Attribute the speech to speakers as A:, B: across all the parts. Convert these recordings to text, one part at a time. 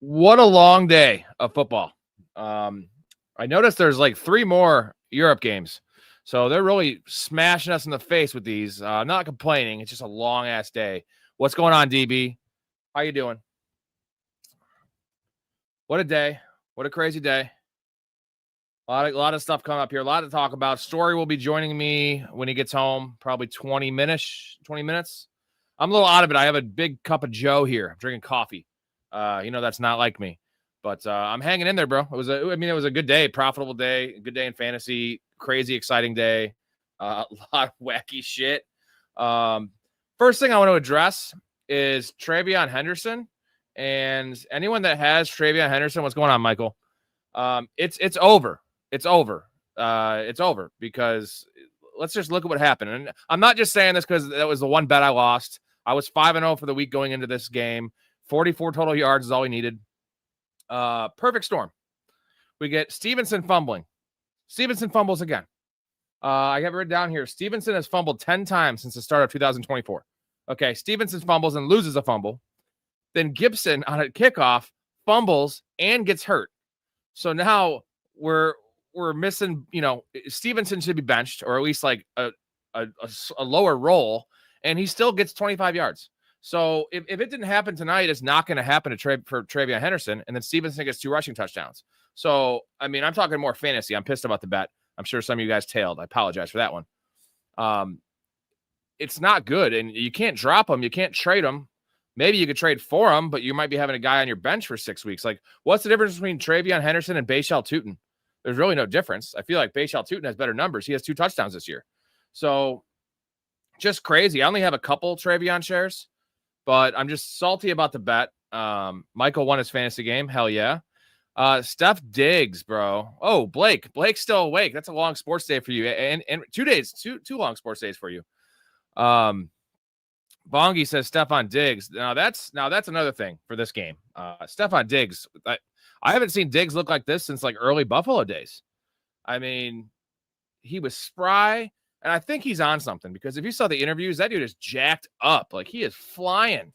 A: What a long day of football. I noticed there's like 3 more Europe games. So they're really smashing us in the face with these. I'm not complaining. It's just a long-ass day. What's going on, DB? How you doing? What a day. What a crazy day. A lot of stuff coming up here. A lot to talk about. Storey will be joining me when he gets home, probably 20 minutes. I'm a little out of it. I have a big cup of Joe here. I'm drinking coffee. That's not like me. But I'm hanging in there, bro. It was a good day, profitable day, good day in fantasy, crazy, exciting day, a lot of wacky shit. First thing I want to address is Trayveon Henderson. And anyone that has Trayveon Henderson, what's going on, Michael? It's over. It's over. It's over because let's just look at what happened. And I'm not just saying this because that was the one bet I lost. I was 5-0 for the week going into this game. 44 total yards is all we needed. Perfect storm. We get Stevenson fumbling. Stevenson fumbles again. I have it written down here. Stevenson has fumbled 10 times since the start of 2024. Okay, Stevenson fumbles and loses a fumble. Then Gibson on a kickoff fumbles and gets hurt. So now we're missing, Stevenson should be benched or at least like a lower role, and he still gets 25 yards. So if it didn't happen tonight, it's not going to happen for Trayveon Henderson, and then Stevenson gets 2 rushing touchdowns. So, I'm talking more fantasy. I'm pissed about the bet. I'm sure some of you guys tailed. I apologize for that one. It's not good, and you can't drop him. You can't trade him. Maybe you could trade for him, but you might be having a guy on your bench for 6 weeks. Like, what's the difference between Trayveon Henderson and Bashal Tutin? There's really no difference. I feel like Bashal Tutin has better numbers. He has 2 touchdowns this year. So, just crazy. I only have a couple Trayveon shares, but I'm just salty about the bet. Michael won his fantasy game. Hell yeah. Steph Diggs, bro. Oh, Blake's still awake. That's a long sports day for you. And 2 days, two long sports days for you. Bongi says Stefon Diggs. Now that's another thing for this game. Stefon Diggs. I haven't seen Diggs look like this since like early Buffalo days. He was spry, and I think he's on something because if you saw the interviews, that dude is jacked up. Like he is flying,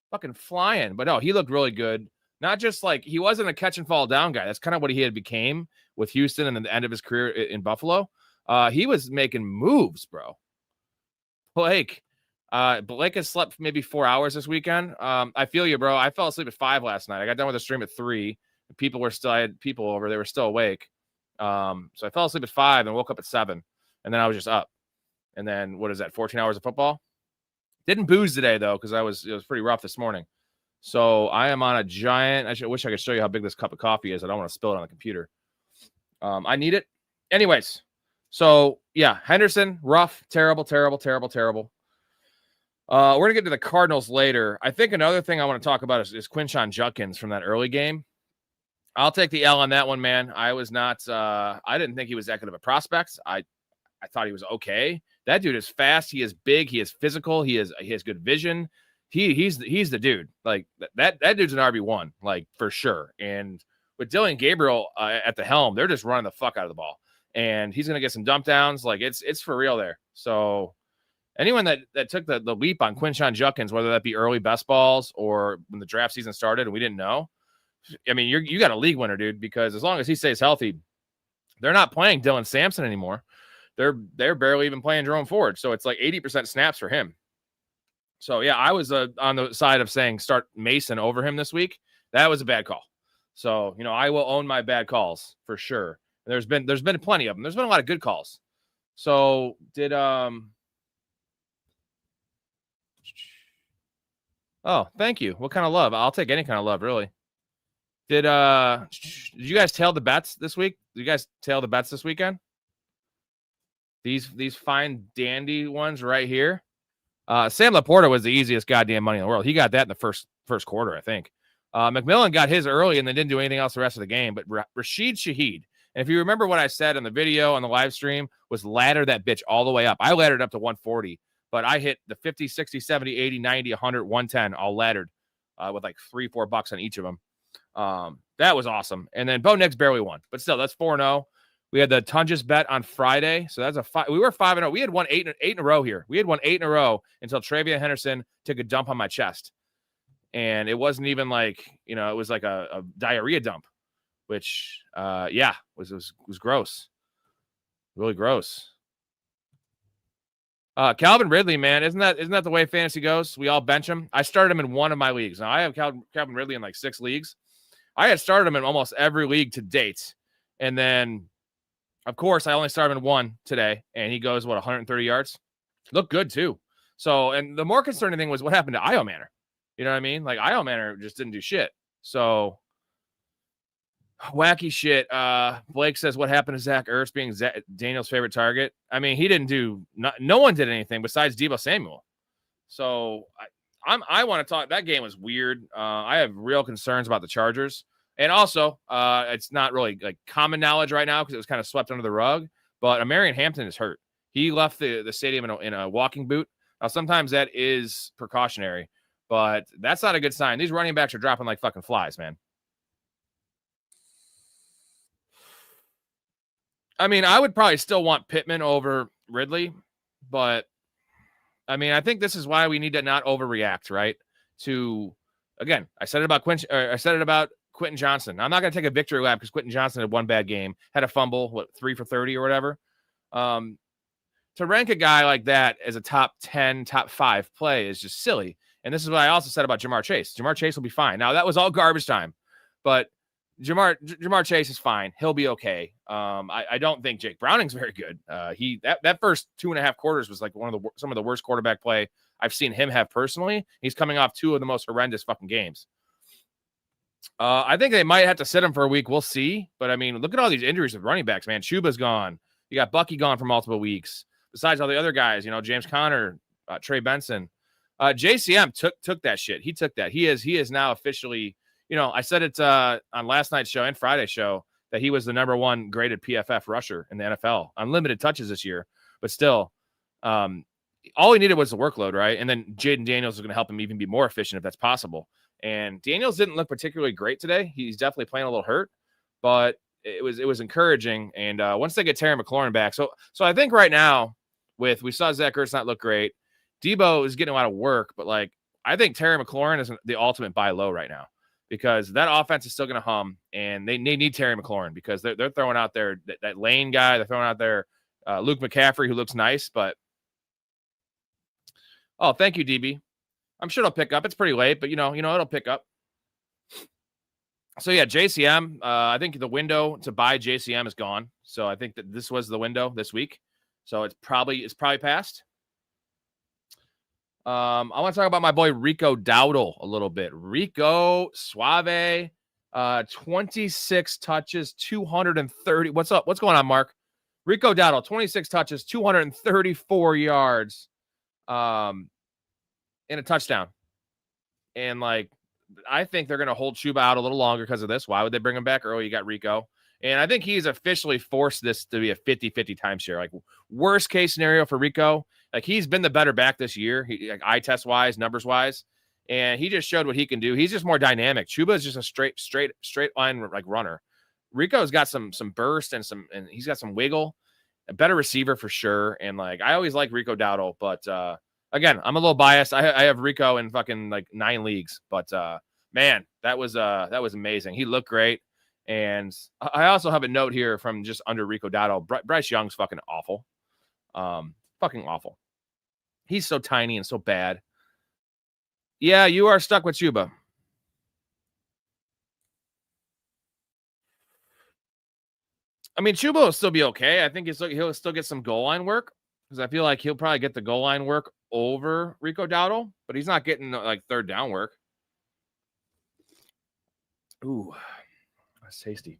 A: fucking flying. But no, he looked really good. Not just like he wasn't a catch and fall down guy. That's kind of what he had became with Houston and then the end of his career in Buffalo. He was making moves, bro. Blake has slept maybe 4 hours this weekend. I feel you, bro. I fell asleep at 5 last night. I got done with the stream at 3. I had people over. They were still awake. So I fell asleep at 5 and woke up at 7. And then I was just up. And then what is that? 14 hours of football. Didn't booze today though, because it was pretty rough this morning. So I am on a giant. I wish I could show you how big this cup of coffee is. I don't want to spill it on the computer. I need it. Anyways, so yeah, Henderson, rough, terrible. We're gonna get to the Cardinals later. I think another thing I want to talk about is Quinshon Judkins from that early game. I'll take the L on that one, man. I was not. I didn't think he was that good of a prospect. I thought he was okay. That dude is fast. He is big. He is physical. He has good vision. He's the dude. Like that dude's an RB1, like for sure. And with Dylan Gabriel at the helm, they're just running the fuck out of the ball. And he's gonna get some dump downs. Like it's for real there. So anyone that took the leap on Quinshon Judkins, whether that be early best balls or when the draft season started and we didn't know, you got a league winner, dude. Because as long as he stays healthy, they're not playing Dylan Sampson anymore. They're barely even playing Jerome Ford. So it's like 80% snaps for him. So yeah, I was on the side of saying start Mason over him this week. That was a bad call. So I will own my bad calls for sure. There's been plenty of them. There's been a lot of good calls. So did Oh, thank you. What kind of love? I'll take any kind of love, really. Did you guys tail the bets this week? Did you guys tail the bets this weekend? These fine dandy ones right here. Sam Laporta was the easiest goddamn money in the world. He got that in the first quarter, I think. McMillan got his early and then didn't do anything else the rest of the game. But Rasheed Shaheed, and if you remember what I said in the video on the live stream, was ladder that bitch all the way up. I laddered up to 140, but I hit the 50, 60, 70, 80, 90, 100, 110, all laddered with like $3-4 on each of them. That was awesome. And then Bo Nix barely won, but still, that's 4-0. We had the Tunges bet on Friday, so that's we were 5-0. We had won 8 in a row here. We had won 8 in a row until Trayveon Henderson took a dump on my chest. And it wasn't even like, it was like a diarrhea dump, which, was gross. Really gross. Calvin Ridley, man, isn't that the way fantasy goes? We all bench him. I started him in one of my leagues. Now I have Calvin Ridley in like 6 leagues. I had started him in almost every league to date. And then, of course, I only started him in one today, and he goes, 130 yards? Looked good, too. So, and the more concerning thing was what happened to Io Manor. You know what I mean? Like, Io Manor just didn't do shit. So, wacky shit. Blake says, what happened to Zach Ertz being Daniel's favorite target? I mean, he didn't do no one did anything besides Deebo Samuel. So I want to talk. That game was weird. I have real concerns about the Chargers. And also, it's not really like common knowledge right now because it was kind of swept under the rug. But Amarian Hampton is hurt. He left the stadium in a walking boot. Now, sometimes that is precautionary, but that's not a good sign. These running backs are dropping like fucking flies, man. I mean, I would probably still want Pittman over Ridley, but I mean, I think this is why we need to not overreact, right? Again, I said it about Quinton Johnson. I'm not going to take a victory lap because Quinton Johnson had one bad game, had a fumble, 3 for 30 or whatever. To rank a guy like that as a top 10, top 5 play is just silly. And this is what I also said about Jamar Chase. Jamar Chase will be fine. Now, that was all garbage time, but Jamar Chase is fine. He'll be okay. I don't think Jake Browning's very good. That first 2.5 quarters was like some of the worst quarterback play I've seen him have personally. He's coming off 2 of the most horrendous fucking games. I think they might have to sit him for a week. We'll see. But I mean, look at all these injuries with running backs, man. Chuba's gone. You got Bucky gone for multiple weeks. Besides all the other guys, James Conner, Trey Benson, JCM took that shit. He took that. He is now officially. I said it on last night's show and Friday's show that he was the number 1 graded PFF rusher in the NFL. Unlimited touches this year, but still, all he needed was the workload, right? And then Jaden Daniels is going to help him even be more efficient if that's possible. And Daniels didn't look particularly great today. He's definitely playing a little hurt, but it was encouraging. And once they get Terry McLaurin back, so I think right now we saw Zach Ertz not look great. Debo is getting a lot of work, but like I think Terry McLaurin is the ultimate buy low right now. Because that offense is still going to hum, and they need Terry McLaurin because they're throwing out there that Lane guy. They're throwing out there Luke McCaffrey, who looks nice. But thank you, DB. I'm sure it'll pick up. It's pretty late, but it'll pick up. So yeah, JCM. I think the window to buy JCM is gone. So I think that this was the window this week. So it's probably passed. I want to talk about my boy Rico Dowdle a little bit. Rico Suave, 26 touches, 230. What's up? What's going on, Mark? Rico Dowdle, 26 touches, 234 yards, and a touchdown. And I think they're going to hold Chuba out a little longer because of this. Why would they bring him back early? You got Rico. And I think he's officially forced this to be a 50-50 timeshare. Worst case scenario for Rico. He's been the better back this year, eye test wise, numbers wise, and he just showed what he can do. He's just more dynamic. Chuba is just a straight line runner. Rico's got some burst and he's got some wiggle, a better receiver for sure. And I always like Rico Dowdle, but again, I'm a little biased. I have Rico in fucking 9 leagues, but man, that was amazing. He looked great. And I also have a note here from just under Rico Dowdle. Bryce Young's fucking awful. Fucking awful. He's so tiny and so bad. Yeah, you are stuck with Chuba. I mean, Chuba will still be okay. I think he'll still get some goal line work because I feel like he'll probably get the goal line work over Rico Dowdle, but he's not getting third down work. Ooh, that's tasty.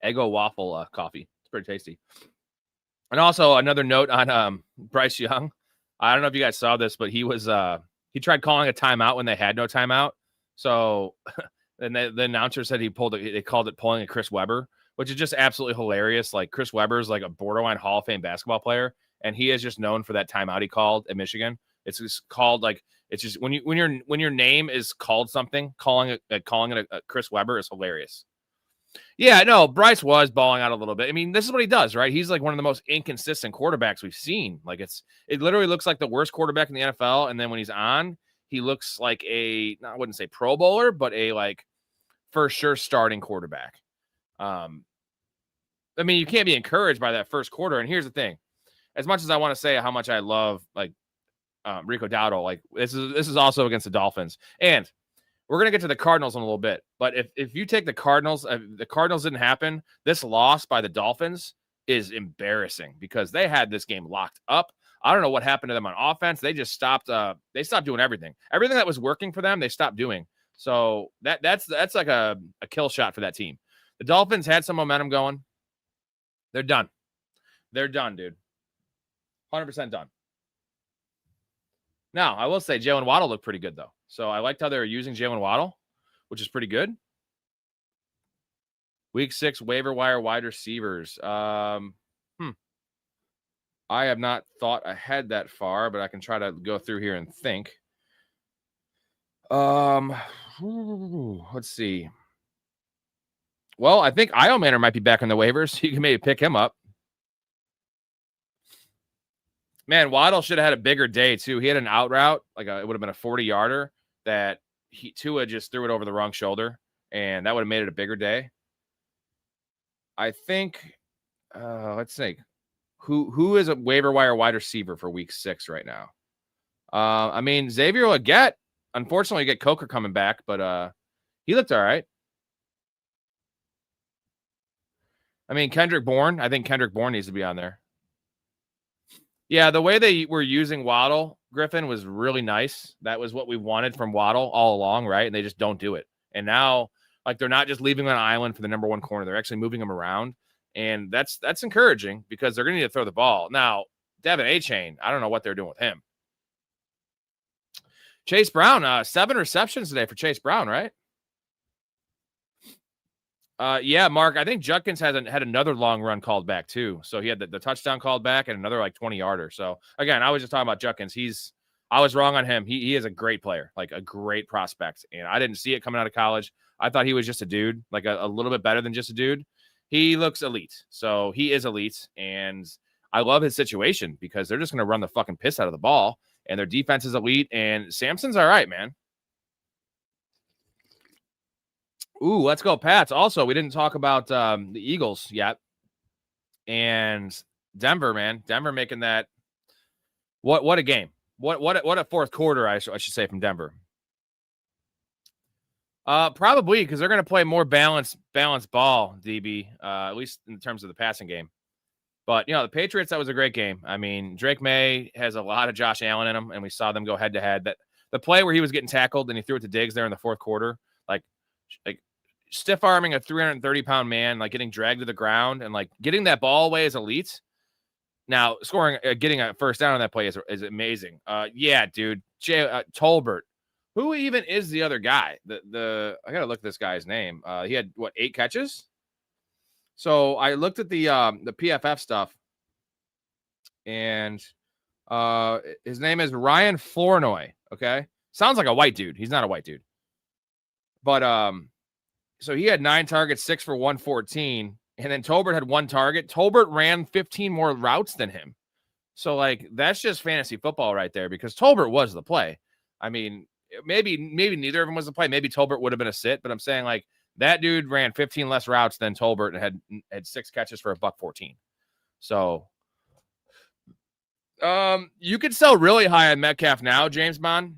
A: Eggo waffle coffee. It's pretty tasty. And also another note on Bryce Young. I don't know if you guys saw this, but he tried calling a timeout when they had no timeout. So then the announcer said they called it pulling a Chris Webber, which is just absolutely hilarious. Chris Webber is a borderline Hall of Fame basketball player, and he is just known for that timeout he called at Michigan. It's just called it's just when your name is called something, calling it a Chris Webber is hilarious. Yeah, no, Bryce was balling out a little bit. I mean, this is what he does, right? He's one of the most inconsistent quarterbacks we've seen. It literally looks like the worst quarterback in the NFL, and then when he's on, he looks like I wouldn't say Pro Bowler, but a like for sure starting quarterback. I mean, you can't be encouraged by that first quarter. And here's the thing: as much as I want to say how much I love like Rico Dowdle, like this is also against the Dolphins, and we're gonna get to the Cardinals in a little bit. But if you take the Cardinals didn't happen, this loss by the Dolphins is embarrassing because they had this game locked up. I don't know what happened to them on offense. They just stopped. They stopped doing everything. Everything that was working for them, they stopped doing. So that's like a kill shot for that team. The Dolphins had some momentum going. They're done. They're done, dude. 100% done. Now, I will say Jalen Waddle looked pretty good, though. So I liked how they were using Jalen Waddle, which is pretty good. Week 6 waiver wire wide receivers. I have not thought ahead that far, but I can try to go through here and think. Let's see. Well, I think Io Manor might be back on the waivers. So you can maybe pick him up. Man, Waddle should have had a bigger day, too. He had an out route. It would have been a 40-yarder that Tua just threw it over the wrong shoulder, and that would have made it a bigger day. I think, let's see. Who is a waiver wire wide receiver for week 6 right now? I mean, Xavier Legette. Unfortunately, you get Coker coming back, but he looked all right. I mean, Kendrick Bourne. I think Kendrick Bourne needs to be on there. Yeah, the way they were using Waddle, Griffin, was really nice. That was what we wanted from Waddle all along, right? And they just don't do it. And now, like, they're not just leaving him on an island for the number 1 corner. They're actually moving him around. And that's encouraging because they're going to need to throw the ball. Now, Devin A-Chain, I don't know what they're doing with him. Chase Brown, 7 receptions today for Chase Brown, right? Yeah, Mark, I think Judkins had another long run called back, too. So he had the touchdown called back and another, 20-yarder. So, again, I was just talking about Judkins. I was wrong on him. He is a great player, like a great prospect. And I didn't see it coming out of college. I thought he was just a dude, like a little bit better than just a dude. He looks elite. So he is elite. And I love his situation because they're just going to run the fucking piss out of the ball. And their defense is elite. And Samson's all right, man. Ooh, let's go, Pats. Also, we didn't talk about the Eagles yet. And Denver, man. Denver making that. What a game. What a fourth quarter, I should say, from Denver. Probably because they're going to play more balanced ball, DB, at least in terms of the passing game. But, the Patriots, that was a great game. I mean, Drake May has a lot of Josh Allen in him, and we saw them go head-to-head. That the play where he was getting tackled and he threw it to Diggs there in the fourth quarter, like stiff-arming a 330-pound man, getting dragged to the ground and, getting that ball away is elite. Now, getting a first down on that play is amazing. Yeah, dude. Tolbert. Who even is the other guy? I got to look at this guy's name. He had, 8 catches? So I looked at the PFF stuff, and his name is Ryan Flournoy, okay? Sounds like a white dude. He's not a white dude. But so he had 9 targets, 6 for 114, and then Tolbert had 1 target. Tolbert ran 15 more routes than him. So, that's just fantasy football right there because Tolbert was the play. I mean, maybe neither of them was the play. Maybe Tolbert would have been a sit, but I'm saying, that dude ran 15 less routes than Tolbert and had 6 catches for $114. So, you could sell really high on Metcalf now, James Bond,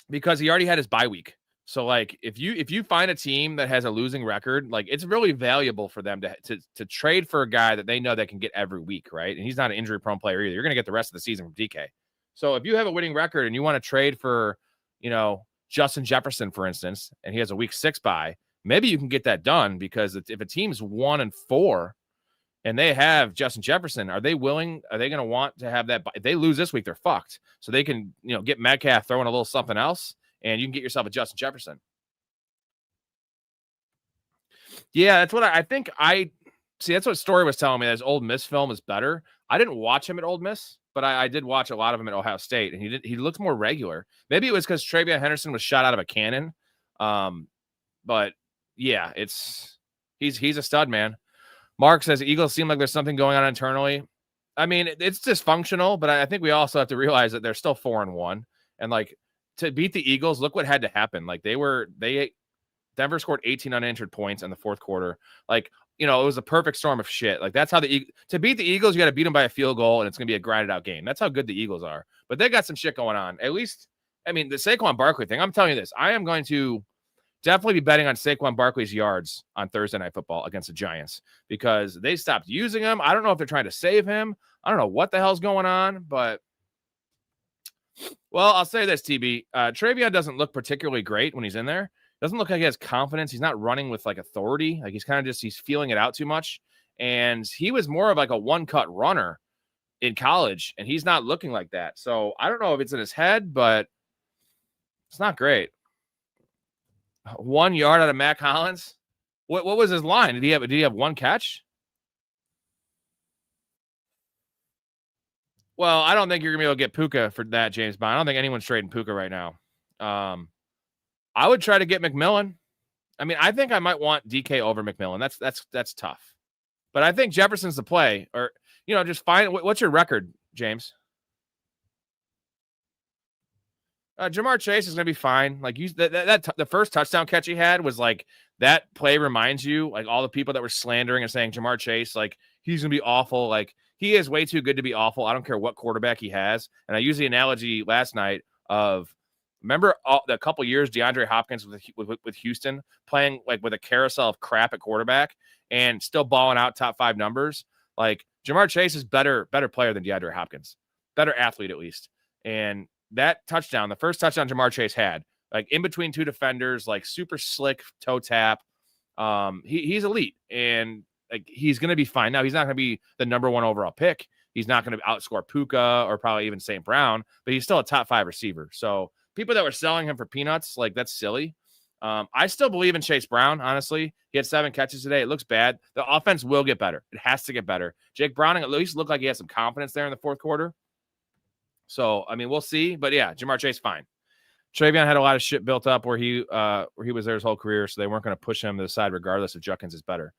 A: because he already had his bye week. So, if you find a team that has a losing record, it's really valuable for them to trade for a guy that they know they can get every week, right? And he's not an injury-prone player either. You're going to get the rest of the season from DK. So, if you have a winning record and you want to trade for, Justin Jefferson, for instance, and he has a week 6 bye, maybe you can get that done because if a team's 1-4 and they have Justin Jefferson, are they going to want to have that? If they lose this week, they're fucked. So they can, get Metcalf throwing a little something else and you can get yourself a Justin Jefferson. Yeah, that's what I think. That's what Story was telling me. That his Ole Miss film is better. I didn't watch him at Ole Miss, but I did watch a lot of him at Ohio State, and he looked more regular. Maybe it was because Trayveon Henderson was shot out of a cannon. But yeah, he's a stud, man. Mark says Eagles seem like there's something going on internally. I mean, it's dysfunctional, but I think we also have to realize that they're still 4-1, and to beat the Eagles, look what had to happen. Like Denver scored 18 unanswered points in the fourth quarter. Like, it was a perfect storm of shit. Like, that's how to beat the Eagles, you got to beat them by a field goal, and it's going to be a grinded out game. That's how good the Eagles are. But they got some shit going on. At least, the Saquon Barkley thing, I'm telling you this, I am going to definitely be betting on Saquon Barkley's yards on Thursday Night Football against the Giants because they stopped using him. I don't know if they're trying to save him. I don't know what the hell's going on, but well, I'll say this, TB. Trayveon doesn't look particularly great when he's in there. Doesn't look like he has confidence. He's not running with like authority. Like he's kind of he's feeling it out too much. And he was more of like a one-cut runner in college, and he's not looking like that. So I don't know if it's in his head, but it's not great. 1 yard out of Mac Hollins. What was his line? Did he have one catch? Well, I don't think you're gonna be able to get Puka for that, James Bond. I don't think anyone's trading Puka right now. I would try to get McMillan. I think I might want DK over McMillan. That's tough. But I think Jefferson's the play. Or just find what's your record, James? Jamar Chase is going to be fine. Like the first touchdown catch he had was like that play reminds you like all the people that were slandering and saying Jamar Chase, like he's going to be awful. Like he is way too good to be awful. I don't care what quarterback he has. And I used the analogy last night of remember the couple years DeAndre Hopkins with Houston playing like with a carousel of crap at quarterback and still balling out top 5 numbers. Like Jamar Chase is better player than DeAndre Hopkins, better athlete at least. And that touchdown, the first touchdown Jamar Chase had, like in between 2 defenders, like super slick toe tap. He's elite, and like he's going to be fine. Now he's not going to be the number 1 overall pick. He's not going to outscore Puka or probably even St. Brown, but he's still a top 5 receiver. So people that were selling him for peanuts, like that's silly. I still believe in Chase Brown. Honestly, he had 7 catches today. It looks bad. The offense will get better. It has to get better. Jake Browning at least looked like he had some confidence there in the fourth quarter. So, we'll see. But, yeah, Jamar Chase, fine. Trayveon had a lot of shit built up where he was there his whole career, so they weren't going to push him to the side regardless if Judkins is better.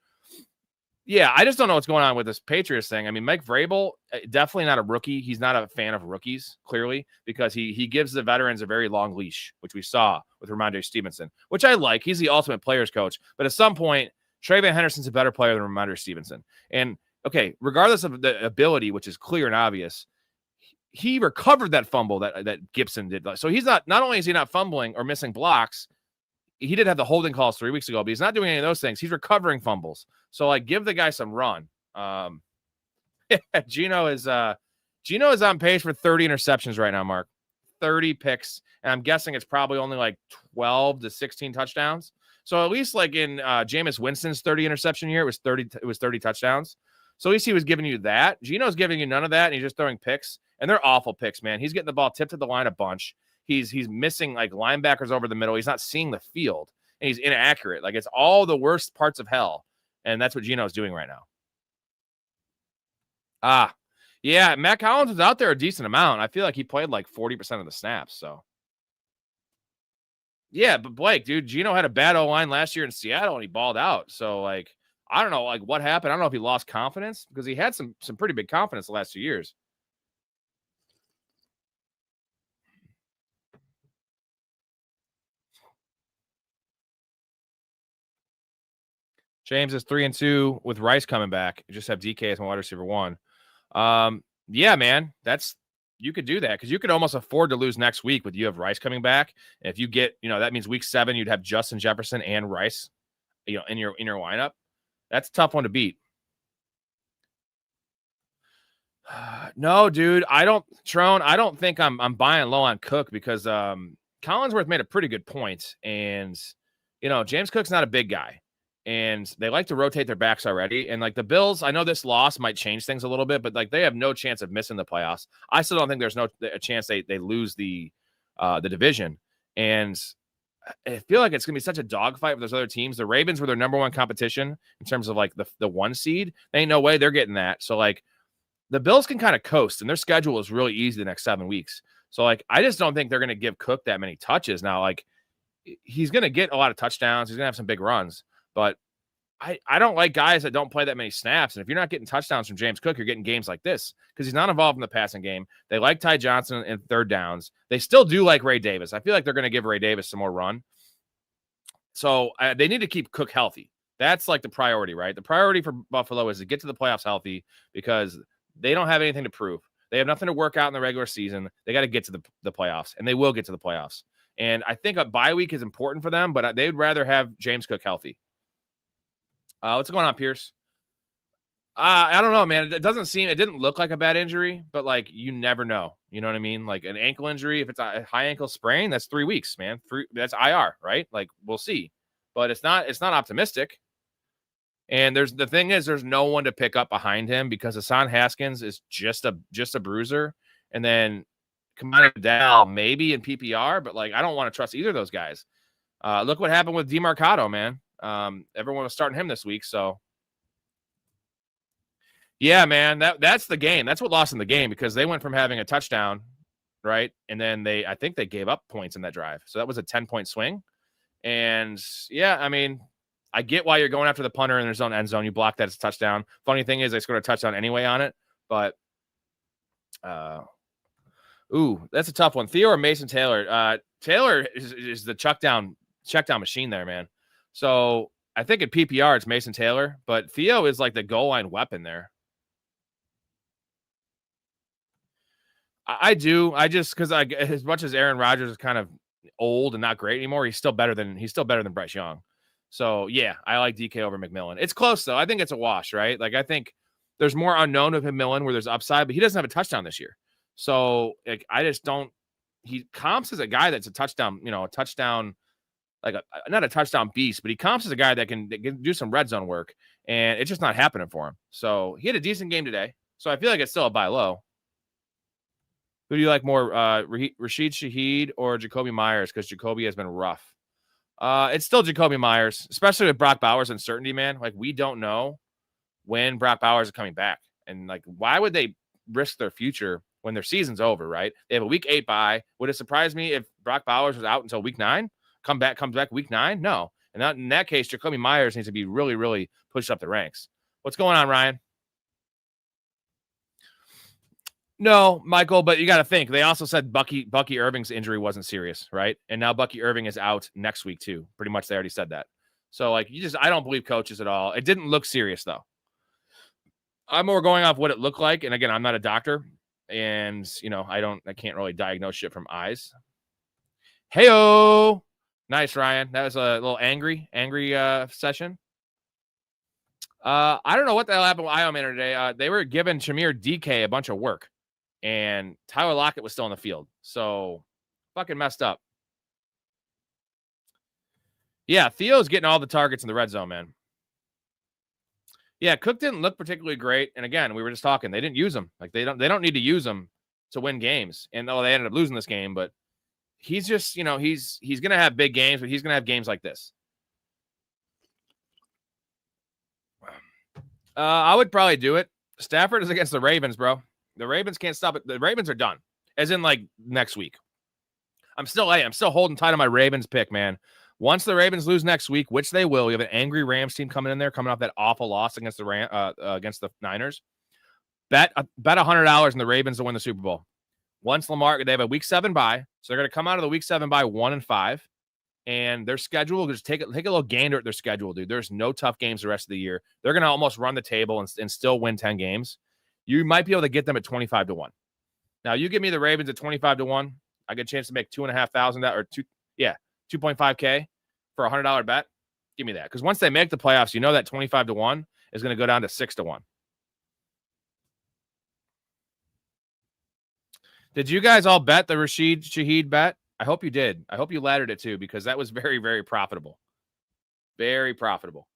A: Yeah, I just don't know what's going on with this Patriots thing. Mike Vrabel, definitely not a rookie. He's not a fan of rookies, clearly, because he gives the veterans a very long leash, which we saw with Ramondre Stevenson, which I like. He's the ultimate players coach. But at some point, Trayveon Henderson's a better player than Ramondre Stevenson. And, okay, regardless of the ability, which is clear and obvious, he recovered that fumble that Gibson did. So he's not only is he not fumbling or missing blocks, he did have the holding calls 3 weeks ago, but he's not doing any of those things. He's recovering fumbles. So like give the guy some run. Geno is on pace for 30 interceptions right now, Mark. 30 picks. And I'm guessing it's probably only like 12 to 16 touchdowns. So at least like in Jameis Winston's 30 interception year, it was 30 touchdowns. So at least he was giving you that. Geno's giving you none of that, and he's just throwing picks. And they're awful picks, man. He's getting the ball tipped to the line a bunch. He's missing like linebackers over the middle. He's not seeing the field, and he's inaccurate. Like it's all the worst parts of hell, and that's what Geno's doing right now. Yeah, Matt Collins was out there a decent amount. I feel like he played like 40% of the snaps. So yeah, but Blake, dude, Geno had a bad O-line last year in Seattle, and he balled out. So like I don't know like what happened. I don't know if he lost confidence because he had some pretty big confidence the last 2 years. James is 3-2 with Rice coming back. You just have DK as my wide receiver 1. Yeah, man, you could do that because you could almost afford to lose next week with you have Rice coming back. And if you get, that means week 7 you'd have Justin Jefferson and Rice, in your lineup. That's a tough one to beat. No, dude, I don't think I'm buying low on Cook because Collinsworth made a pretty good point, and James Cook's not a big guy. And they like to rotate their backs already. And like the Bills, I know this loss might change things a little bit, but like they have no chance of missing the playoffs. I still don't think there's a chance they lose the division. And I feel like it's going to be such a dogfight with those other teams. The Ravens were their number 1 competition in terms of like the 1 seed. There ain't no way they're getting that. So like the Bills can kind of coast, and their schedule is really easy the next 7 weeks. So like I just don't think they're going to give Cook that many touches. Now, like he's going to get a lot of touchdowns. He's going to have some big runs. But I don't like guys that don't play that many snaps. And if you're not getting touchdowns from James Cook, you're getting games like this because he's not involved in the passing game. They like Ty Johnson in third downs. They still do like Ray Davis. I feel like they're going to give Ray Davis some more run. So they need to keep Cook healthy. That's like the priority, right? The priority for Buffalo is to get to the playoffs healthy because they don't have anything to prove. They have nothing to work out in the regular season. They got to get to the playoffs, and they will get to the playoffs. And I think a bye week is important for them, but they'd rather have James Cook healthy. What's going on, Pierce? I don't know, man. It didn't look like a bad injury, but like you never know. You know what I mean? Like an ankle injury, if it's a high ankle sprain, that's 3 weeks, man. That's IR, right? Like we'll see. But it's not optimistic. And there's no one to pick up behind him because Hassan Haskins is just a bruiser. And then Kamani Dowdle maybe in PPR, but like I don't want to trust either of those guys. Look what happened with DeMarcado, man. Everyone was starting him this week, so yeah, man, that's the game. That's what lost in the game because they went from having a touchdown, right? And then I think they gave up points in that drive. So that was a 10-point swing. And yeah, I mean, I get why you're going after the punter in their own end zone. You block that as a touchdown. Funny thing is they scored a touchdown anyway on it, but that's a tough one. Theo or Mason Taylor? Taylor is the checkdown machine there, man. So I think at PPR it's Mason Taylor, but Theo is like the goal line weapon there. I do. I just because as much as Aaron Rodgers is kind of old and not great anymore, he's still better than Bryce Young. So yeah, I like DK over McMillan. It's close though. I think it's a wash, right? Like I think there's more unknown with McMillan where there's upside, but he doesn't have a touchdown this year. So like I just don't. He comps as a guy that's a touchdown, like not a touchdown beast, but he comps as a guy that can do some red zone work, and it's just not happening for him. So he had a decent game today. So I feel like it's still a buy low. Who do you like more, Rasheed Shaheed or Jakobi Meyers? Because Jakobi has been rough. It's still Jakobi Meyers, especially with Brock Bowers' uncertainty, man. Like we don't know when Brock Bowers is coming back, and like why would they risk their future when their season's over? Right? They have a week 8 bye. Would it surprise me if Brock Bowers was out until week 9? Comes back week 9? No. And in that case, Jakobi Meyers needs to be really, really pushed up the ranks. What's going on, Ryan? No, Michael, but you got to think. They also said Bucky Irving's injury wasn't serious, right? And now Bucky Irving is out next week too. Pretty much they already said that. So like I don't believe coaches at all. It didn't look serious though. I'm more going off what it looked like. And again, I'm not a doctor and I can't really diagnose shit from eyes. Heyo. Nice, Ryan. That was a little angry session. I don't know what the hell happened with Iowa Manor today. They were giving Shamir DK a bunch of work, and Tyler Lockett was still on the field. So, fucking messed up. Yeah, Theo's getting all the targets in the red zone, man. Yeah, Cook didn't look particularly great. And again, we were just talking. They didn't use him. Like they don't need to use him to win games. And they ended up losing this game, but he's just, he's going to have big games, but he's going to have games like this. I would probably do it. Stafford is against the Ravens, bro. The Ravens can't stop it. The Ravens are done. As in, like, next week. I'm still holding tight on my Ravens pick, man. Once the Ravens lose next week, which they will, we have an angry Rams team coming in there, coming off that awful loss against the Niners. Bet $100 in the Ravens to win the Super Bowl. Once Lamar, they have a Week 7 bye, so they're going to come out of the Week 7 bye 1-5. And their schedule, just take a little gander at their schedule, dude. There's no tough games the rest of the year. They're going to almost run the table and still win 10 games. You might be able to get them at 25-1. Now, you give me the Ravens at 25-1. I get a chance to make $2,500 or 2.5K for a $100 bet. Give me that. Because once they make the playoffs, that 25-1 is going to go down to 6-1. Did you guys all bet the Rasheed Shaheed bet? I hope you did. I hope you laddered it too, because that was very, very profitable. Very profitable.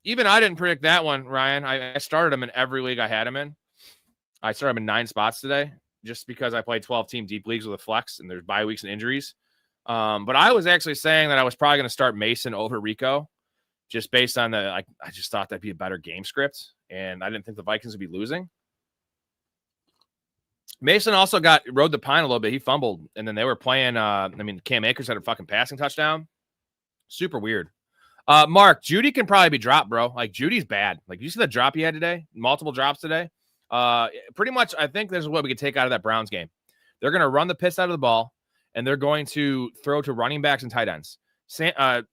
A: Even I didn't predict that one, Ryan. I started him in every league I had him in. I started him in 9 spots today, just because I played 12-team deep leagues with a flex, and there's bye weeks and injuries. But I was actually saying that I was probably going to start Mason over Rico, just based on I just thought that'd be a better game script, and I didn't think the Vikings would be losing. Mason also rode the pine a little bit. He fumbled, and then they were playing. Cam Akers had a fucking passing touchdown. Super weird. Mark, Judy can probably be dropped, bro. Like, Judy's bad. Like, you see the drop he had today? Multiple drops today. Pretty much, I think this is what we could take out of that Browns game. They're going to run the piss out of the ball, and they're going to throw to running backs and tight ends.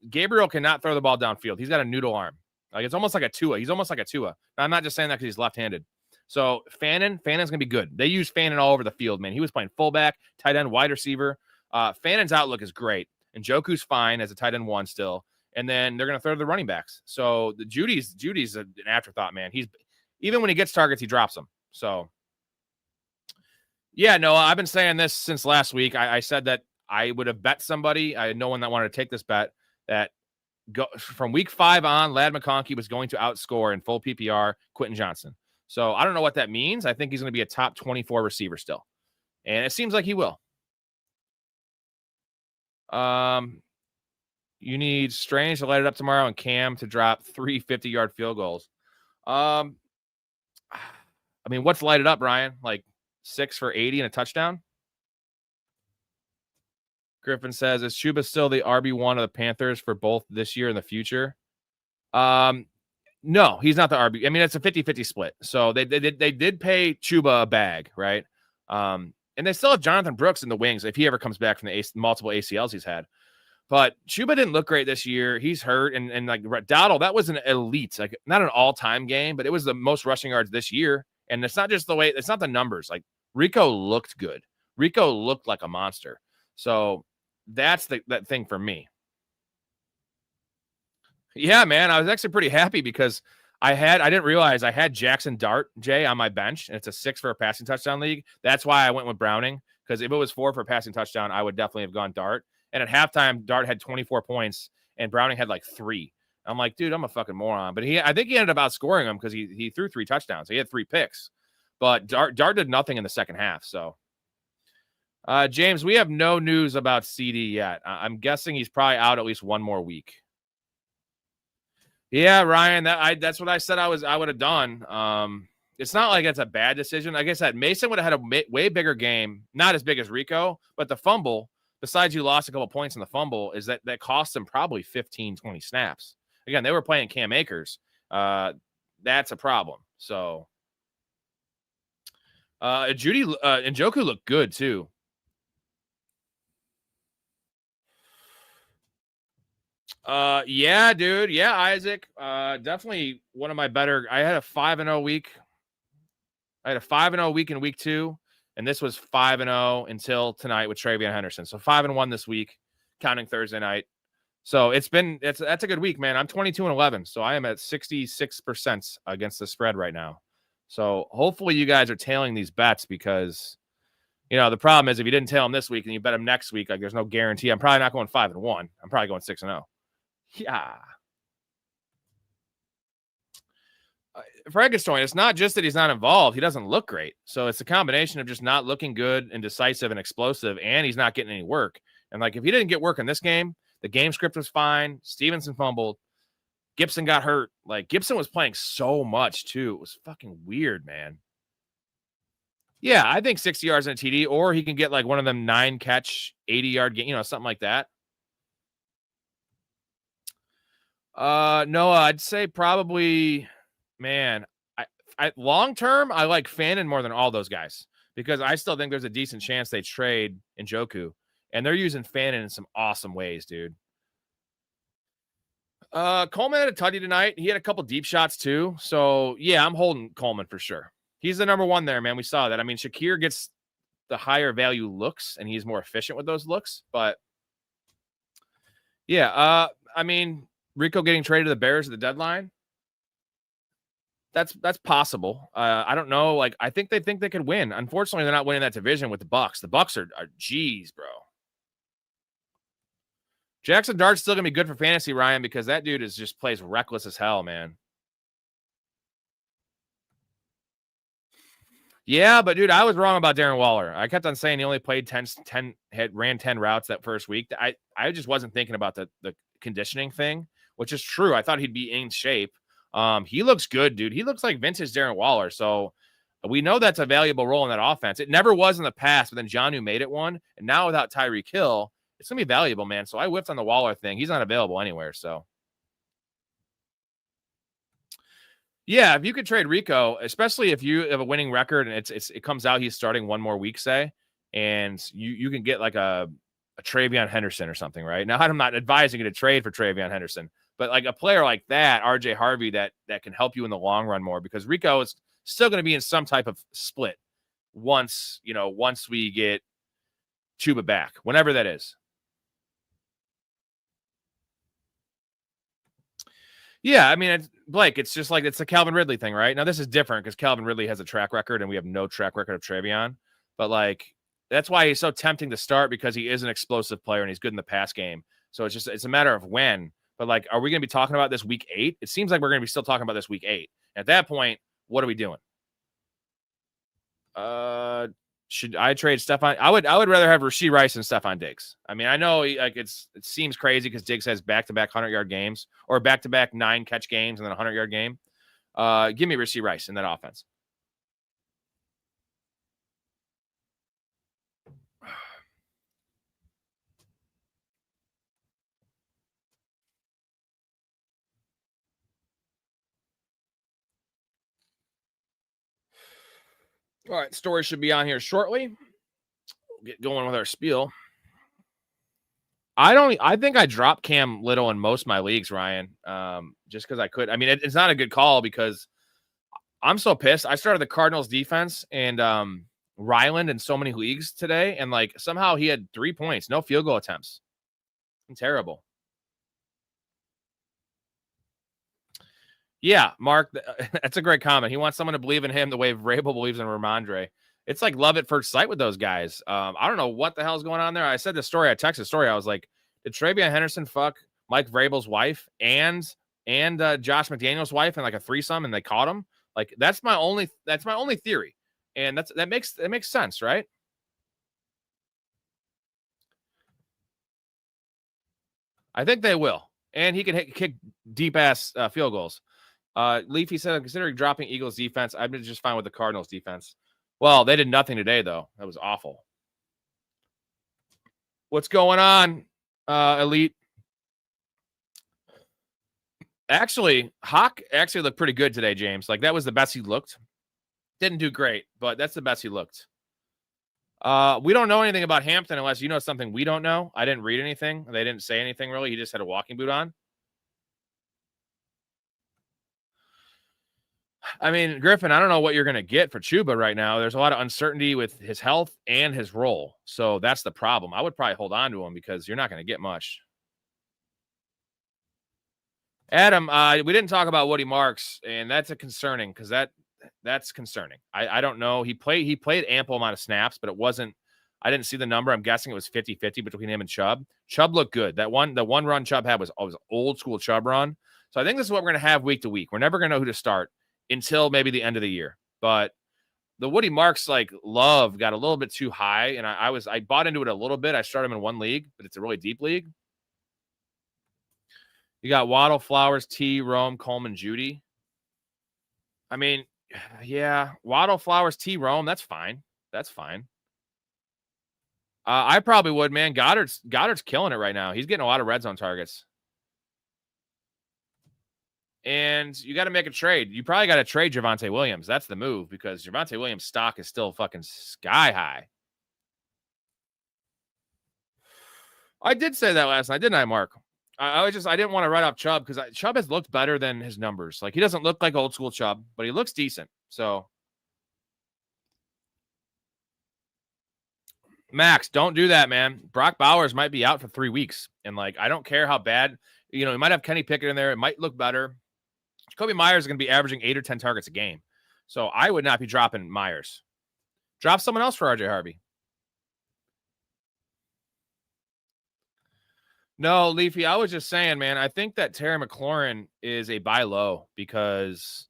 A: Gabriel cannot throw the ball downfield. He's got a noodle arm. Like, it's almost like a Tua. He's almost like a Tua. Now, I'm not just saying that because he's left-handed. So Fannon's going to be good. They use Fannon all over the field, man. He was playing fullback, tight end, wide receiver. Fannon's outlook is great. And Njoku's fine as a tight end 1 still. And then they're going to throw to the running backs. So the Judy's an afterthought, man. He's even when he gets targets, he drops them. So, yeah, no, I've been saying this since last week. I said that I would have bet somebody. I had no one that wanted to take this bet that from week 5 on, Ladd McConkey was going to outscore in full PPR Quinton Johnson. So I don't know what that means. I think he's going to be a top 24 receiver still. And it seems like he will. You need Strange to light it up tomorrow and Cam to drop 3 50-yard field goals. What's light it up, Ryan? Like 6 for 80 and a touchdown? Griffin says, is Chuba still the RB1 of the Panthers for both this year and the future? No, he's not the RB. I mean, it's a 50-50 split. So they did pay Chuba a bag, right? And they still have Jonathan Brooks in the wings if he ever comes back from the multiple ACLs he's had. But Chuba didn't look great this year. He's hurt. And like Dowdle, that was an elite, like not an all-time game, but it was the most rushing yards this year. And it's not just the way, it's not the numbers. Like Rico looked good. Rico looked like a monster. So that's that thing for me. Yeah, man, I was actually pretty happy because I didn't realize I had Jackson Dart, Jay, on my bench, and it's a 6 for a passing touchdown league. That's why I went with Browning, because if it was 4 for a passing touchdown, I would definitely have gone Dart. And at halftime, Dart had 24 points, and Browning had like 3. I'm like, dude, I'm a fucking moron. But I think he ended up outscoring him because he threw 3 touchdowns. He had 3 picks. But Dart did nothing in the second half. So, James, we have no news about CD yet. I'm guessing he's probably out at least one more week. Yeah, Ryan, that's what I said I would have done. It's not like it's a bad decision. Like I said, Mason would have had a way bigger game, not as big as Rico, but the fumble, besides you lost a couple points in the fumble, is that cost them probably 15, 20 snaps. Again, they were playing Cam Akers. That's a problem. So, Judy and Njoku looked good too. Yeah, dude. Yeah, Isaac. Definitely one of my better. I had a 5-0 week. I had a 5-0 week in week 2, and this was 5-0 until tonight with Trayveon Henderson. So 5-1 this week, counting Thursday night. So that's a good week, man. I'm 22-11, so I am at 66% against the spread right now. So hopefully you guys are tailing these bets because, the problem is if you didn't tail them this week and you bet them next week, like there's no guarantee. I'm probably not going 5-1. I'm probably going 6-0. Yeah. Frankenstein, it's not just that he's not involved. He doesn't look great. So it's a combination of just not looking good and decisive and explosive, and he's not getting any work. And like, if he didn't get work in this game, the game script was fine. Stevenson fumbled. Gibson got hurt. Like, Gibson was playing so much too. It was fucking weird, man. Yeah, I think 60 yards in a TD, or he can get like one of them 9-catch, 80-yard game, something like that. Noah, I'd say probably, man, I long term, I like Fannin more than all those guys because I still think there's a decent chance they trade Njoku, and they're using Fannin in some awesome ways, dude. Coleman had a tutty tonight. He had a couple deep shots too. So yeah, I'm holding Coleman for sure. He's the number 1 there, man. We saw that. I mean, Shakir gets the higher value looks, and he's more efficient with those looks. But yeah, Rico getting traded to the Bears at the deadline. That's possible. I don't know. Like, I think they could win. Unfortunately, they're not winning that division with the Bucs. The Bucs are geez, bro. Jackson Dart's still gonna be good for fantasy, Ryan, because that dude just plays reckless as hell, man. Yeah, but dude, I was wrong about Darren Waller. I kept on saying he only played 10 ran 10 routes that first week. I just wasn't thinking about the conditioning thing, which is true. I thought he'd be in shape. He looks good, dude. He looks like vintage Darren Waller. So We know that's a valuable role in that offense. It never was in the past, but then Jonnu made it one. And now without Tyreek Hill, it's going to be valuable, man. So I whiffed on the Waller thing. He's not available anywhere, so. Yeah, if you could trade Rico, especially if you have a winning record and it comes out he's starting one more week, say, and you can get like a Trayveon Henderson or something, right? Now, I'm not advising you to trade for Trayveon Henderson, but like a player like that, RJ Harvey, that can help you in the long run more, because Rico is still going to be in some type of split once we get Chuba back, whenever that is. Yeah, I mean, Blake, it's just like it's the Calvin Ridley thing, right? Now, this is different because Calvin Ridley has a track record and we have no track record of Trayveon. But, like, that's why he's so tempting to start, because he is an explosive player and he's good in the pass game. So it's a matter of when. But, like, are we going to be talking about this week 8? It seems like we're going to be still talking about this week 8. At that point, what are we doing? Should I trade Stefon? I would rather have Rasheed Rice than Stefon Diggs. I mean, I know it seems crazy because Diggs has back-to-back 100-yard games or back-to-back 9-catch games and then a 100-yard game. Give me Rasheed Rice in that offense. All right, Story should be on here shortly. We'll get going with our spiel. I think I dropped Cam Little in most of my leagues, Ryan, just because I could. I mean, it's not a good call because I'm so pissed. I started the Cardinals defense and Ryland in so many leagues today, and like somehow he had 3 points, no field goal attempts. Terrible. Yeah, Mark, that's a great comment. He wants someone to believe in him the way Vrabel believes in Ramondre. It's like love at first sight with those guys. I don't know what the hell's going on there. I said the story. I texted the story. I was like, did Trayveon Henderson fuck Mike Vrabel's wife and Josh McDaniels' wife in like a threesome, and they caught him? Like that's my only theory, and that makes sense, right? I think they will, and he can kick deep ass field goals. Leafy said, considering dropping Eagles defense, I've been just fine with the Cardinals defense. Well, they did nothing today, though. That was awful. What's going on, Elite? Actually, Hawk actually looked pretty good today, James. Like, that was the best he looked. Didn't do great, but that's the best he looked. We don't know anything about Hampton unless you know something we don't know. I didn't read anything. They didn't say anything, really. He just had a walking boot on. I mean, Griffin, I don't know what you're going to get for Chuba right now. There's a lot of uncertainty with his health and his role. So that's the problem. I would probably hold on to him because you're not going to get much. Adam, we didn't talk about Woody Marks, and that's a concerning because that's concerning. I don't know. He played ample amount of snaps, but it wasn't. I didn't see the number. I'm guessing it was 50-50 between him and Chubb. Chubb looked good. The one run Chubb had was old school Chubb run. So I think this is what we're going to have week to week. We're never going to know who to start until maybe the end of the year. But the Woody Marks love got a little bit too high, and I bought into it a little bit. I started him in one league, but it's a really deep league. You got Waddle, Flowers, T, Rome, Coleman, Judy. I mean, yeah, Waddle, Flowers, T, Rome, that's fine. That's fine. I probably would, man. Goddard's killing it right now. He's getting a lot of red zone targets. And you got to make a trade. You probably got to trade Javonte Williams. That's the move because Javonte Williams' stock is still fucking sky high. I did say that last night, didn't I, Mark? I didn't want to write off Chubb because Chubb has looked better than his numbers. Like, he doesn't look like old school Chubb, but he looks decent. So, Max, don't do that, man. Brock Bowers might be out for 3 weeks. And, I don't care how bad. He might have Kenny Pickett in there. It might look better. Jakobi Meyers is going to be averaging 8 or 10 targets a game. So I would not be dropping Meyers. Drop someone else for RJ Harvey. No, Leafy, I was just saying, man, I think that Terry McLaurin is a buy low because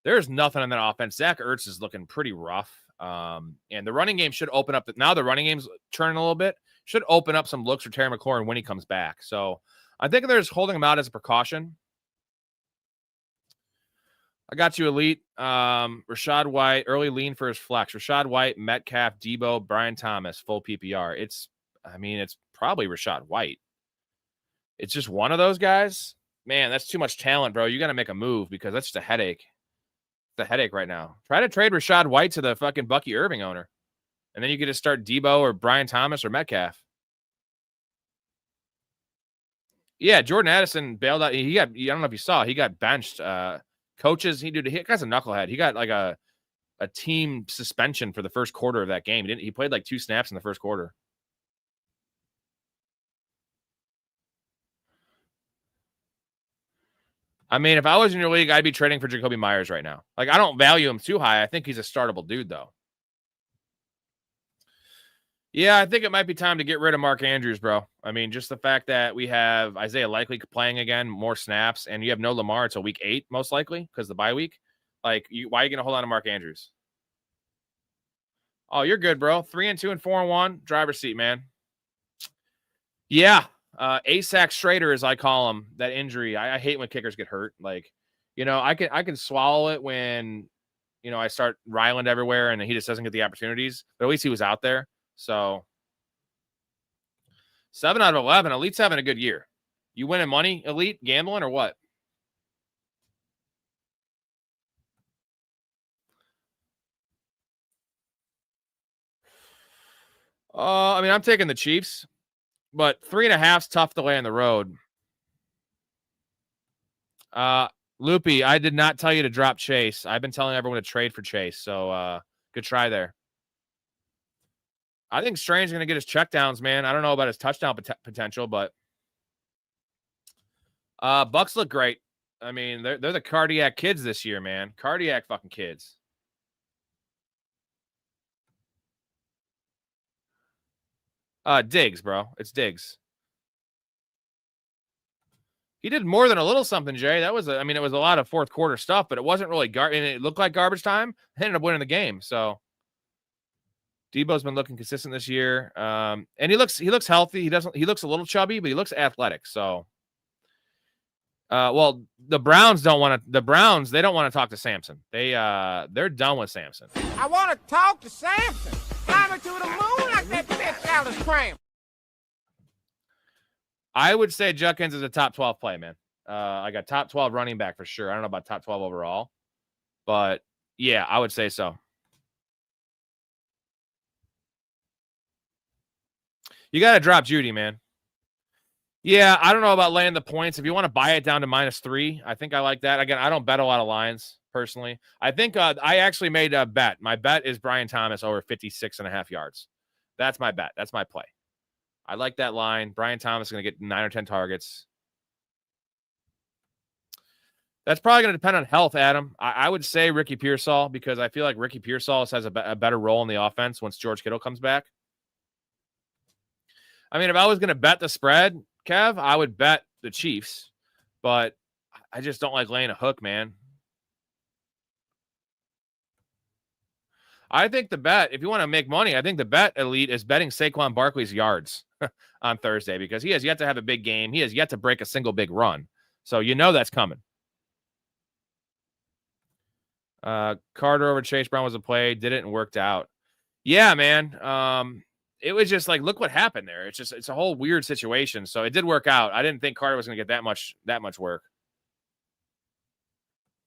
A: there's nothing on that offense. Zach Ertz is looking pretty rough. And the running game should open up. Now the running game's turning a little bit. Should open up some looks for Terry McLaurin when he comes back. So I think they're just holding him out as a precaution. I got you, Elite. Rachaad White, early lean for his flex. Rachaad White, Metcalf, Debo, Brian Thomas, full PPR. It's probably Rachaad White. It's just one of those guys. Man, that's too much talent, bro. You got to make a move because that's just a headache. It's a headache right now. Try to trade Rachaad White to the fucking Bucky Irving owner. And then you could just start Debo or Brian Thomas or Metcalf. Yeah, Jordan Addison bailed out. I don't know if you saw, he got benched. Coaches, he guy's a knucklehead. He got like a team suspension for the first quarter of that game. He played like 2 snaps in the first quarter. I mean, if I was in your league, I'd be trading for Jakobi Meyers right now. Like, I don't value him too high. I think he's a startable dude, though. Yeah, I think it might be time to get rid of Mark Andrews, bro. I mean, just the fact that we have Isaiah likely playing again, more snaps, and you have no Lamar until week 8, most likely, because the bye week. Like, why are you going to hold on to Mark Andrews? Oh, you're good, bro. 3-2 and 4-1. Driver's seat, man. Yeah. ASAC Schrader, as I call him, that injury. I hate when kickers get hurt. Like, I can swallow it when, I start Ryland everywhere and he just doesn't get the opportunities. But at least he was out there. So 7 out of 11. Elite's having a good year. You winning money, Elite, gambling, or what? I'm taking the Chiefs, but 3.5's tough to lay on the road. Loopy, I did not tell you to drop Chase. I've been telling everyone to trade for Chase, so good try there. I think Strange's going to get his checkdowns, man. I don't know about his touchdown potential, but Bucks look great. I mean, they're the cardiac kids this year, man. Cardiac fucking kids. Diggs, bro. It's Diggs. He did more than a little something, Jay. That was, it was a lot of fourth quarter stuff, but it wasn't really and it looked like garbage time. They ended up winning the game. So Debo's been looking consistent this year. And he looks healthy. He looks a little chubby, but he looks athletic. So, the Browns they don't want to talk to Samson. They're done with Samson.
B: I want to talk to Samson. Climb to the moon like that bitch Alice Cram.
A: I would say Judkins is a top 12 play, man. I got top 12 running back for sure. I don't know about top 12 overall, but yeah, I would say so. You got to drop Judy, man. Yeah, I don't know about laying the points. If you want to buy it down to -3, I think I like that. Again, I don't bet a lot of lines personally. I think I actually made a bet. My bet is Brian Thomas over 56.5 yards. That's my bet. That's my play. I like that line. Brian Thomas is going to get 9 or 10 targets. That's probably going to depend on health, Adam. I would say Ricky Pearsall because I feel like Ricky Pearsall has a better role in the offense once George Kittle comes back. If I was going to bet the spread, Kev, I would bet the Chiefs, but I just don't like laying a hook, man. I think the bet, if you want to make money, I think the bet, Elite, is betting Saquon Barkley's yards on Thursday because he has yet to have a big game. He has yet to break a single big run. So that's coming. Carter over Chase Brown was a play. Did it and worked out. Yeah, man. It was just like, look what happened there. It's a whole weird situation. So it did work out. I didn't think Carter was going to get that much work.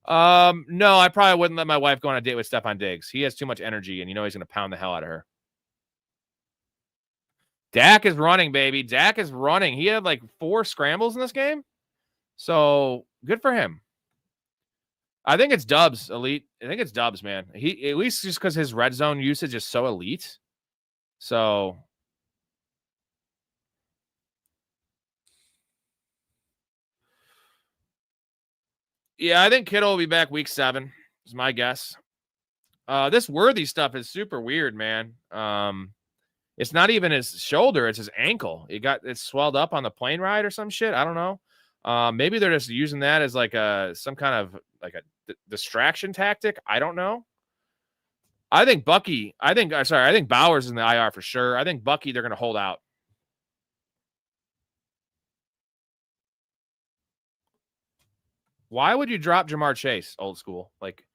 A: No, I probably wouldn't let my wife go on a date with Stefon Diggs. He has too much energy, and he's going to pound the hell out of her. Dak is running, baby. Dak is running. He had like 4 scrambles in this game. So good for him. I think it's Dubs, Elite. I think it's Dubs, man. He at least just because his red zone usage is so elite. So yeah, I think Kittle will be back week 7, is my guess. This Worthy stuff is super weird, man. It's not even his shoulder, it's his ankle. It's swelled up on the plane ride or some shit. I don't know. Maybe they're just using that as like some kind of like a distraction tactic. I don't know. I think Bowers is in the IR for sure. I think Bucky, they're going to hold out. Why would you drop Jamar Chase, old school? Like,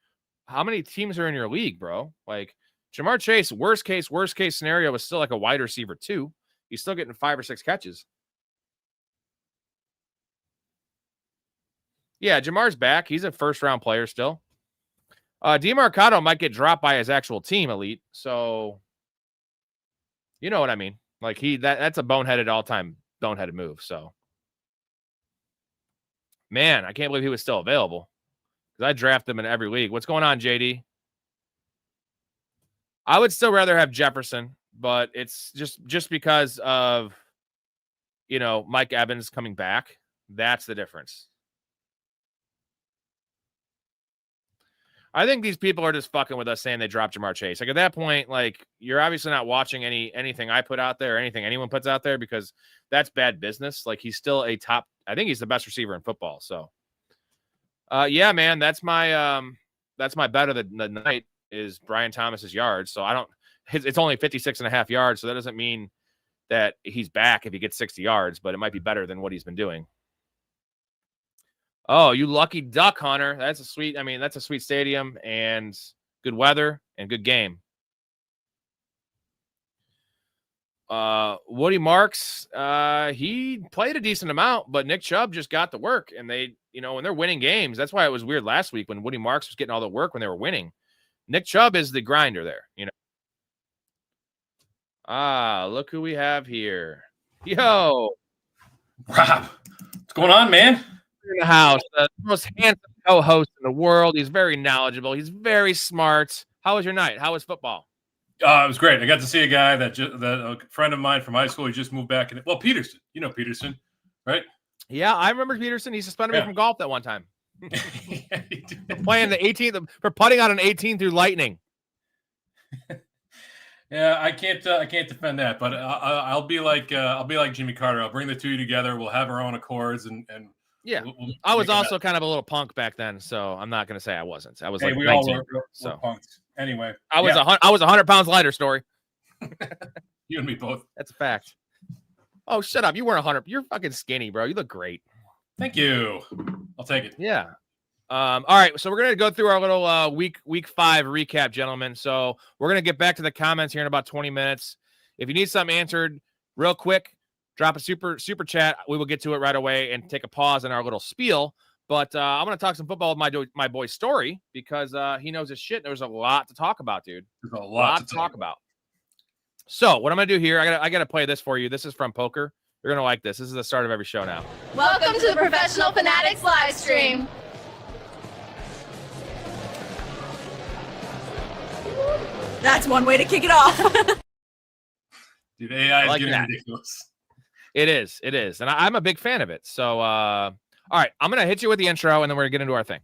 A: how many teams are in your league, bro? Like, Jamar Chase, worst case scenario is still like a wide receiver 2. He's still getting 5 or 6 catches. Yeah, Jamar's back. He's a first-round player still. DeMarcado might get dropped by his actual team, Elite. So, you know what I mean. Like, that's a all-time boneheaded move. So, man, I can't believe he was still available. Because I draft him in every league. What's going on, JD? I would still rather have Jefferson, but it's just because of, Mike Evans coming back. That's the difference. I think these people are just fucking with us saying they dropped Jamar Chase. Like, at that point, like, you're obviously not watching anything I put out there or anything anyone puts out there, because that's bad business. Like, he's still I think he's the best receiver in football. So, yeah, man, that's my bet of the night is Brian Thomas's yards. So it's only 56.5 yards. So that doesn't mean that he's back if he gets 60 yards, but it might be better than what he's been doing. Oh, you lucky duck, Hunter. That's a sweet stadium and good weather and good game. Woody Marks, he played a decent amount, but Nick Chubb just got the work. And they, when they're winning games, that's why it was weird last week when Woody Marks was getting all the work when they were winning. Nick Chubb is the grinder there, Look who we have here. Yo.
C: Rob, what's going on, man?
A: In the house, the most handsome co-host in the world. He's very knowledgeable. He's very smart. How was your night? How was football?
C: It was great. I got to see a guy that a friend of mine from high school. He just moved back. Peterson. You know Peterson, right?
A: Yeah, I remember Peterson. He suspended me from golf that one time.
C: Yeah,
A: for playing the 18th, for putting on an 18 through lightning.
C: Yeah, I can't defend that, but I'll be like Jimmy Carter. I'll bring the two together. We'll have our own accords and.
A: Yeah, I was also kind of a little punk back then, so I'm not going to say I wasn't. I was like
C: we
A: 19,
C: all were punks. Anyway,
A: I was 100 pounds lighter, Story.
C: You and me both.
A: That's a fact. Oh, shut up! You weren't 100. You're fucking skinny, bro. You look great.
C: Thank you. I'll take it.
A: Yeah. All right, so we're gonna go through our little week 5 recap, gentlemen. So we're gonna get back to the comments here in about 20 minutes. If you need something answered real quick, drop a super chat. We will get to it right away and take a pause in our little spiel. But I'm going to talk some football with my boy Story because he knows his shit. There's a lot to talk about, dude.
C: There's a lot to talk about.
A: So what I'm going to do here, I got to play this for you. This is from Poker. You're going to like this. This is the start of every show now.
D: Welcome to the Professional Fanatics live stream. That's one way to kick it off.
C: Dude, AI is
A: like
C: getting
A: that.
C: ridiculous.
A: It is. And I'm a big fan of it. So, all right, I'm going to hit you with the intro, and then we're going to get into our thing.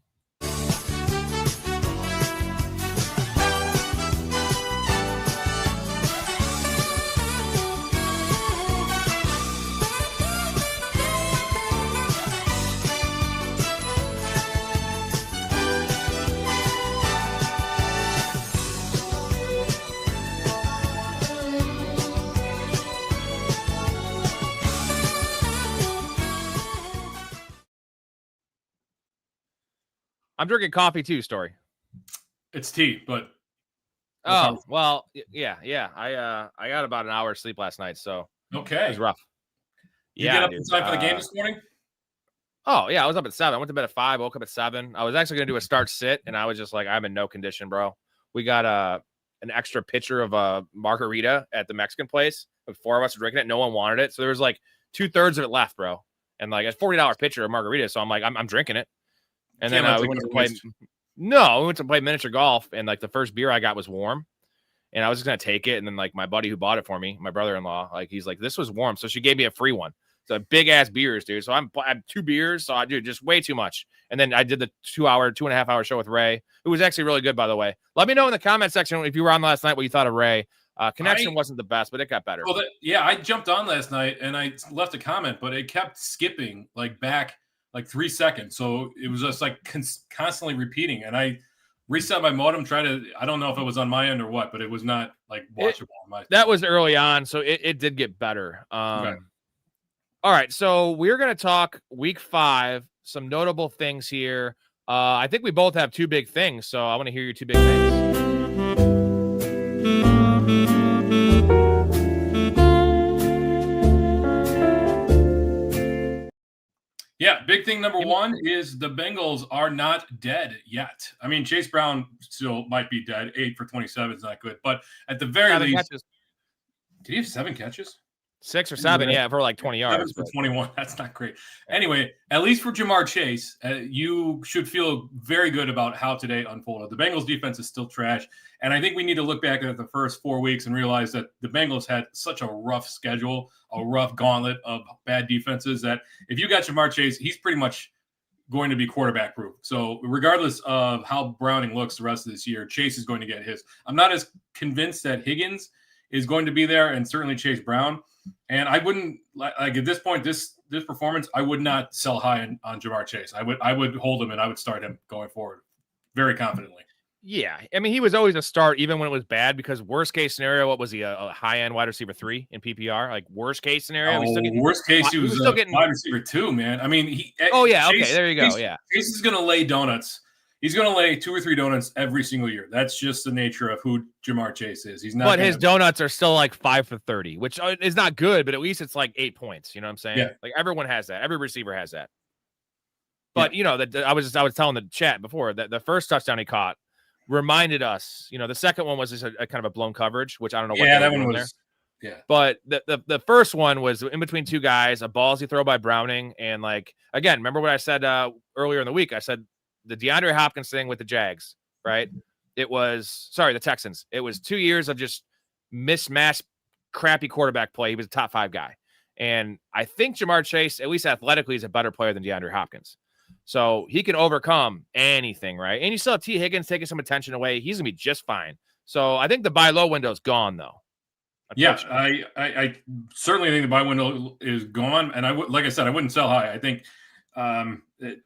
A: I'm drinking coffee too, Story.
C: It's tea, but
A: oh well, yeah. I got about an hour of sleep last night, so
C: okay,
A: it was rough.
C: You get up in time for the game this morning?
A: Oh yeah, I was up at 7. I went to bed at 5. Woke up at 7. I was actually gonna do a start sit, and I was just like, I'm in no condition, bro. We got an extra pitcher of a margarita at the Mexican place. Like 4 of us were drinking it. No one wanted it, so there was like 2/3 of it left, bro. And like a $40 pitcher of margarita, so I'm like, I'm drinking it. And then we went to play. No, we went to play miniature golf, and like the first beer I got was warm, and I was just gonna take it. And then like my buddy who bought it for me, my brother-in-law, like he's like, this was warm, so she gave me a free one. So big ass beers, dude. So I have 2 beers, so I do just way too much. And then I did the 2.5 hour show with Ray, who was actually really good, by the way. Let me know in the comment section if you were on last night what you thought of Ray. Connection wasn't the best, but it got better.
C: Well, I jumped on last night and I left a comment, but it kept skipping like back like 3 seconds. So it was just like constantly repeating. And I reset my modem, I don't know if it was on my end or what, but it was not like watchable.
A: That was early on, so it did get better.
C: Okay.
A: All right, so we're going to talk week 5 some notable things here. I think we both have two big things, so I want to hear your two big things.
C: Yeah, big thing number one is the Bengals are not dead yet. I mean, Chase Brown still might be dead. 8 for 27 is not good, but at the very least, did he have 7 catches?
A: 6 or 7, yeah, for like 20 yards.
C: 7 for 21, that's not great. Anyway, at least for Jamar Chase, you should feel very good about how today unfolded. The Bengals defense is still trash, and I think we need to look back at the first 4 weeks and realize that the Bengals had such a rough schedule, a rough gauntlet of bad defenses, that if you got Jamar Chase, he's pretty much going to be quarterback proof. So regardless of how Browning looks the rest of this year, Chase is going to get his. I'm not as convinced that Higgins is going to be there, and certainly Chase Brown. And I wouldn't like at this point, this performance, I would not sell high on Jamar Chase. I would hold him and I would start him going forward very confidently.
A: Yeah, I mean, he was always a start even when it was bad, because worst case scenario, what was he, a high end wide receiver 3 in PPR? Like worst case scenario,
C: worst case he was still getting wide receiver 2, man. I mean, Chase,
A: there you go.
C: Chase is going to lay donuts. He's going to lay 2 or 3 donuts every single year. That's just the nature of who Jamar Chase is. He's not.
A: But his donuts are still like 5 for 30, which is not good, but at least it's like 8 points. You know what I'm saying?
C: Yeah.
A: Like everyone has that. Every receiver has that. But you know that I was telling the chat before that the first touchdown he caught reminded us. You know, the second one was just a kind of a blown coverage, which I don't know.
C: Yeah, that one was.
A: There.
C: Yeah.
A: But the first one was in between two guys, a ballsy throw by Browning, and like again, remember what I said earlier in the week? I said the DeAndre Hopkins thing with the Jags, right? The Texans. It was 2 years of just mismatched, crappy quarterback play. He was a top 5 guy. And I think Jamar Chase, at least athletically, is a better player than DeAndre Hopkins. So he can overcome anything, right? And you still have T. Higgins taking some attention away. He's going to be just fine. So I think the buy low window is gone, though.
C: Yeah, I certainly think the buy window is gone. And like I said, I wouldn't sell high. I think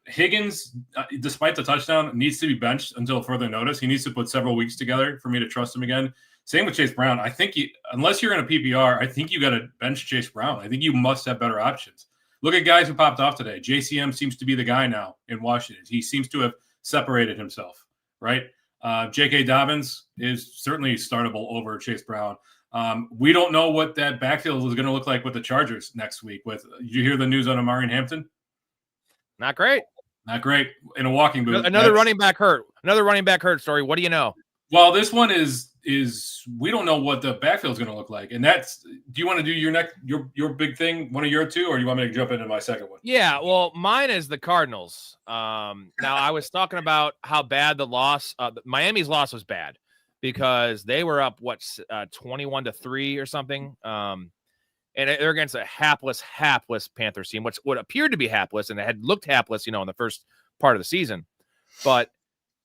C: Higgins, despite the touchdown, needs to be benched until further notice. He needs to put several weeks together for me to trust him again. Same with Chase Brown. I think unless you're in a PPR, I think you got to bench Chase Brown. I think you must have better options. Look at guys who popped off today. JCM seems to be the guy now in Washington. He seems to have separated himself, right? J.K. Dobbins is certainly startable over Chase Brown. We don't know what that backfield is going to look like with the Chargers next week. Did you hear the news on Amari and Hampton?
A: Not great.
C: Not great in a walking boot.
A: Another running back hurt. Story. What do you know?
C: Well, this one is we don't know what the backfield is going to look like, and that's. Do you want to do your big thing, one of your two, or do you want me to jump into my second one?
A: Yeah, well, mine is the Cardinals. Now I was talking about how bad the loss. Miami's loss was bad because they were up 21-3 or something. And they're against a hapless Panthers team, which would appear to be hapless, and it had looked hapless, in the first part of the season. But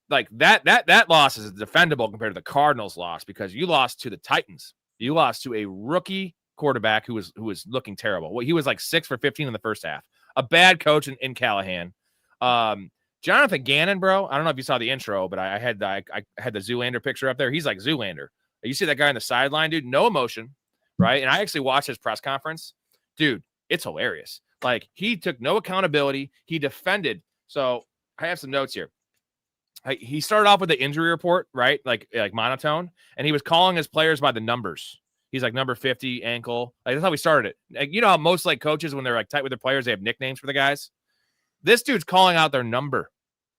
A: like that loss is defendable compared to the Cardinals loss, because you lost to the Titans. You lost to a rookie quarterback who was looking terrible. Well, he was like 6 for 15 in the first half. A bad coach in Callahan. Jonathan Gannon, bro. I don't know if you saw the intro, but I had the Zoolander picture up there. He's like Zoolander. You see that guy on the sideline, dude? No emotion. Right. And I actually watched his press conference. Dude, it's hilarious. Like, he took no accountability. He defended. So I have some notes here. He started off with the injury report, right? Like monotone. And he was calling his players by the numbers. He's like number 50, ankle. Like, that's how we started it. Like, you know how most like coaches, when they're like tight with their players, they have nicknames for the guys. This dude's calling out their number.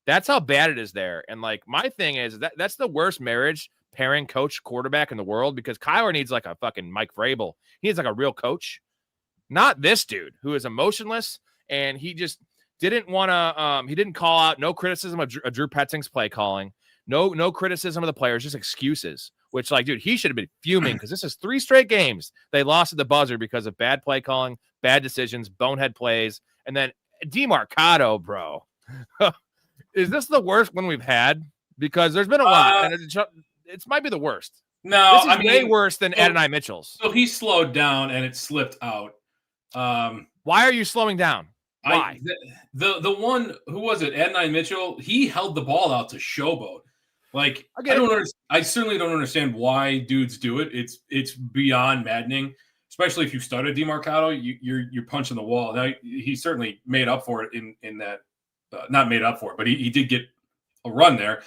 A: That's how bad it is there. And like, my thing is that's the worst marriage pairing coach quarterback in the world, because Kyler needs like a fucking Mike Vrabel. He needs like a real coach, not this dude who is emotionless. And he just didn't want to, he didn't call out, no criticism of Drew Petzing's play calling, no criticism of the players, just excuses, which like, dude, he should have been fuming, because this is 3 straight games they lost at the buzzer because of bad play calling, bad decisions, bonehead plays. And then DeMarcado, bro, is this the worst one we've had? Because there's been a lot, and it might be the worst.
C: No,
A: this is way worse than Adonai Mitchell's.
C: So he slowed down and it slipped out.
A: Why are you slowing down? Why?
C: The one, who was it? Adonai Mitchell. He held the ball out to showboat. Like, I certainly don't understand why dudes do it. It's beyond maddening, especially if you started DeMarcado. You're punching the wall. Now he certainly made up for it in that not made up for it, but he did get a run there.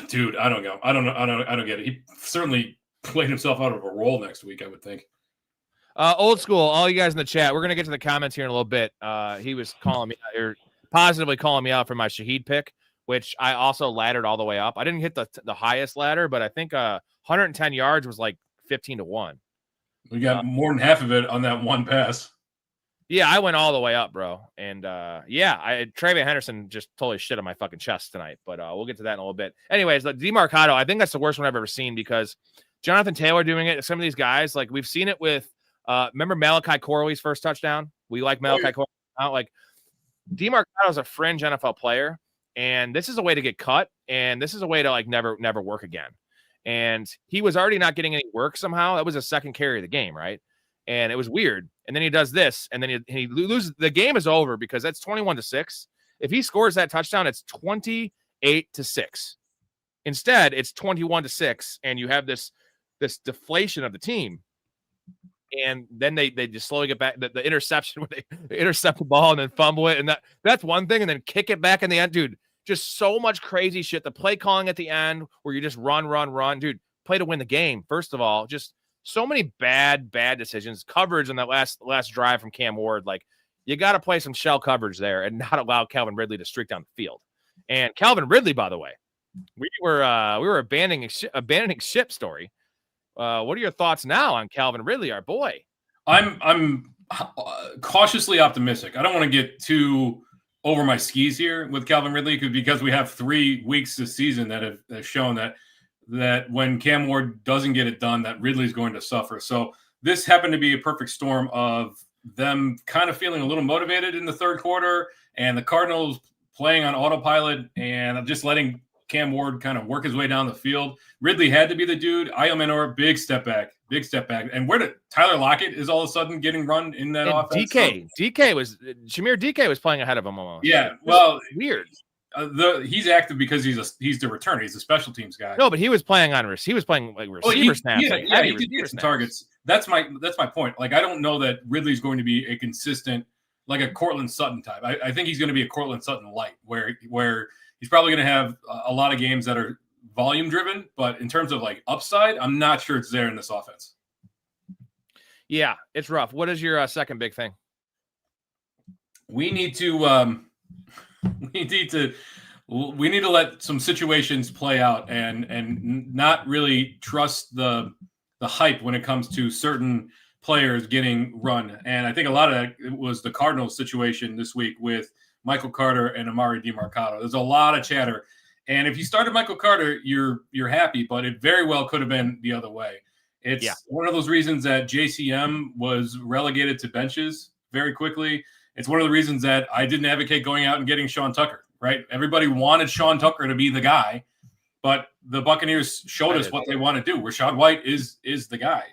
C: Dude, I don't know. I don't get it. He certainly played himself out of a role next week, I would think.
A: Old school, all you guys in the chat. We're gonna get to the comments here in a little bit. He was calling me or positively calling me out for my Shaheed pick, which I also laddered all the way up. I didn't hit the highest ladder, but I think 110 yards was like 15-1.
C: We got more than half of it on that one pass.
A: Yeah, I went all the way up, bro. And Trayveon Henderson just totally shit on my fucking chest tonight. But we'll get to that in a little bit. Anyways, the DeMarcado, I think that's the worst one I've ever seen because Jonathan Taylor doing it. Some of these guys, like we've seen it with. Remember Malachi Corley's first touchdown? We like Malachi Corley out. Like DeMarcado is a fringe NFL player, and this is a way to get cut, and this is a way to like never work again. And he was already not getting any work somehow. That was a second carry of the game, right? And it was weird. And then he does this, and then he loses. The game is over because that's 21-6. If he scores that touchdown, it's 28-6. Instead, it's 21-6, and you have this deflation of the team. And then they just slowly get back the interception where they intercept the ball and then fumble it. And that's one thing. And then kick it back in the end, dude, just so much crazy shit. The play calling at the end where you just run, dude, play to win the game. First of all, just so many bad decisions. Coverage on that last drive from Cam Ward. Like you got to play some shell coverage there and not allow Calvin Ridley to streak down the field. And Calvin Ridley, by the way, we were abandoning ship story. What are your thoughts now on Calvin Ridley, our boy?
C: I'm cautiously optimistic. I don't want to get too over my skis here with Calvin Ridley because we have 3 weeks this season that have shown that when Cam Ward doesn't get it done, that Ridley's going to suffer. So this happened to be a perfect storm of them kind of feeling a little motivated in the third quarter and the Cardinals playing on autopilot and just letting Cam Ward kind of work his way down the field. Ridley had to be the dude. Io Manor, big step back. And where did Tyler Lockett is all of a sudden getting run in that offense?
A: Shamir DK was playing ahead of him almost.
C: Yeah, well,
A: weird.
C: He's active because he's the returner. He's a special teams guy.
A: No, but he was playing like receiver snaps.
C: Yeah, he did get some targets. That's my point. Like I don't know that Ridley's going to be a consistent, like a Cortland Sutton type. I think he's going to be a Cortland Sutton light, where he's probably going to have a lot of games that are volume driven, but in terms of like upside, I'm not sure it's there in this offense.
A: Yeah, it's rough. What is your second big thing?
C: We need to let some situations play out and not really trust the hype when it comes to certain players getting run. And I think a lot of it was the Cardinals situation this week with Michael Carter and Amari DeMarcado. There's a lot of chatter. And if you started Michael Carter, you're happy, but it very well could have been the other way. It's one of those reasons that JCM was relegated to benches very quickly. It's one of the reasons that I didn't advocate going out and getting Sean Tucker, right? Everybody wanted Sean Tucker to be the guy, but the Buccaneers showed us what they want to do. Rachaad White is the guy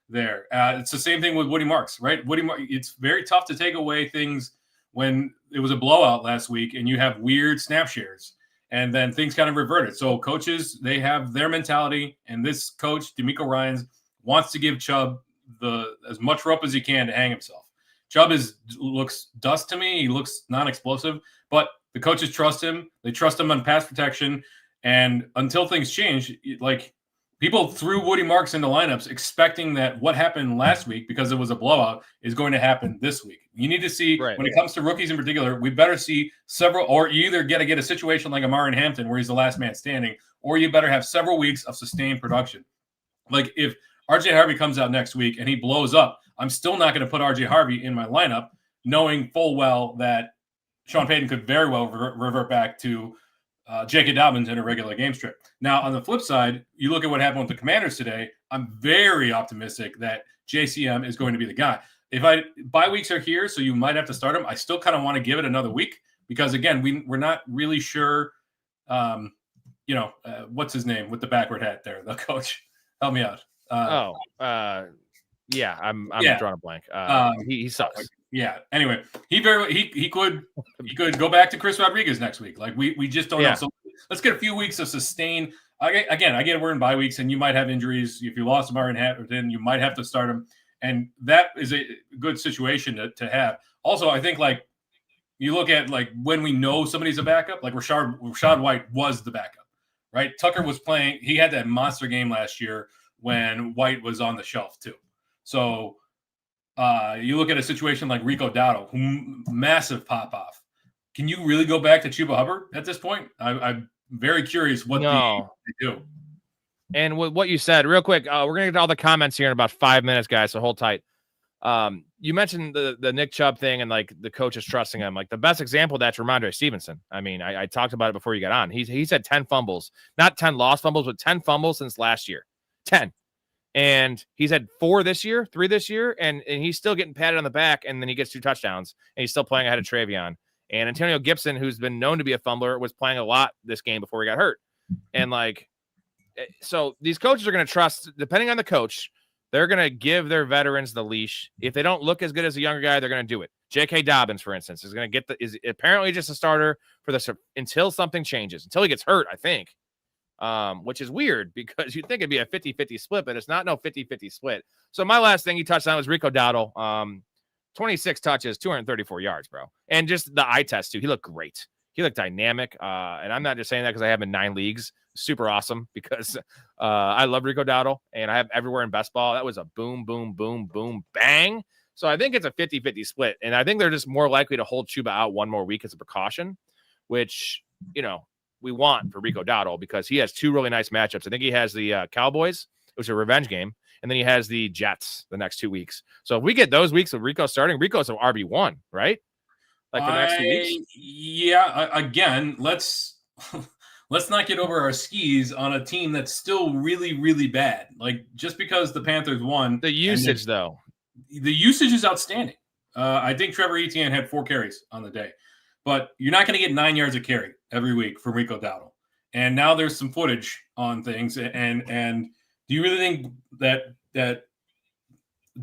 C: there. It's the same thing with Woody Marks, right? It's very tough to take away things when it was a blowout last week and you have weird snap shares and then things kind of reverted. So coaches, they have their mentality, and this coach, DeMeco Ryans, wants to give Chubb as much rope as he can to hang himself. Chubb looks dust to me. He looks non-explosive, but the coaches trust him. They trust him on pass protection. And until things change, like people threw Woody Marks into lineups expecting that what happened last week, because it was a blowout, is going to happen this week. You need to see, when it comes to rookies in particular, we better see several, or you either got to get a situation like Amari Hampton where he's the last man standing, or you better have several weeks of sustained production. Like if RJ Harvey comes out next week and he blows up, I'm still not going to put RJ Harvey in my lineup, knowing full well that Sean Payton could very well revert back to J.K. Dobbins in a regular game strip. Now, on the flip side, you look at what happened with the Commanders today. I'm very optimistic that JCM is going to be the guy. Bye weeks are here, so you might have to start him. I still kind of want to give it another week because, again, we're not really sure. What's his name with the backward hat there? The coach, help me out. I'm drawing a blank. He sucks. Yeah. Anyway, he could go back to Chris Rodriguez next week. Like we just don't know. So let's get a few weeks of sustain. Again, I get we're in bye weeks, and you might have injuries. If you lost Amari Hampton, you might have to start him, and that is a good situation to have. Also, I think like you look at like when we know somebody's a backup, like Rashad White was the backup, right? Tucker was playing. He had that monster game last year when White was on the shelf too. So you look at a situation like Rico Dowdle, massive pop off. Can you really go back to Chuba Hubbard at this point? I'm very curious what they do.
A: And with what you said, real quick, we're going to get to all the comments here in about 5 minutes, guys, so hold tight. You mentioned the Nick Chubb thing and, like, the coaches trusting him. Like, the best example of that's Ramondre Stevenson. I mean, I talked about it before you got on. He's had 10 fumbles. Not 10 lost fumbles, but 10 fumbles since last year. 10. And he's had 3 this year, and he's still getting patted on the back, and then he gets 2 touchdowns, and he's still playing ahead of Trayveon. And Antonio Gibson, who's been known to be a fumbler, was playing a lot this game before he got hurt. And, like, so these coaches are going to trust, depending on the coach, they're going to give their veterans the leash. If they don't look as good as a younger guy, they're going to do it. J.K. Dobbins, for instance, is going to is apparently just a starter for this until something changes, until he gets hurt, I think, which is weird because you'd think it'd be a 50-50 split, but it's not no 50-50 split. So my last thing he touched on was Rico Dowdle, 26 touches, 234 yards, bro. And just the eye test, too. He looked great. He looked dynamic. And I'm not just saying that because I have him in 9 leagues. Super awesome because I love Rico Dowdle and I have everywhere in best ball. That was a boom, boom, boom, boom, bang. So I think it's a 50-50 split. And I think they're just more likely to hold Chuba out 1 more week as a precaution, which, you know, we want for Rico Dowdle because he has 2 really nice matchups. I think he has the Cowboys, which is a revenge game, and then he has the Jets the next 2 weeks. So if we get those weeks of Rico starting, Rico's an RB1, right? Like the next 2 weeks?
C: Yeah, again, let's not get over our skis on a team that's still really, really bad. Like, just because the Panthers won.
A: The usage, though.
C: The usage is outstanding. I think Trevor Etienne had 4 carries on the day. But you're not going to get 9 yards of carry every week from Rico Dowdle. And now there's some footage on things. And do you really think that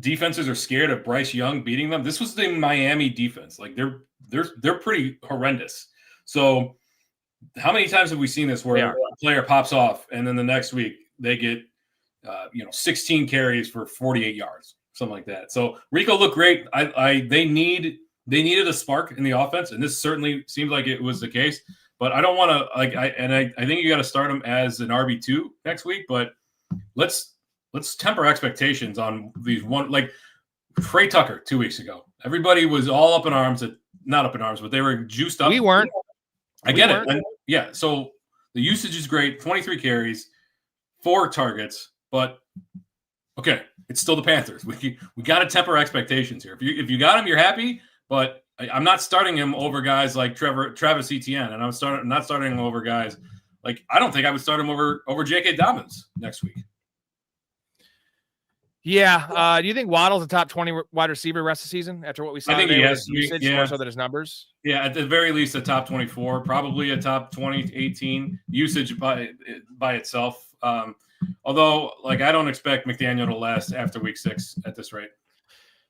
C: defenses are scared of Bryce Young beating them? This was the Miami defense. Like, they're pretty horrendous. So how many times have we seen this where a player pops off and then the next week they get 16 carries for 48 yards, something like that. So Rico looked great. They needed a spark in the offense, and this certainly seems like it was the case. But I don't want to I think you got to start him as an RB2 next week. But let's temper expectations on these like Trey Tucker 2 weeks ago. Everybody was all up in arms, not up in arms, but they were juiced up.
A: We weren't.
C: I get it. And yeah, so the usage is great. 23 carries, 4 targets, but okay, it's still the Panthers. We got to temper expectations here. If you got him, you're happy, but I'm not starting him over guys like Travis Etienne, and I'm not starting him over guys like I don't think I would start him over J.K. Dobbins next week.
A: Yeah. Do you think Waddle's a top 20 wide receiver rest of the season after what we saw?
C: I think he has
A: usage more so than his numbers.
C: Yeah, at the very least, a top 24, probably a top 20, 18 usage by itself. Although, like, I don't expect McDaniel to last after week 6 at this rate.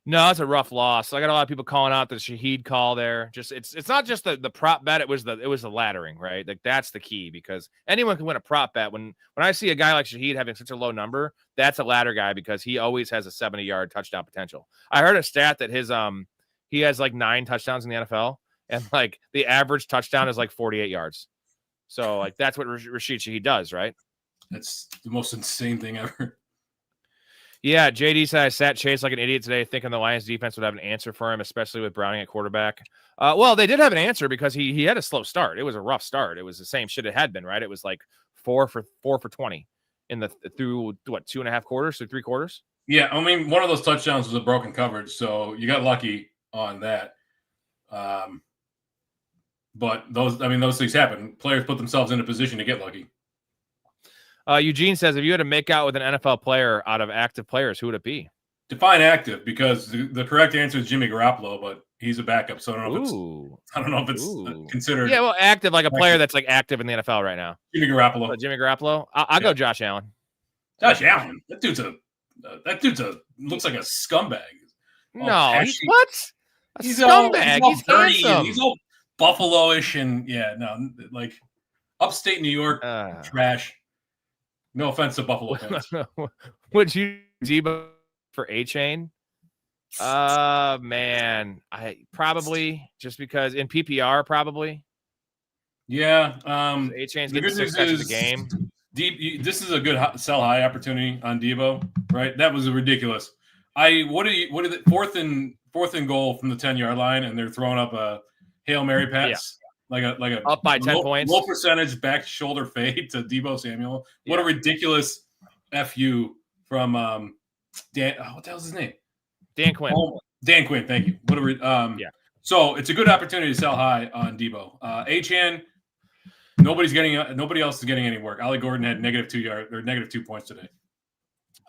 A: No, that's a rough loss. I got a lot of people calling out the Shaheed call there. Just it's not just the prop bet. It was the laddering, right? Like that's the key because anyone can win a prop bet. When I see a guy like Shaheed having such a low number, that's a ladder guy because he always has a 70-yard touchdown potential. I heard a stat that his he has like 9 touchdowns in the NFL, and like the average touchdown is like 48 yards. So like that's what Rasheed Shaheed does, right?
C: That's the most insane thing ever.
A: Yeah, JD said I sat Chase like an idiot today thinking the Lions defense would have an answer for him, especially with Browning at quarterback. Well, they did have an answer because he had a slow start. It was a rough start. It was the same shit it had been, right? It was like 4 for 20 through what, 2.5 quarters, through 3 quarters?
C: Yeah, I mean, one of those touchdowns was a broken coverage, so you got lucky on that. But those things happen. Players put themselves in a position to get lucky.
A: Eugene says, if you had to make out with an NFL player out of active players, who would it be?
C: Define active, because the correct answer is Jimmy Garoppolo, but he's a backup, so I don't know if it's considered.
A: Yeah, well, active, like a player that's like active in the NFL right now.
C: Jimmy Garoppolo.
A: I'll go Josh Allen.
C: Josh Allen. That dude's looks like a scumbag.
A: No, he's what? He's scumbag. He's handsome.
C: He's all Buffalo-ish and like upstate New York trash. No offense to Buffalo fans.
A: Would you Debo for A-Chain? Man, I probably just because in PPR probably.
C: Yeah.
A: A-Chain's
C: The
A: getting
C: good
A: 6
C: news
A: catches a
C: is
A: game.
C: this is a good sell high opportunity on Debo, right? That was ridiculous. What are the fourth and goal from the 10-yard line, and they're throwing up a Hail Mary pass, like a
A: up by 10 points,
C: low percentage back shoulder fade to Debo Samuel. What a ridiculous FU from Dan. What the hell's his name?
A: Dan Quinn.
C: Oh, Dan Quinn. Thank you. What a So it's a good opportunity to sell high on Debo. Achan. Nobody else is getting any work. Ollie Gordon had -2 points today.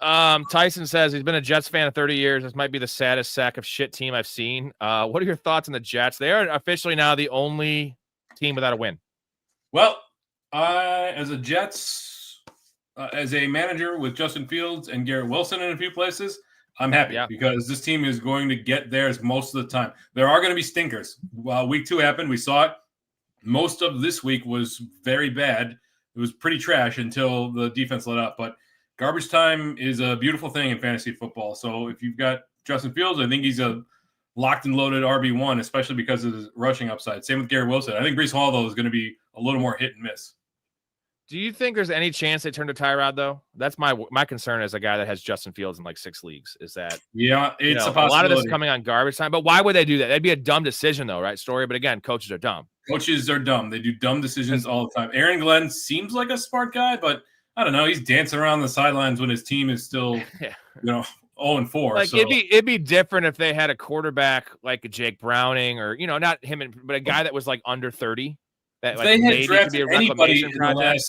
A: Tyson says he's been a Jets fan of 30 years. This might be the saddest sack of shit team I've seen. What are your thoughts on the Jets? They are officially now the only team without a win.
C: Well, as a Jets, as a manager with Justin Fields and Garrett Wilson in a few places, I'm happy because this team is going to get theirs most of the time. There are going to be stinkers. Week 2 happened. We saw it. Most of this week was very bad. It was pretty trash until the defense let up. But garbage time is a beautiful thing in fantasy football. So if you've got Justin Fields, I think he's a locked and loaded RB1, especially because of his rushing upside. Same with Garrett Wilson. I think Breece Hall, though, is going to be a little more hit and miss.
A: Do you think there's any chance they turn to Tyrod, though? That's my concern as a guy that has Justin Fields in like 6 leagues is that
C: it's a possibility.
A: A lot of this is coming on garbage time. But why would they do that? That'd be a dumb decision, though, right, Story? But again, coaches are dumb.
C: Coaches are dumb. They do dumb decisions all the time. Aaron Glenn seems like a smart guy, but I don't know. He's dancing around the sidelines when his team is still, 0-4.
A: Like
C: so.
A: it'd be different if they had a quarterback like a Jake Browning or not him, but a guy that was like under 30. That
C: if
A: like
C: they had
A: maybe
C: drafted
A: could be a
C: anybody
A: reclamation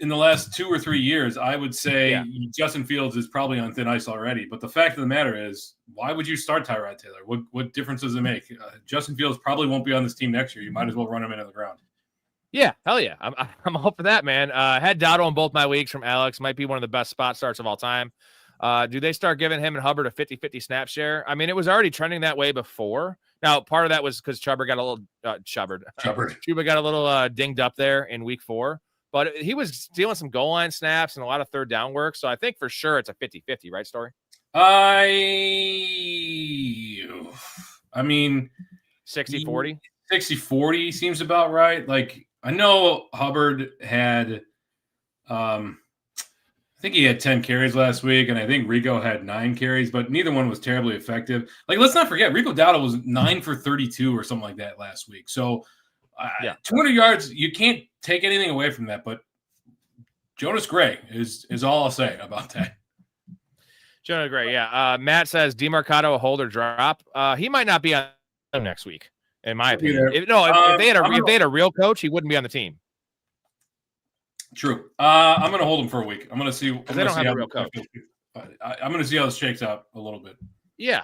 C: in the last 2 or 3 years, I would say Justin Fields is probably on thin ice already. But the fact of the matter is, why would you start Tyrod Taylor? What difference does it make? Justin Fields probably won't be on this team next year. You might as well run him into the ground.
A: Yeah, hell yeah. I'm all for that, man. Had Dowdle in both my weeks from Alex. Might be one of the best spot starts of all time. Do they start giving him and Hubbard a 50-50 snap share? I mean, it was already trending that way before. Now, part of that was because Chuba got a little Chuba got a little dinged up there in week 4. But he was stealing some goal line snaps and a lot of third down work. So I think for sure it's a 50-50, right, Story?
C: I mean,
A: 60-40?
C: 60-40 seems about right. Like, I know Hubbard had I think he had 10 carries last week, and I think Rico had 9 carries, but neither one was terribly effective. Like, let's not forget, Rico Dowdle was 9 for 32 or something like that last week. So 200 yards, you can't take anything away from that, but Jonas Gray is all I'll say about that.
A: Jonas Gray, yeah. Matt says DeMarcado a hold or drop. He might not be on next week, in my opinion. If they had a real coach, he wouldn't be on the team.
C: True. I'm going to hold him for a week. I'm going to see.
A: They don't have a real coach.
C: I'm going to see how this shakes out a little bit.
A: Yeah.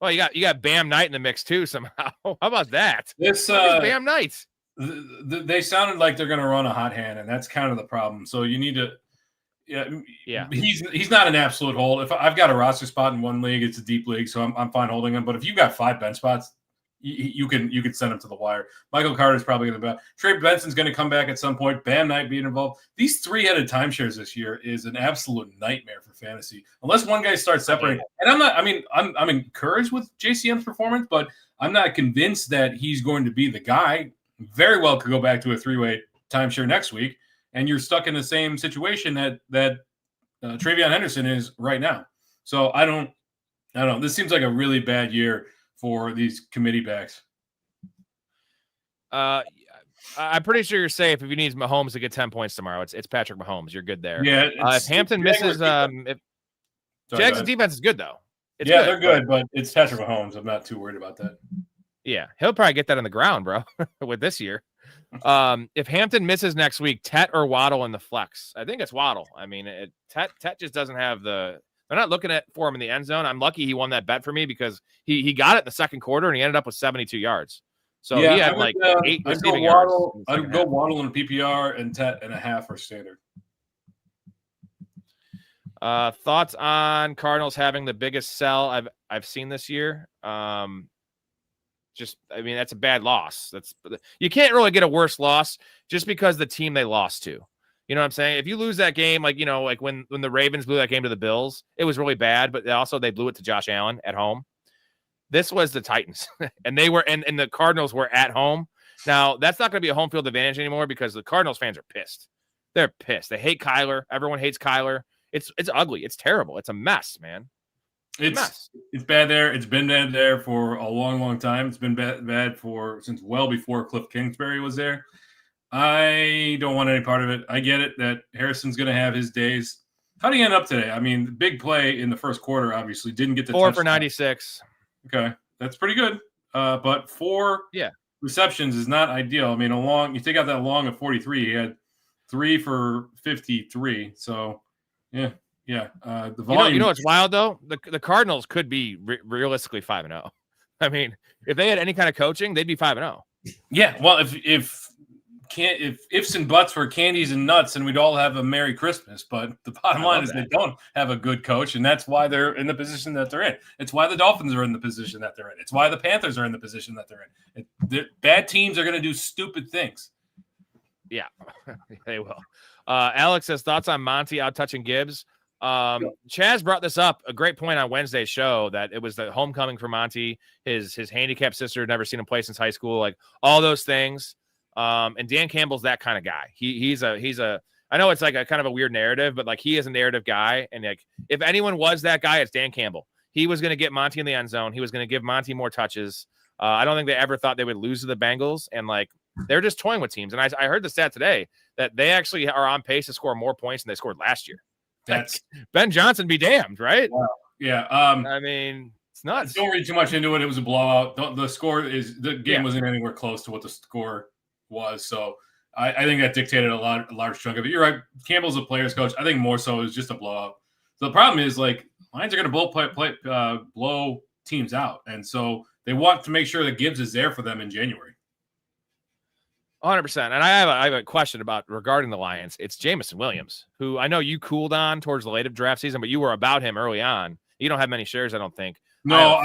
A: Well, you got Bam Knight in the mix too somehow. How about that?
C: This
A: Bam Knight.
C: They sounded like they're going to run a hot hand, and that's kind of the problem. So you need to. Yeah. He's not an absolute hold. If I've got a roster spot in one league, it's a deep league, so I'm fine holding him. But if you've got 5 bench spots, you can send him to the wire. Michael Carter's probably going to be back. Trey Benson's going to come back at some point. Bam Knight being involved. These 3-headed timeshares this year is an absolute nightmare for fantasy. Unless one guy starts separating. And I'm encouraged with JCM's performance, but I'm not convinced that he's going to be the guy. Very well could go back to a 3-way timeshare next week, and you're stuck in the same situation that Trayveon Henderson is right now. So I don't know. This seems like a really bad year for these committee backs.
A: I'm pretty sure you're safe if you need Mahomes to get 10 points tomorrow. It's Patrick Mahomes. You're good there.
C: Yeah.
A: If Hampton misses, Jags' defense is good though.
C: They're good, but it's Patrick Mahomes. I'm not too worried about that.
A: Yeah, he'll probably get that on the ground, bro, with this year. If Hampton misses next week, Tet or Waddle in the flex. I think it's Waddle. I mean, Tet just doesn't have the. They're not looking for him in the end zone. I'm lucky he won that bet for me because he got it in the second quarter and he ended up with 72 yards. So he had 8 receiving yards.
C: I'd go Waddle in PPR and Tet and a half for standard.
A: Thoughts on Cardinals having the biggest sell I've seen this year? That's a bad loss. You can't really get a worse loss just because the team they lost to. You know what I'm saying? If you lose that game, like, like when the Ravens blew that game to the Bills, it was really bad, but also they blew it to Josh Allen at home. This was the Titans, and they were, and the Cardinals were at home. Now, that's not going to be a home field advantage anymore because the Cardinals fans are pissed. They're pissed. They hate Kyler. Everyone hates Kyler. It's ugly. It's terrible. It's a mess, man.
C: It's bad there. It's been bad there for a long, long time. It's been bad since well before Cliff Kingsbury was there. I don't want any part of it. I get it that Harrison's going to have his days. How did he end up today? I mean, the big play in the first quarter obviously didn't get the
A: 4 for 96.
C: Okay, that's pretty good. But 4 receptions is not ideal. I mean, you take out that long of 43, he had 3 for 53. So, yeah. The volume.
A: You know what's wild though? The Cardinals could be realistically 5-0. I mean, if they had any kind of coaching, they'd be 5-0.
C: Yeah. Well, if ifs and buts were candies and nuts, and we'd all have a Merry Christmas. But the bottom line is they don't have a good coach, and that's why they're in the position that they're in. It's why the Dolphins are in the position that they're in. It's why the Panthers are in the position that they're in. Bad teams are going to do stupid things.
A: Yeah, they will. Alex says thoughts on Monty out touching Gibbs. Chaz brought this up, a great point on Wednesday's show, that it was the homecoming for Monty. His handicapped sister had never seen him play since high school, like all those things. And Dan Campbell's that kind of guy. He's a I know it's like a kind of a weird narrative, but like he is a narrative guy. And like if anyone was that guy, it's Dan Campbell. He was going to get Monty in the end zone. He was going to give Monty more touches. I don't think they ever thought they would lose to the Bengals, and like they're just toying with teams. And I heard the stat today that they actually are on pace to score more points than they scored last year. That's Ben Johnson be damned, right?
C: Wow. Yeah.
A: I mean, it's nuts.
C: Don't read too much into it. It was a blowout. The game wasn't anywhere close to what the score was. So I think that dictated a large chunk of it. You're right. Campbell's a player's coach. I think more so is just a blowout. So the problem is like Lions are going to blow teams out, and so they want to make sure that Gibbs is there for them in January.
A: 100%. And I have a question regarding the Lions. It's Jameson Williams, who I know you cooled on towards the late draft season, but you were about him early on. You don't have many shares, I don't think.
C: No,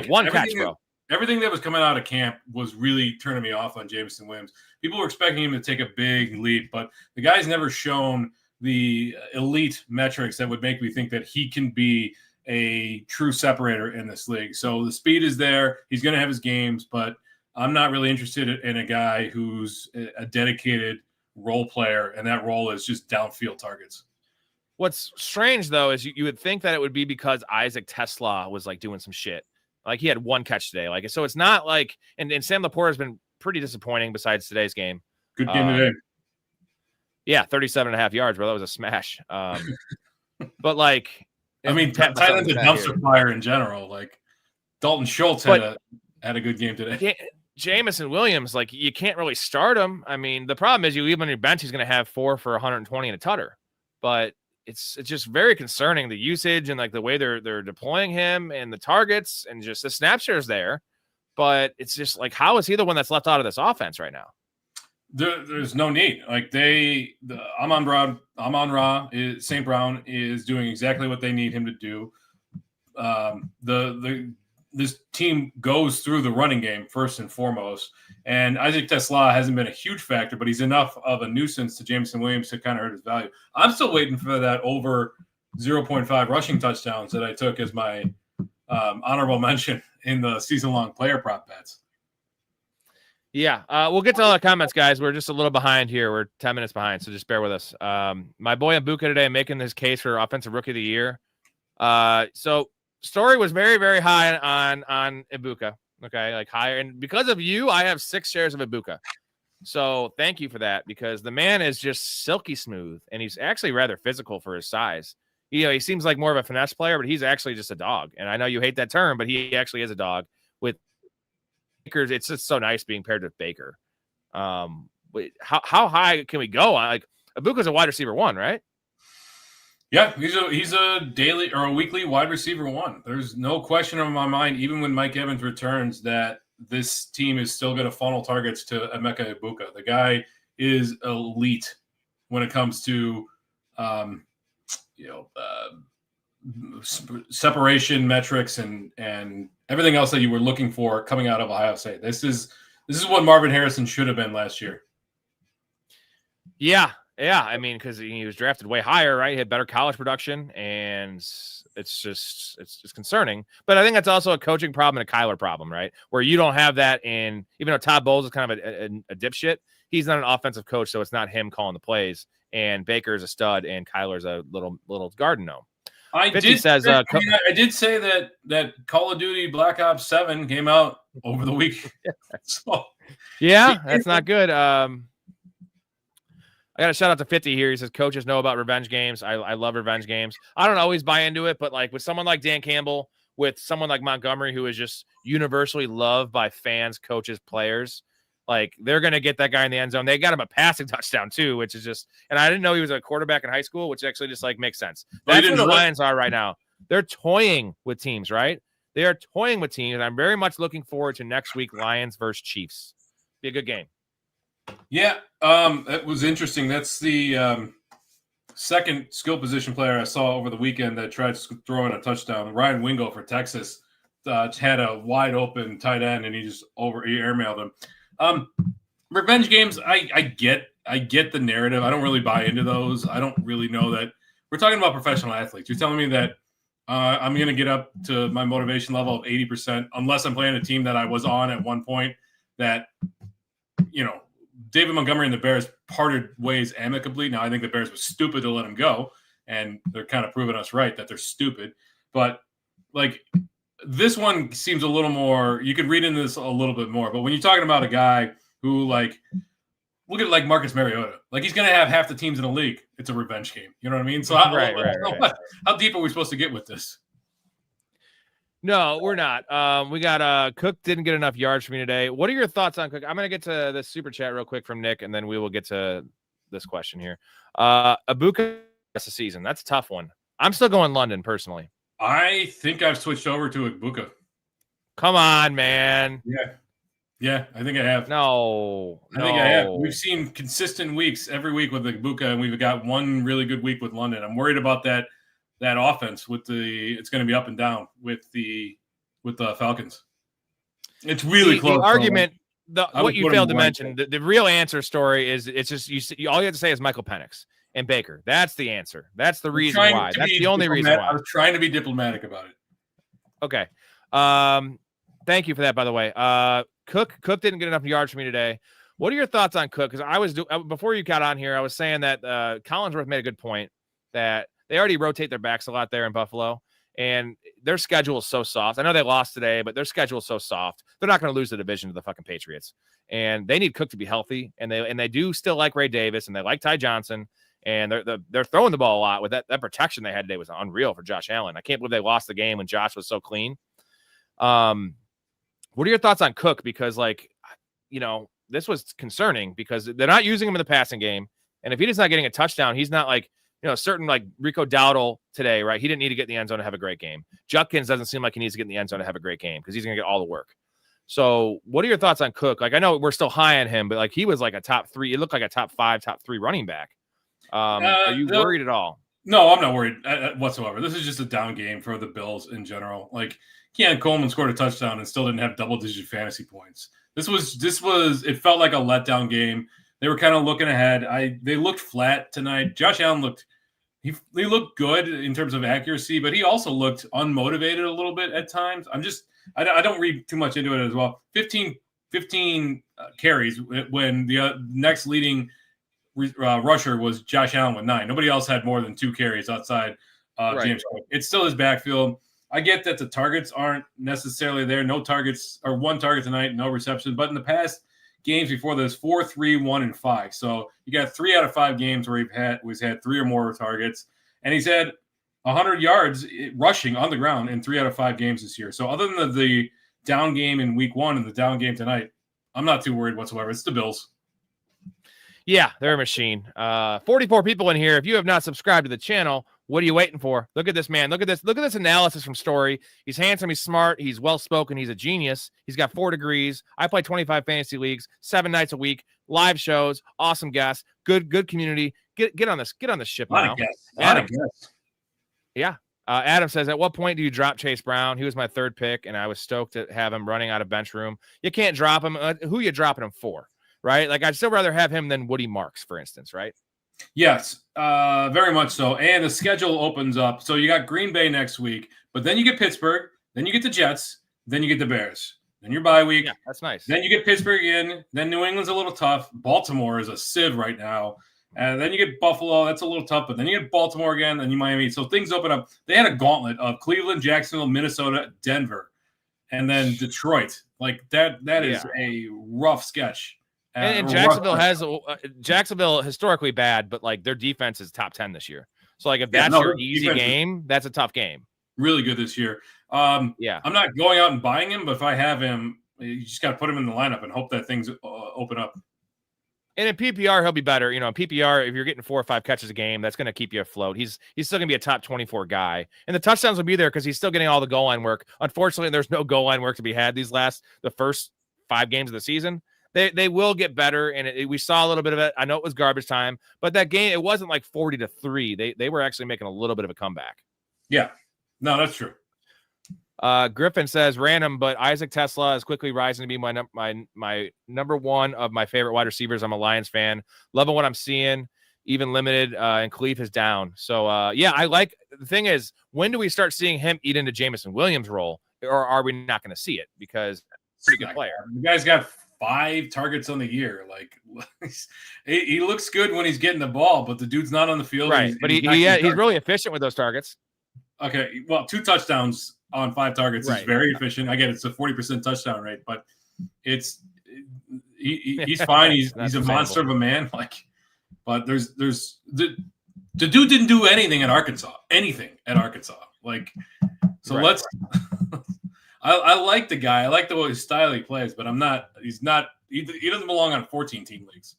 A: one catch, bro.
C: Everything that was coming out of camp was really turning me off on Jameson Williams. People were expecting him to take a big leap, but the guy's never shown the elite metrics that would make me think that he can be a true separator in this league. So the speed is there. He's going to have his games, but I'm not really interested in a guy who's a dedicated role player, and that role is just downfield targets.
A: What's strange, though, is you would think that it would be because Isaac Tesla was like doing some shit. Like he had one catch today. Like, so it's not like, and Sam Laporta has been pretty disappointing besides today's game.
C: Good game today.
A: Yeah, 37.5 yards, bro. That was a smash. But like,
C: I mean, tight end's a dumpster fire in general. Like Dalton Schultz had a good game today.
A: Jameson Williams, like you can't really start him. I mean, the problem is you leave him on your bench, he's going to have 4 for 120 and a tutter. But it's just very concerning, the usage and like the way they're deploying him and the targets and just the snap shares there. But it's just like, how is he the one that's left out of this offense right now?
C: There's no need. Like Amon-Ra St. Brown is doing exactly what they need him to do. This team goes through the running game first and foremost, and Isaac Tesla hasn't been a huge factor, but he's enough of a nuisance to Jameson Williams to kind of hurt his value. I'm still waiting for that over 0.5 rushing touchdowns that I took as my honorable mention in the season-long player prop bets.
A: Yeah, we'll get to all the comments, guys. We're just a little behind here. We're 10 minutes behind, so just bear with us. My boy Ibuka today making his case for Offensive Rookie of the Year. So Story was very, very high on Ibuka. Okay, like higher, and because of you, I have 6 shares of Ibuka. So thank you for that, because the man is just silky smooth, and he's actually rather physical for his size. He seems like more of a finesse player, but he's actually just a dog. And I know you hate that term, but he actually is a dog. With Baker's, it's just so nice being paired with Baker. How high can we go? Like Ibuka's a wide receiver 1, right?
C: Yeah, he's a daily or a weekly wide receiver 1. There's no question in my mind, even when Mike Evans returns, that this team is still going to funnel targets to Emeka Ibuka. The guy is elite when it comes to separation metrics and everything else that you were looking for coming out of Ohio State. This is what Marvin Harrison should have been last year.
A: Yeah. Yeah, I mean, because he was drafted way higher, right? He had better college production, and it's concerning. But I think that's also a coaching problem and a Kyler problem, right? Where you don't have that in, even though Todd Bowles is kind of a dipshit, he's not an offensive coach, so it's not him calling the plays. And Baker's a stud, and Kyler's a little garden gnome.
C: I did say that Call of Duty Black Ops 7 came out over the week. So
A: yeah, that's not good. I got a shout out to 50 here. He says coaches know about revenge games. I love revenge games. I don't always buy into it, but like with someone like Dan Campbell, with someone like Montgomery, who is just universally loved by fans, coaches, players, like they're going to get that guy in the end zone. They got him a passing touchdown too, which is just, and I didn't know he was a quarterback in high school, which actually just like makes sense. That's where the Lions are right now. They're toying with teams, right? They are toying with teams. And I'm very much looking forward to next week, Lions versus Chiefs. Be a good game.
C: Yeah, it was interesting. That's the second skill position player I saw over the weekend that tried to throw in a touchdown. Ryan Wingo for Texas had a wide open tight end, and he airmailed him. Revenge games, I get the narrative. I don't really buy into those. I don't really know that we're talking about professional athletes. You're telling me that I'm going to get up to my motivation level of 80% unless I'm playing a team that I was on at one point that, David Montgomery and the Bears parted ways amicably. Now, I think the Bears were stupid to let him go, and they're kind of proving us right that they're stupid. But, like, this one seems a little more – you could read into this a little bit more. But when you're talking about a guy who, like – look at, like, Marcus Mariota. Like, he's going to have half the teams in the league. It's a revenge game. You know what I mean? So, how deep are we supposed to get with this?
A: No, we're not. We got Cook didn't get enough yards for me today. What are your thoughts on Cook? I'm going to get to the super chat real quick from Nick, and then we will get to this question here. Ibuka rest of the season. That's a tough one. I'm still going London personally.
C: I think I've switched over to Ibuka.
A: Come on, man.
C: Yeah, I think I have.
A: No.
C: I think I have. We've seen consistent weeks every week with Ibuka, and we've got one really good week with London. I'm worried about that offense it's going to be up and down with the Falcons. It's really close.
A: The argument, what you failed to mention, the real answer story is it's just all you have to say is Michael Penix and Baker. That's the answer. That's the reason why. That's the only reason why.
C: I was trying to be diplomatic about it.
A: Okay. Thank you for that, by the way. Cook didn't get enough yards for me today. What are your thoughts on Cook? Because before you got on here, I was saying that Collinsworth made a good point that they already rotate their backs a lot there in Buffalo, and their schedule is so soft. I know they lost today, but their schedule is so soft. They're not going to lose the division to the fucking Patriots, and they need Cook to be healthy. And they do still like Ray Davis, and they like Ty Johnson, and they're throwing the ball a lot. With that protection they had today was unreal for Josh Allen. I can't believe they lost the game when Josh was so clean. What are your thoughts on Cook? Because this was concerning because they're not using him in the passing game, and if he's not getting a touchdown, he's not like. Certain like Rico Dowdle today, right? He didn't need to get in the end zone to have a great game. Judkins doesn't seem like he needs to get in the end zone to have a great game because he's going to get all the work. So what are your thoughts on Cook? Like, I know we're still high on him, but like he was like a top 3. It looked like a top 5, top 3 running back. Are you worried at all?
C: No, I'm not worried whatsoever. This is just a down game for the Bills in general. Like Keon Coleman scored a touchdown and still didn't have double-digit fantasy points. This was. It felt like a letdown game. They were kind of looking ahead. They looked flat tonight. Josh Allen looked. He looked good in terms of accuracy, but he also looked unmotivated a little bit at times. I don't read too much into it as well. 15 carries when the next leading rusher was Josh Allen with 9. Nobody else had more than 2 carries outside James Cook. It's still his backfield. I get that the targets aren't necessarily there. No targets, or 1 target tonight, no reception. But in the past games before this, 4, 3, 1, and 5. So you got 3 out of 5 games where he's had 3 or more targets, and he's had 100 yards rushing on the ground in 3 out of 5 games this year. So other than the down game in week 1 and the down game tonight, I'm not too worried whatsoever. It's the Bills.
A: Yeah, they're a machine. 44 people in here. If you have not subscribed to the channel, what are you waiting for? Look at this man. Look at this analysis from Storey. He's handsome. He's smart. He's well-spoken. He's a genius. He's got 4 degrees. I play 25 fantasy leagues, 7 nights a week, live shows, awesome guests, good community. Get on this ship now.
C: Adam.
A: Yeah. Adam says, at what point do you drop Chase Brown? He was my 3rd pick, and I was stoked to have him running out of bench room. You can't drop him. Who are you dropping him for? Right? Like, I'd still rather have him than Woody Marks, for instance, right?
C: Yes, very much so. And the schedule opens up. So you got Green Bay next week, but then you get Pittsburgh, then you get the Jets, then you get the Bears. Then your bye week.
A: Yeah, that's nice.
C: Then you get Pittsburgh again. Then New England's a little tough. Baltimore is a sieve right now. And then you get Buffalo. That's a little tough. But then you get Baltimore again. Then you Miami. So things open up. They had a gauntlet of Cleveland, Jacksonville, Minnesota, Denver, and then Detroit. Like that is a rough sketch.
A: And Jacksonville historically bad, but like their defense is top 10 this year. So like if that's your easy game, that's a tough game.
C: Really good this year. I'm not going out and buying him, but if I have him, you just got to put him in the lineup and hope that things open up.
A: And in PPR, he'll be better. In PPR, if you're getting 4 or 5 catches a game, that's going to keep you afloat. He's still going to be a top 24 guy. And the touchdowns will be there because he's still getting all the goal line work. Unfortunately, there's no goal line work to be had the first 5 games of the season. They will get better, and we saw a little bit of it. I know it was garbage time, but that game, it wasn't like 40-3. They were actually making a little bit of a comeback.
C: Yeah. No, that's true.
A: Griffin says random, but Isaac Tesla is quickly rising to be my number one of my favorite wide receivers. I'm a Lions fan. Loving what I'm seeing, even limited, and Khalif is down. So I like the thing is, when do we start seeing him eat into Jameson Williams' role, or are we not going to see it? Because pretty good player.
C: The guy's got 5 targets on the year. Like he looks good when he's getting the ball, but the dude's not on the field.
A: Right, but he's really efficient with those targets.
C: Okay, well, 2 touchdowns on 5 targets is very efficient. I get it's a 40% touchdown rate, but he's fine. He's a monster of a man. But there's the dude didn't do anything at Arkansas. Like, so let's. I like the guy. I like the way his style he plays, but he's not. He doesn't belong on 14-team leagues.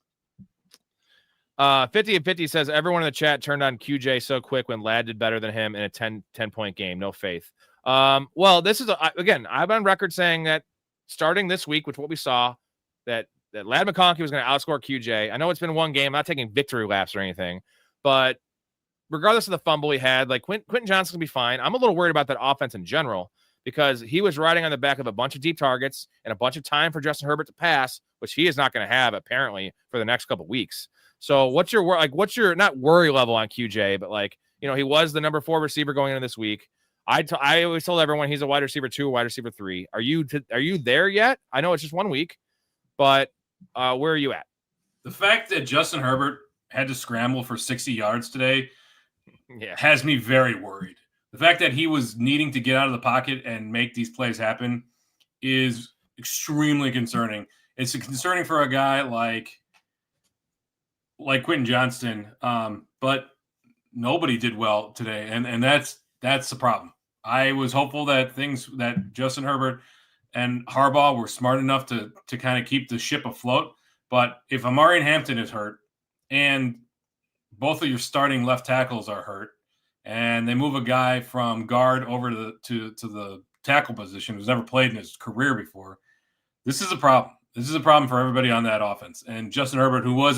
A: 50 and 50 says everyone in the chat turned on QJ so quick when Ladd did better than him in a 10-point game. No faith. Well, this is again, I'm on record saying that starting this week with what we saw, that Ladd McConkey was going to outscore QJ. I know it's been one game. I'm not taking victory laps or anything, but regardless of the fumble he had, like Quinton Johnson's going to be fine. I'm a little worried about that offense in general because he was riding on the back of a bunch of deep targets and a bunch of time for Justin Herbert to pass, which he is not going to have apparently for the next couple of weeks. So what's your not worry level on QJ, but he was the number 4 receiver going into this week. I always told everyone he's a wide receiver 2, wide receiver 3. Are you there yet? I know it's just 1 week, but where are you at?
C: The fact that Justin Herbert had to scramble for 60 yards today has me very worried. The fact that he was needing to get out of the pocket and make these plays happen is extremely concerning. It's concerning for a guy like Quinton Johnston, but nobody did well today, and that's the problem. I was hopeful that Justin Herbert and Harbaugh were smart enough to kind of keep the ship afloat. But if Amari Hampton is hurt and both of your starting left tackles are hurt, and they move a guy from guard over to the tackle position who's never played in his career before, this is a problem. This is a problem for everybody on that offense. And Justin Herbert, who was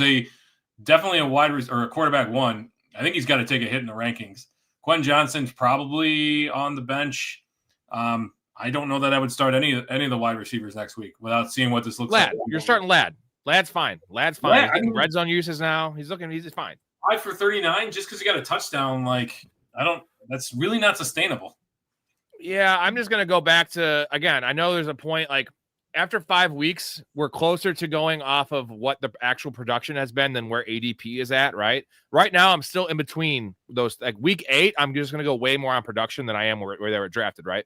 C: definitely a quarterback 1, I think he's got to take a hit in the rankings. Quentin Johnson's probably on the bench. I don't know that I would start any of the wide receivers next week without seeing what this looks like.
A: You're starting Ladd. Ladd's fine. He's getting red zone uses now. He's fine.
C: 5 for 39 just because he got a touchdown. That's really not sustainable.
A: Yeah, I'm just going to go back to, again, I know there's a point, after 5 weeks, we're closer to going off of what the actual production has been than where ADP is at, right? Right now, I'm still in between those. Week 8, I'm just going to go way more on production than I am where they were drafted, right?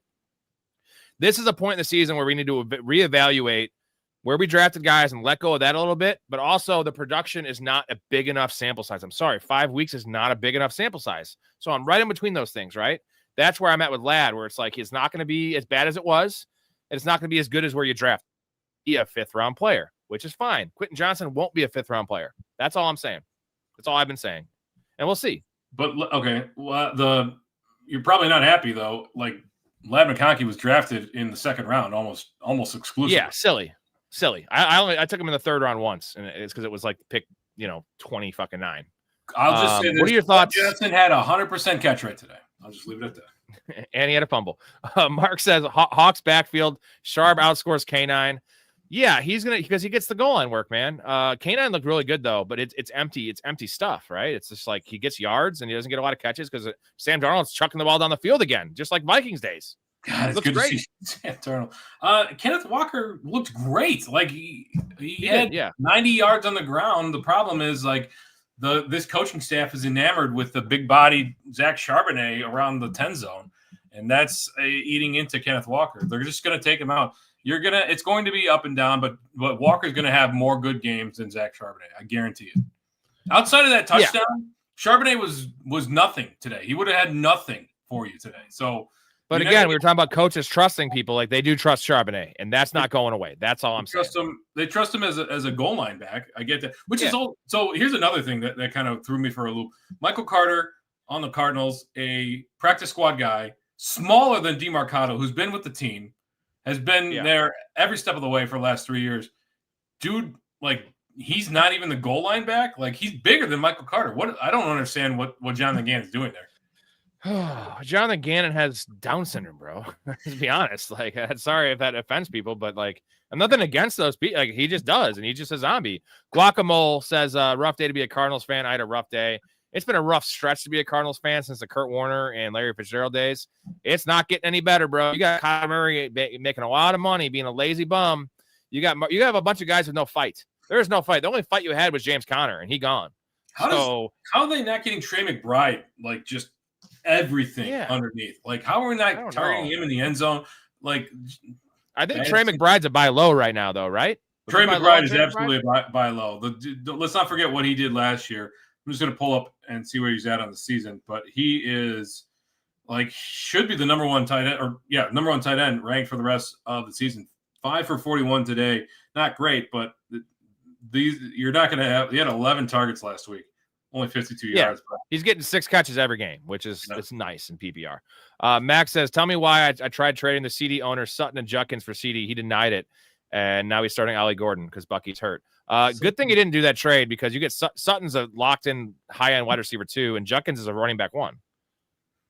A: This is a point in the season where we need to reevaluate where we drafted guys and let go of that a little bit, but also the production is not a big enough sample size. I'm sorry, 5 weeks is not a big enough sample size. So I'm right in between those things, right? That's where I'm at with Ladd, where it's it's not going to be as bad as it was. And it's not going to be as good as where you draft a 5th-round player, which is fine. Quinton Johnson won't be a 5th-round player. That's all I'm saying. That's all I've been saying. And we'll see.
C: But, okay, well, you're probably not happy, though. Ladd McConkey was drafted in the 2nd round almost exclusively.
A: Yeah, silly. I took him in the 3rd round once, and it's because it was pick 20-9.
C: I'll just say this.
A: What are your thoughts?
C: Johnson had 100% catch rate today. I'll just leave it at that.
A: And he had a fumble. Mark says Hawks backfield. Sharp outscores K9. Yeah, he's gonna because he gets the goal line work, man. K9 looked really good though, but it's empty. It's empty stuff, right? It's just like he gets yards and he doesn't get a lot of catches because Sam Darnold's chucking the ball down the field again, just like Vikings days.
C: God, it's good to see Sam Darnold. Kenneth Walker looked great. Like he had 90 yards on the ground. The problem is like this coaching staff is enamored with the big bodied Zach Charbonnet around the 10 zone, and that's eating into Kenneth Walker. They're just going to take him out. It's going to be up and down, but Walker's going to have more good games than Zach Charbonnet. I guarantee it. Outside of that touchdown, Charbonnet was nothing today. He would have had nothing for you today. So.
A: But again, we were talking about coaches trusting people. Like they do trust Charbonnet, and that's not going away. That's all I'm saying.
C: They trust him as a goal line back. I get that. Which is all. So here's another thing that kind of threw me for a loop. Michael Carter on the Cardinals, a practice squad guy, smaller than DeMarcado, who's been with the team, has been there every step of the way for the last 3 years. Dude, like he's not even the goal line back. Like he's bigger than Michael Carter. I don't understand what Jonathan Gannon's doing there.
A: Jonathan Gannon has Down syndrome, bro. To be honest, like, sorry if that offends people, but like, I'm nothing against those people. Like, he just does, and he's just a zombie. Guacamole says, rough day to be a Cardinals fan. I had a rough day. It's been a rough stretch to be a Cardinals fan since the Kurt Warner and Larry Fitzgerald days. It's not getting any better, bro. You got Kyler Murray making a lot of money, being a lazy bum. You have a bunch of guys with no fight. There is no fight. The only fight you had was James Conner, and he gone.
C: How are they not getting Trey McBride? Like, just everything underneath. Like, how are we not targeting him in the end zone? Like,
A: I think Trey McBride's a buy low right now, though, right?
C: Trey McBride is absolutely a buy low. Let's not forget what he did last year. I'm just going to pull up and see where he's at on the season, but he is like should be the number one tight end ranked for the rest of the season. 5 for 41 today, not great, but you're not going to have. He had 11 targets last week. Only 52 yards. Bro.
A: He's getting 6 catches every game, which is it's nice in PPR. Max says, tell me why I tried trading the CD owner Sutton and Judkins for CD. He denied it, and now he's starting Ollie Gordon because Bucky's hurt. Good thing he didn't do that trade because you get Sutton's a locked-in high-end wide receiver 2, and Judkins is a running back 1.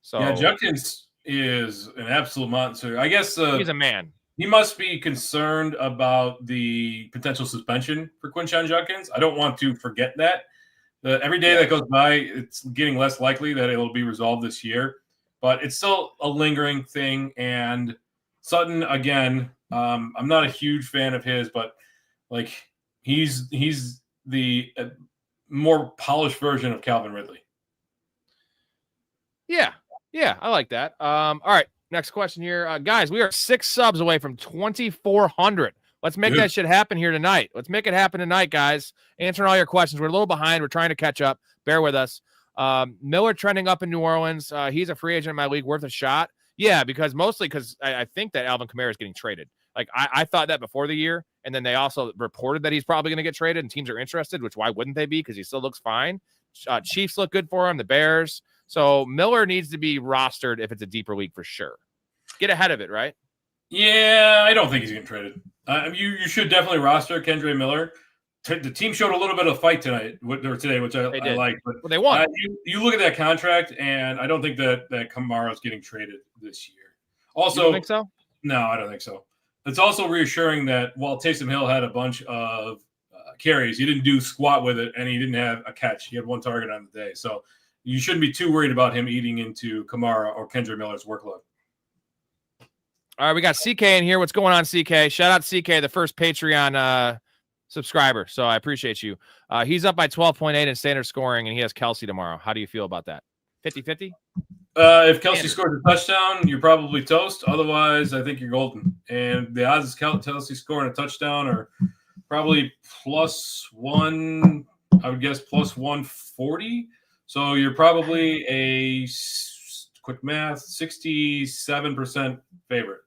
A: So
C: Judkins is an absolute monster. I guess
A: he's a man.
C: He must be concerned about the potential suspension for Quinshon Judkins. I don't want to forget that. Every day that goes by, it's getting less likely that it'll be resolved this year, but it's still a lingering thing. And Sutton, again, I'm not a huge fan of his, but like he's the more polished version of Calvin Ridley.
A: Yeah, I like that. All right, next question here, guys. We are 6 subs away from 2,400. Let's make that shit happen here tonight. Let's make it happen tonight, guys. Answering all your questions. We're a little behind. We're trying to catch up. Bear with us. Miller trending up in New Orleans. He's a free agent in my league, worth a shot. Yeah, because I think that Alvin Kamara is getting traded. Like, I thought that before the year, and then they also reported that he's probably going to get traded, and teams are interested, which why wouldn't they be? Because he still looks fine. Chiefs look good for him, the Bears. So Miller needs to be rostered if it's a deeper league for sure. Get ahead of it, right?
C: Yeah, I don't think he's getting traded. You should definitely roster Kendre Miller. The team showed a little bit of fight today, which I like. But
A: they won.
C: You look at that contract, and I don't think that Kamara is getting traded this year. Also,
A: you don't think so?
C: No, I don't think so. It's also reassuring that while Taysom Hill had a bunch of carries, he didn't do squat with it, and he didn't have a catch. He had 1 target on the day. So you shouldn't be too worried about him eating into Kamara or Kendre Miller's workload.
A: All right, we got CK in here. What's going on, CK? Shout out CK, the first Patreon subscriber. So I appreciate you. He's up by 12.8 in standard scoring, and he has Kelsey tomorrow. How do you feel about that? 50-50?
C: If Kelsey scores a touchdown, you're probably toast. Otherwise, I think you're golden. And the odds of Kelsey scoring a touchdown are probably +1, I would guess +140. So you're probably a quick math, 67% favorite.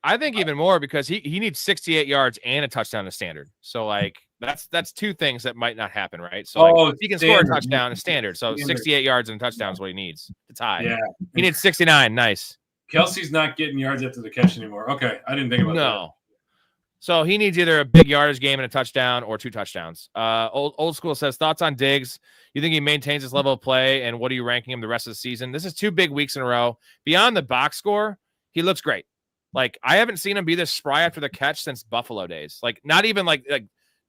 A: I think even more because he needs 68 yards and a touchdown to standard. So like that's 2 things that might not happen, right? So he can score a touchdown in standard. So 68 yards and a touchdown is what he needs to tie.
C: Yeah.
A: He needs 69. Nice.
C: Kelsey's not getting yards after the catch anymore. Okay. I didn't think about that.
A: No. So he needs either a big yardage game and a touchdown or 2 touchdowns. Old school says, thoughts on Diggs. You think he maintains his level of play, and what are you ranking him the rest of the season? This is 2 big weeks in a row. Beyond the box score, he looks great. Like, I haven't seen him be this spry after the catch since Buffalo days. Like, not even like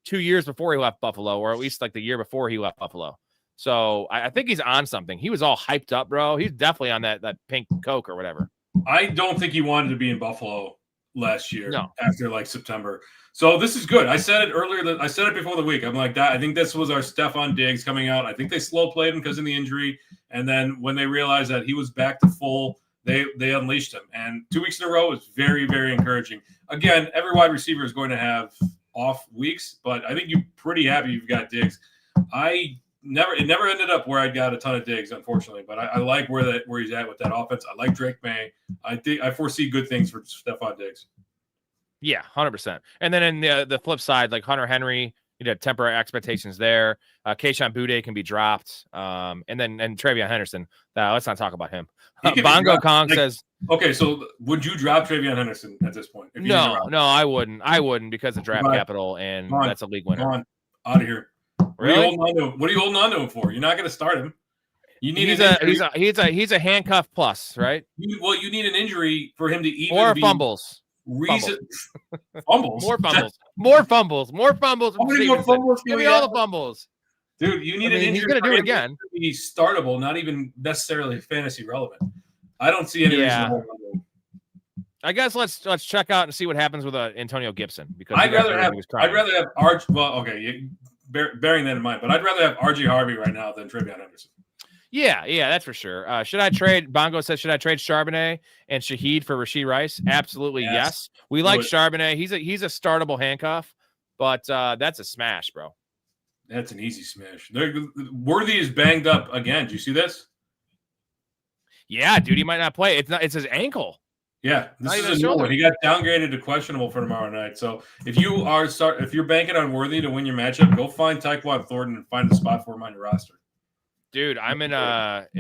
A: 2 years before he left Buffalo, or at least like the year before he left Buffalo. So I think he's on something. He was all hyped up, bro. He's definitely on that pink Coke or whatever.
C: I don't think he wanted to be in Buffalo last year after like September. So this is good. I said it earlier. I said it before the week. I'm like that. I think this was our Stefon Diggs coming out. I think they slow played him because of the injury. And then when they realized that he was back to full, they unleashed him. And 2 weeks in a row is very, very encouraging. Again, every wide receiver is going to have off weeks, but I think you're pretty happy you've got Diggs. It never ended up where I got a ton of Diggs, unfortunately, but I like where he's at with that offense. I like Drake May. I foresee good things for Stefon Diggs.
A: Yeah, 100%. And then in the flip side, like Hunter Henry, temporary expectations there. Keyshawn Boutte can be dropped. And Trayveon Henderson. Let's not talk about him. Bongo Kong says,
C: okay, so would you drop Trayveon Henderson at this point?
A: No, I wouldn't. I wouldn't because of draft capital, and that's a league winner.
C: Come on, out of here.
A: Really?
C: What are you holding on to him for? You're not going to start him. You need
A: he's a handcuff plus, right?
C: You need an injury for him to even
A: or fumbles.
C: Fumbles.
A: More fumbles. More fumbles.
C: How many more fumbles?
A: Give me all the fumbles.
C: Dude, you need an injury.
A: He's going to do it again.
C: To be startable, not even necessarily fantasy relevant. I don't see any reason to hold on to him.
A: I guess let's check out and see what happens with Antonio Gibson, because
C: I'd rather have RJ. Well, okay, bearing that in mind, but I'd rather have RJ Harvey right now than Trayveon Henderson.
A: Yeah, that's for sure. Should I trade? Bongo says, should I trade Charbonnet and Shaheed for Rasheed Rice? Absolutely, yes. We like Charbonnet. He's a startable handcuff, but that's a smash, bro.
C: That's an easy smash. Worthy is banged up again. Do you see this?
A: Yeah, dude, he might not play. It's his ankle.
C: Yeah, this is a new one. He got downgraded to questionable for tomorrow night. So if you're banking on Worthy to win your matchup, go find Tyquan Thornton and find a spot for him on your roster.
A: Dude, I'm in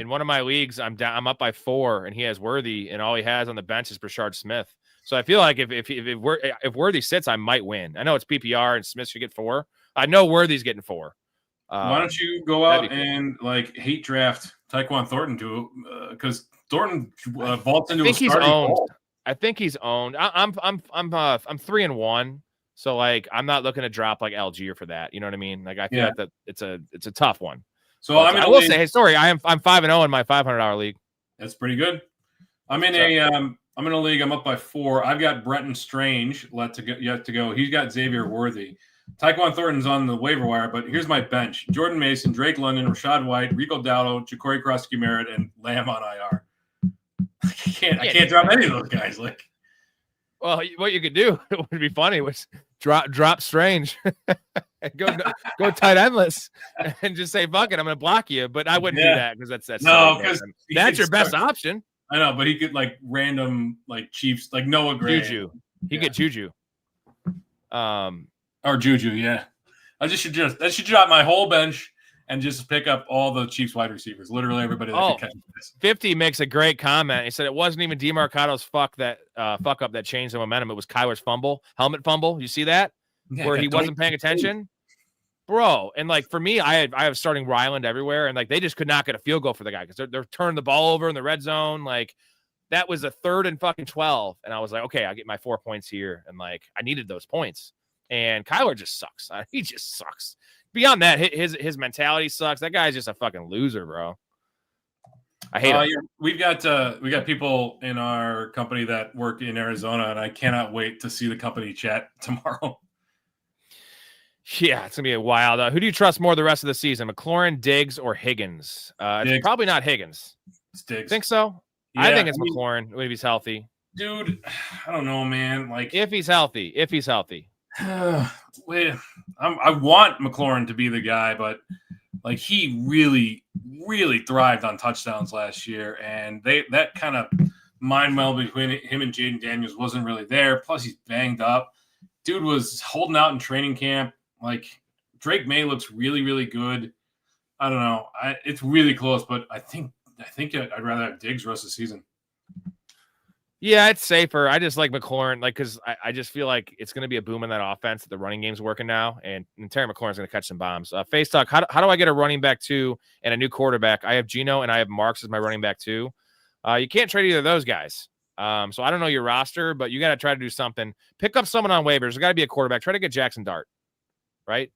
A: one of my leagues. I'm up by 4, and he has Worthy, and all he has on the bench is Brashard Smith. So I feel like if Worthy sits, I might win. I know it's PPR, and Smith should get 4. I know Worthy's getting 4.
C: Why don't you go out and hate draft Tyquan Thornton because Thornton vaults into a starting role.
A: I think he's owned. I'm 3-1, so I'm not looking to drop LG for that. You know what I mean? I feel like that it's a tough one.
C: So
A: I will say, hey, sorry, I'm 5-0 in my $500 league.
C: That's pretty good. I'm in a league. I'm up by 4. I've got Brenton Strange yet to go. He's got Xavier Worthy. Tyquan Thornton's on the waiver wire, but here's my bench: Jordan Mason, Drake London, Rashad White, Rico Dowdle, Ja'Cory Cross-Merritt, and Lamb on IR. I can't drop any of those guys.
A: Well, what you could do, it would be funny, was drop Strange, and go tight endless, and just say, "Fuck it, I'm going to block you." But I wouldn't do that because that's
C: because
A: that's your best option.
C: I know, but he could random Chiefs Noah Gray.
A: Juju. He get Juju.
C: Or Juju, yeah. I should drop my whole bench and just pick up all the Chiefs wide receivers. Literally everybody that can catch this.
A: 50 makes a great comment. He said it wasn't even DeMarcado's fuck up that changed the momentum. It was Kyler's helmet fumble. You see that?
C: Yeah,
A: where he wasn't paying attention? Bro, and for me, I have starting Ryland everywhere, and they just could not get a field goal for the guy because they're turning the ball over in the red zone. That was a 3rd and fucking 12. And I was like, okay, I'll get my 4 points here. And I needed those points. And Kyler just sucks. He just sucks. Beyond that, his mentality sucks. That guy's just a fucking loser, bro. I hate him.
C: We got people in our company that work in Arizona, and I cannot wait to see the company chat tomorrow.
A: Yeah, it's gonna be a wild. Who do you trust more the rest of the season, McLaurin, Diggs, or Higgins? It's probably not Higgins.
C: It's Diggs.
A: Think so? Yeah, I think it's McLaurin if he's healthy.
C: Dude, I don't know, man.
A: If he's healthy.
C: I want McLaurin to be the guy, but he really, really thrived on touchdowns last year, and that kind of mind meld between him and Jaden Daniels wasn't really there. Plus, he's banged up. Dude was holding out in training camp. Drake May looks really, really good. I don't know. It's really close, but I think I'd rather have Diggs rest of the season.
A: Yeah, it's safer. I just like McLaurin, because I just feel like it's going to be a boom in that offense. The running game's working now, and Terry McLaurin's going to catch some bombs. Face Talk, how do I get a running back 2 and a new quarterback? I have Geno and I have Marks as my running back 2. You can't trade either of those guys. So I don't know your roster, but you got to try to do something. Pick up someone on waivers. There's got to be a quarterback. Try to get Jackson Dart, right?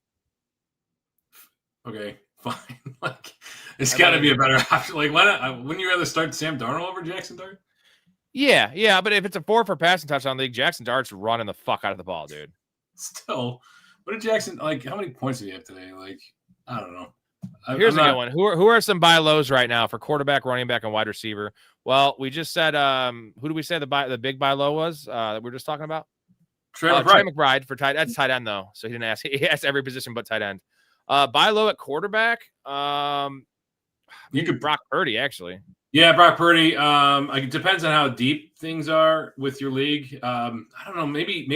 C: Okay, fine. Like, it's got to be a better option. Like, wouldn't you rather start Sam Darnold over Jackson Dart?
A: Yeah. But if it's a 4 for passing touchdown league, Jackson Dart's running the fuck out of the ball, dude.
C: Still, what did Jackson like? How many points did he have today? Like, I don't know.
A: Here's a good one. Who are some buy lows right now for quarterback, running back, and wide receiver? Well, we just said who do we say the big buy low was that we were just talking about?
C: Trey
A: McBride for tight. That's tight end though, so he didn't ask. He asked every position but tight end. Buy low at quarterback. You could Brock Purdy actually.
C: Yeah, Brock Purdy. It depends on how deep things are with your league. I don't know. Maybe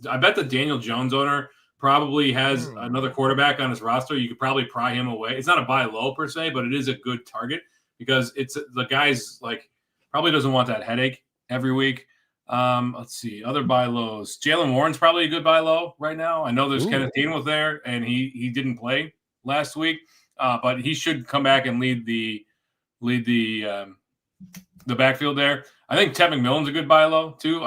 C: I bet the Daniel Jones owner probably has another quarterback on his roster. You could probably pry him away. It's not a buy low per se, but it is a good target because it's the guy's like probably doesn't want that headache every week. Let's see other buy lows. Jalen Warren's probably a good buy low right now. I know there's Kenneth Gainwell there, and he didn't play last week, but he should come back and lead the backfield there. I think Ted McMillan's a good buy low too.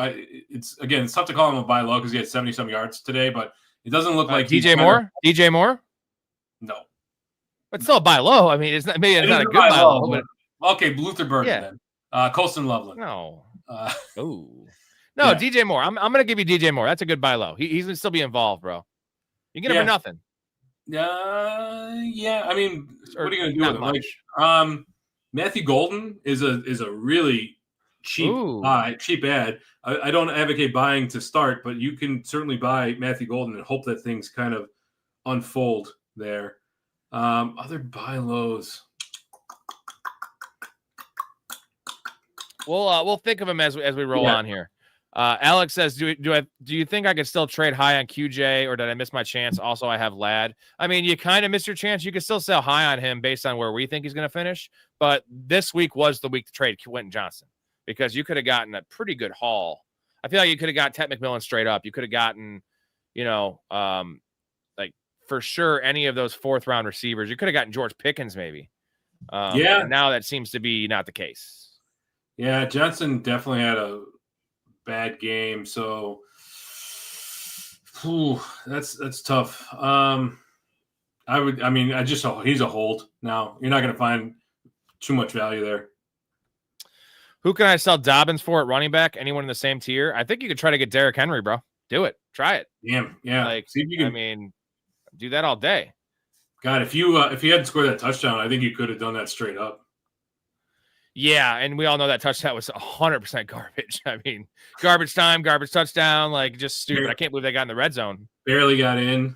C: It's tough to call him a buy low because he had 70-some yards today, but it doesn't look like
A: DJ Moore. DJ Moore?
C: No,
A: but still a buy low. I mean, it's not a good buy low. But...
C: Okay, Luther Burden then. Colston Loveland.
A: No. No, DJ Moore. I'm going to give you DJ Moore. That's a good buy low. He's going to still be involved, bro. You get him for nothing.
C: Yeah. I mean, what are you going to do with him? Like, Matthew Golden is a really cheap ad. I don't advocate buying to start, but you can certainly buy Matthew Golden and hope that things kind of unfold there. Other buy lows.
A: We'll think of them as we roll on here. Alex says, do you think I could still trade high on QJ, or did I miss my chance? Also, I have Ladd. I mean, you kind of missed your chance. You could still sell high on him based on where we think he's going to finish. But this week was the week to trade Quinton Johnson because you could have gotten a pretty good haul. I feel like you could have got Ted McMillan straight up. You could have gotten, like for sure any of those 4th round receivers. You could have gotten George Pickens maybe. Now that seems to be not the case.
C: Yeah, Johnson definitely had a bad game, so that's tough. He's a hold now. You're not going to find too much value there.
A: Who can I sell Dobbins for at running back? Anyone in the same tier? I think you could try to get Derrick Henry, bro. Do it. Try it.
C: Yeah.
A: Like,
C: see if you can.
A: I mean, do that all day.
C: God, if you hadn't scored that touchdown, I think you could have done that straight up.
A: Yeah, and we all know that touchdown was 100% garbage. I mean, garbage time, garbage touchdown, like just stupid. I can't believe they got in the red zone.
C: Barely got in.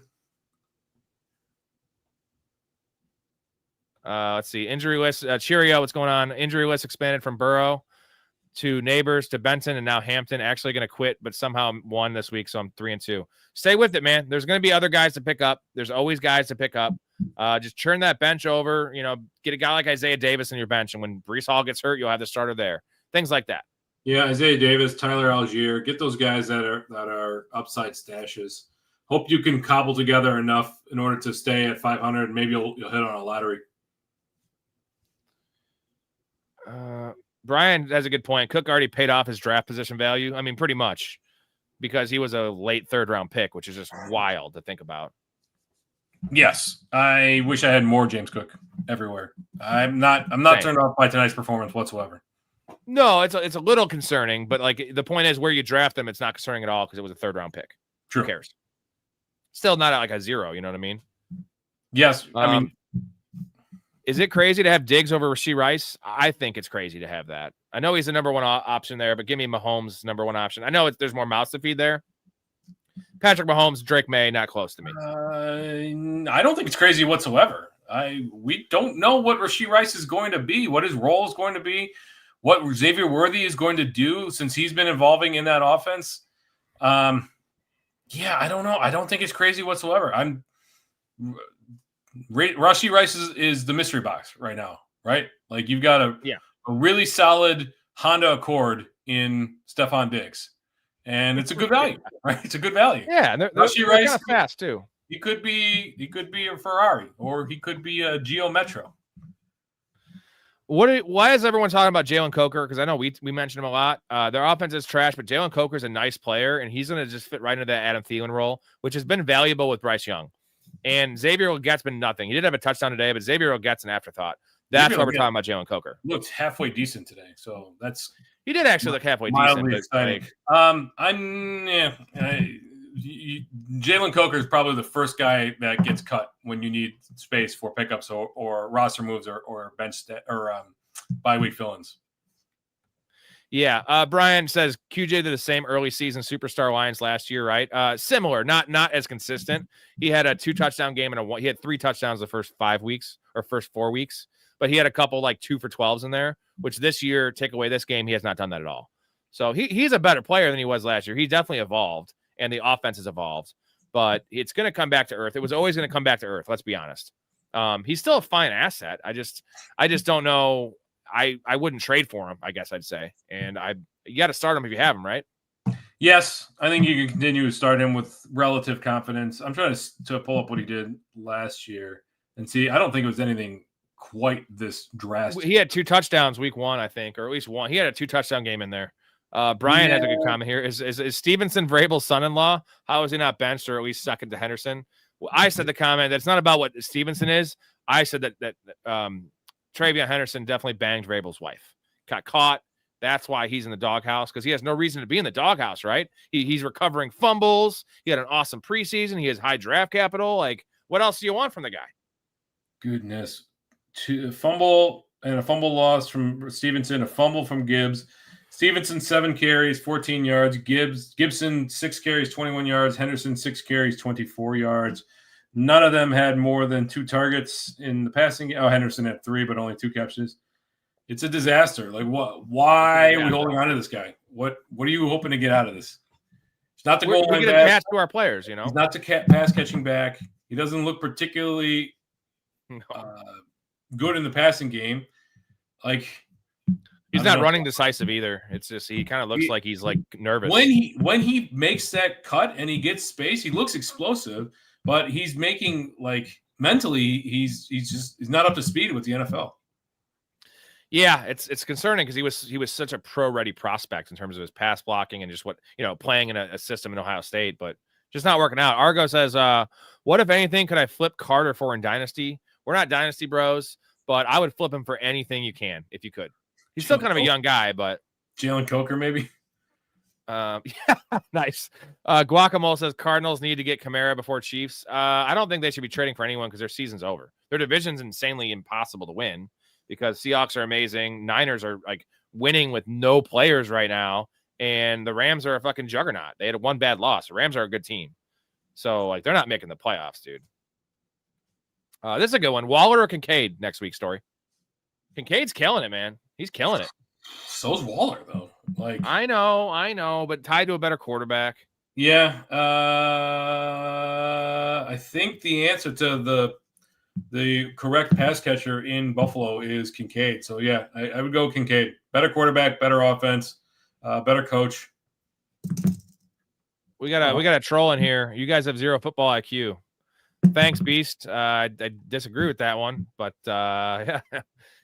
A: Let's see. Injury list. Cheerio, what's going on? Injury list expanded from Burrow to Neighbors to Benton and now Hampton. Actually going to quit, but somehow won this week, so I'm 3-2. Stay with it, man. There's going to be other guys to pick up. There's always guys to pick up. Just churn that bench over. Get a guy like Isaiah Davis in your bench, and when Breece Hall gets hurt, you'll have the starter there. Things like that.
C: Yeah, Isaiah Davis, Tyler Algier. Get those guys that are upside stashes. Hope you can cobble together enough in order to stay at 500. Maybe you'll hit on a lottery.
A: Brian has a good point. Cook already paid off his draft position value. I mean, pretty much, because he was a late 3rd round pick, which is just wild to think about.
C: Yes, I wish I had more James Cook everywhere. I'm not turned off by tonight's performance whatsoever.
A: No, it's a little concerning, but like the point is where you draft them, it's not concerning at all because it was a 3rd round pick.
C: True.
A: Who cares? Still not like a 0. You know what I mean?
C: Yes. I mean,
A: is it crazy to have Diggs over Rasheed Rice? I think it's crazy to have that. I know he's the number 1 option there, but give me Mahomes number 1 option. I know there's more mouths to feed there. Patrick Mahomes, Drake May, not close to me.
C: I don't think it's crazy whatsoever. We don't know what Rasheed Rice is going to be, what his role is going to be, what Xavier Worthy is going to do since he's been evolving in that offense. I don't know. I don't think it's crazy whatsoever. Rasheed Rice is the mystery box right now, right? Like you've got a really solid Honda Accord in Stefon Diggs. And it's a good value, right? It's a good value.
A: Yeah, they're kind of fast too.
C: He could be a Ferrari, or he could be a Geo Metro.
A: Why is everyone talking about Jalen Coker? Because I know we mentioned him a lot. Their offense is trash, but Jalen Coker's a nice player, and he's going to just fit right into that Adam Thielen role, which has been valuable with Bryce Young. And Xavier Leggett's been nothing. He did have a touchdown today, but Xavier Leggett's an afterthought. That's why we're talking about Jalen Coker.
C: Looked halfway decent today, so
A: he did actually look halfway decent.
C: Exciting. Jalen Coker is probably the first guy that gets cut when you need space for pickups or roster moves or bench bye week fill-ins.
A: Yeah, Brian says QJ did the same early season superstar Lions last year, right? Similar, not as consistent. He had a 2 touchdown game and he had 3 touchdowns the first 5 weeks or first 4 weeks, but he had a couple like 2 for 12s in there. Which this year, take away this game, he has not done that at all. So he's a better player than he was last year. He definitely evolved, and the offense has evolved. But it's going to come back to earth. It was always going to come back to earth. Let's be honest. He's still a fine asset. I just don't know. I wouldn't trade for him, I guess I'd say. And you got to start him if you have him, right?
C: Yes, I think you can continue to start him with relative confidence. I'm trying to pull up what he did last year and see. I don't think it was anything quite this drastic.
A: He had 2 touchdowns week 1, I think, or at least 1. He had a 2 touchdown game in there. Brian has a good comment here. Is Stevenson Vrabel's son-in-law? How is he not benched or at least second to Henderson? Well, I said the comment that's not about what Stevenson is. I said that Trayveon Henderson definitely banged Vrabel's wife. Got caught. That's why he's in the doghouse, because he has no reason to be in the doghouse, right? He's recovering fumbles. He had an awesome preseason. He has high draft capital. Like, what else do you want from the guy?
C: Goodness. A fumble and a fumble loss from Stevenson, a fumble from Gibbs. Stevenson, 7 carries, 14 yards. Gibson, 6 carries, 21 yards. Henderson, 6 carries, 24 yards. None of them had more than 2 targets in the passing game. Oh, Henderson had 3, but only 2 catches. It's a disaster. Like, what? Why are we holding on to this guy? What are you hoping to get out of this? It's not the goal line back.
A: Pass to our players, you know.
C: He's not the pass catching back. He doesn't look particularly good in the passing game. Like,
A: he's not running decisive either. It's just he kind of looks like he's like nervous.
C: When he makes that cut and he gets space, he looks explosive, but he's making like mentally he's not up to speed with the NFL.
A: Yeah, it's concerning because he was such a pro-ready prospect in terms of his pass blocking and just what, playing in a system in Ohio State, but just not working out. Argo says, what if anything could I flip Carter for in Dynasty? We're not Dynasty bros, but I would flip him for anything you can if you could. He's still kind of a young guy, but
C: Jalen Coker maybe.
A: Yeah, nice. Guacamole says Cardinals need to get Kamara before Chiefs. I don't think they should be trading for anyone because their season's over. Their division's insanely impossible to win because Seahawks are amazing. Niners are like winning with no players right now, and the Rams are a fucking juggernaut. They had 1 bad loss. The Rams are a good team, so like they're not making the playoffs, dude. This is a good one. Waller or Kincaid next week, Story? Kincaid's killing it, man. He's killing it.
C: So's Waller, though. Like
A: I know, but tied to a better quarterback.
C: Yeah. I think the answer to the correct pass catcher in Buffalo is Kincaid. So yeah, I would go Kincaid. Better quarterback, better offense, better coach.
A: We got a troll in here. You guys have 0 football IQ. Thanks, Beast. I disagree with that one, but yeah.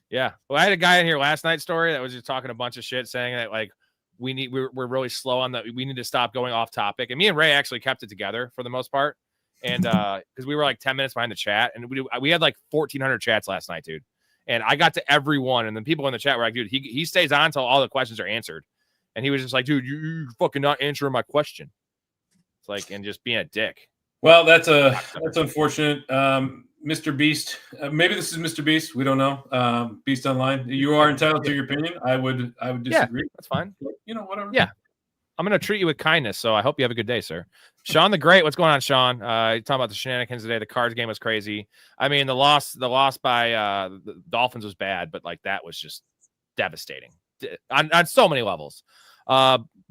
A: Yeah. Well, I had a guy in here last night, Story, that was just talking a bunch of shit, saying that like we're really slow on that. We need to stop going off topic. And me and Ray actually kept it together for the most part. And because we were like 10 minutes behind the chat, and we had like 1,400 chats last night, dude. And I got to everyone, and then people in the chat were like, dude, he stays on until all the questions are answered. And he was just like, dude, you fucking not answering my question. It's like, and just being a dick.
C: Well, that's unfortunate. Mr. Beast, maybe this is Mr. Beast. We don't know. Beast Online. You are entitled to your opinion. I would disagree.
A: Yeah, that's fine.
C: Whatever.
A: Yeah. I'm going to treat you with kindness, so I hope you have a good day, sir. Sean the Great, what's going on, Sean? You're talking about the shenanigans today. The Cards game was crazy. I mean, the loss by the Dolphins was bad, but like that was just devastating on so many levels.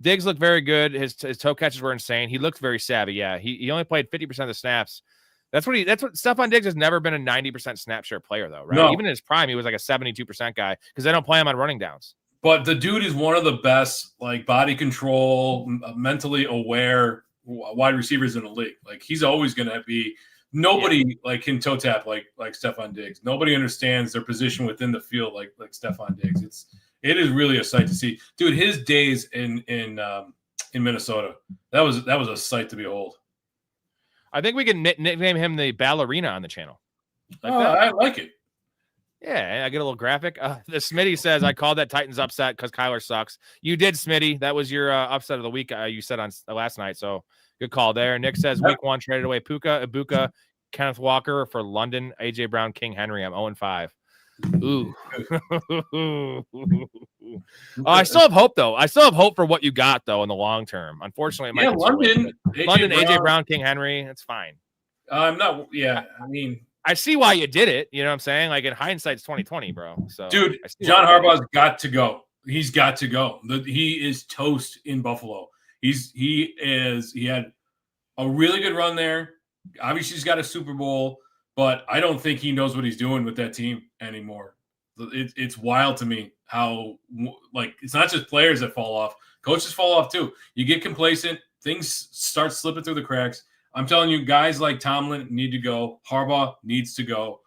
A: Diggs looked very good. His toe catches were insane. He looked very savvy. Yeah, he only played 50% of the snaps. That's what Stefon Diggs has never been a 90% snap share player, though, right?
C: No.
A: Even in his prime, he was like a 72% guy because they don't play him on running downs.
C: But the dude is one of the best, like body control, mentally aware wide receivers in the league. Like he's always going to be Nobody like can toe tap like Stefon Diggs. Nobody understands their position within the field like Stefon Diggs. It is really a sight to see, dude. His days in Minnesota, that was a sight to behold.
A: I think we can nickname him the ballerina on the channel.
C: I like it.
A: Yeah, I get a little graphic. The Smitty says, I called that Titans upset because Kyler sucks. You did, Smitty. That was your upset of the week you said on last night. So good call there. Nick says, week 1 traded away Puka, Ibuka, Kenneth Walker for London, A.J. Brown, King Henry. I'm 0-5. Ooh. I still have hope, though. I still have hope for what you got, though, in the long term. Unfortunately, it might
C: London,
A: A.J. Brown, King Henry. It's fine.
C: I'm not. Yeah, I mean,
A: I see why you did it. You know what I'm saying? Like in hindsight, it's 2020, bro. So,
C: dude, John Harbaugh's got to go. He's got to go. He is toast in Buffalo. He had a really good run there. Obviously, he's got a Super Bowl, but I don't think he knows what he's doing with that team anymore. It's wild to me how like it's not just players that fall off. Coaches fall off too. You get complacent. Things start slipping through the cracks. I'm telling you, guys like Tomlin need to go. Harbaugh needs to go.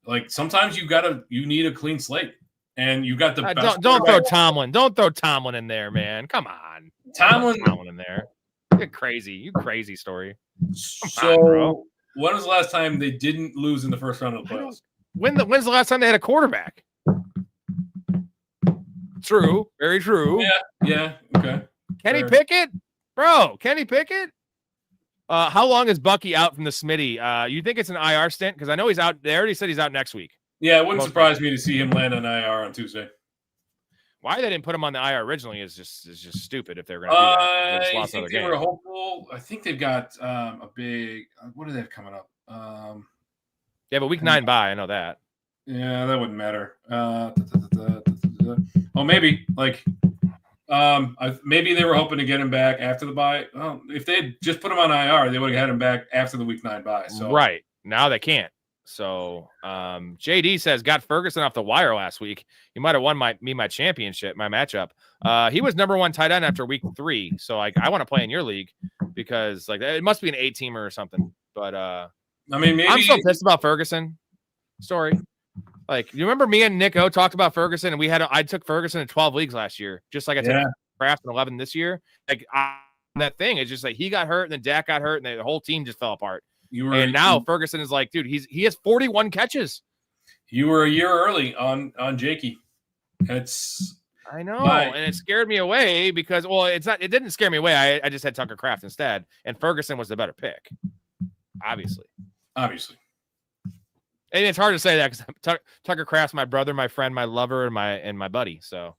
C: Like sometimes you need a clean slate, and you got the best.
A: Don't throw Tomlin. Don't throw Tomlin in there, man. Come on,
C: Tomlin
A: in there. You're crazy. You crazy Story.
C: So bro. When was the last time they didn't lose in the first round of the playoffs?
A: When's the last time they had a quarterback? True. Very true.
C: Yeah. Okay.
A: Kenny Pickett, bro. Kenny Pickett. How long is Bucky out from the Smitty? You think it's an IR stint? Because I know he's out. They already said he's out next week.
C: Yeah, it wouldn't surprise me to see him land on IR on Tuesday.
A: Why they didn't put him on the IR originally is just stupid. If they're going to do that,
C: I think they were hopeful. I think they've got a big. What do they have coming up?
A: Yeah, but week 9 bye. I know that.
C: Yeah, that wouldn't matter. Oh, maybe like. Maybe they were hoping to get him back after the bye. Well, if they had just put him on IR, they would have had him back after the week 9 bye. So
A: right now they can't. So JD says got Ferguson off the wire last week. He might have won my championship, my matchup. He was number 1 tight end after week 3. So like I want to play in your league because like it must be an 8-teamer or something. But I mean, maybe I'm so pissed about Ferguson. Story. Like, you remember me and Nick O talked about Ferguson, and I took Ferguson in 12 leagues last year, just like I took Kraft in 11 this year. Like, that thing is just like he got hurt, and then Dak got hurt, and the whole team just fell apart. Now Ferguson is like, dude, he has 41 catches.
C: You were a year early on Jakey.
A: I know, and it scared me away because, well, it didn't scare me away. I just had Tucker Kraft instead, and Ferguson was the better pick, obviously. And it's hard to say that because Tucker Kraft's my brother, my friend, my lover, and my buddy. So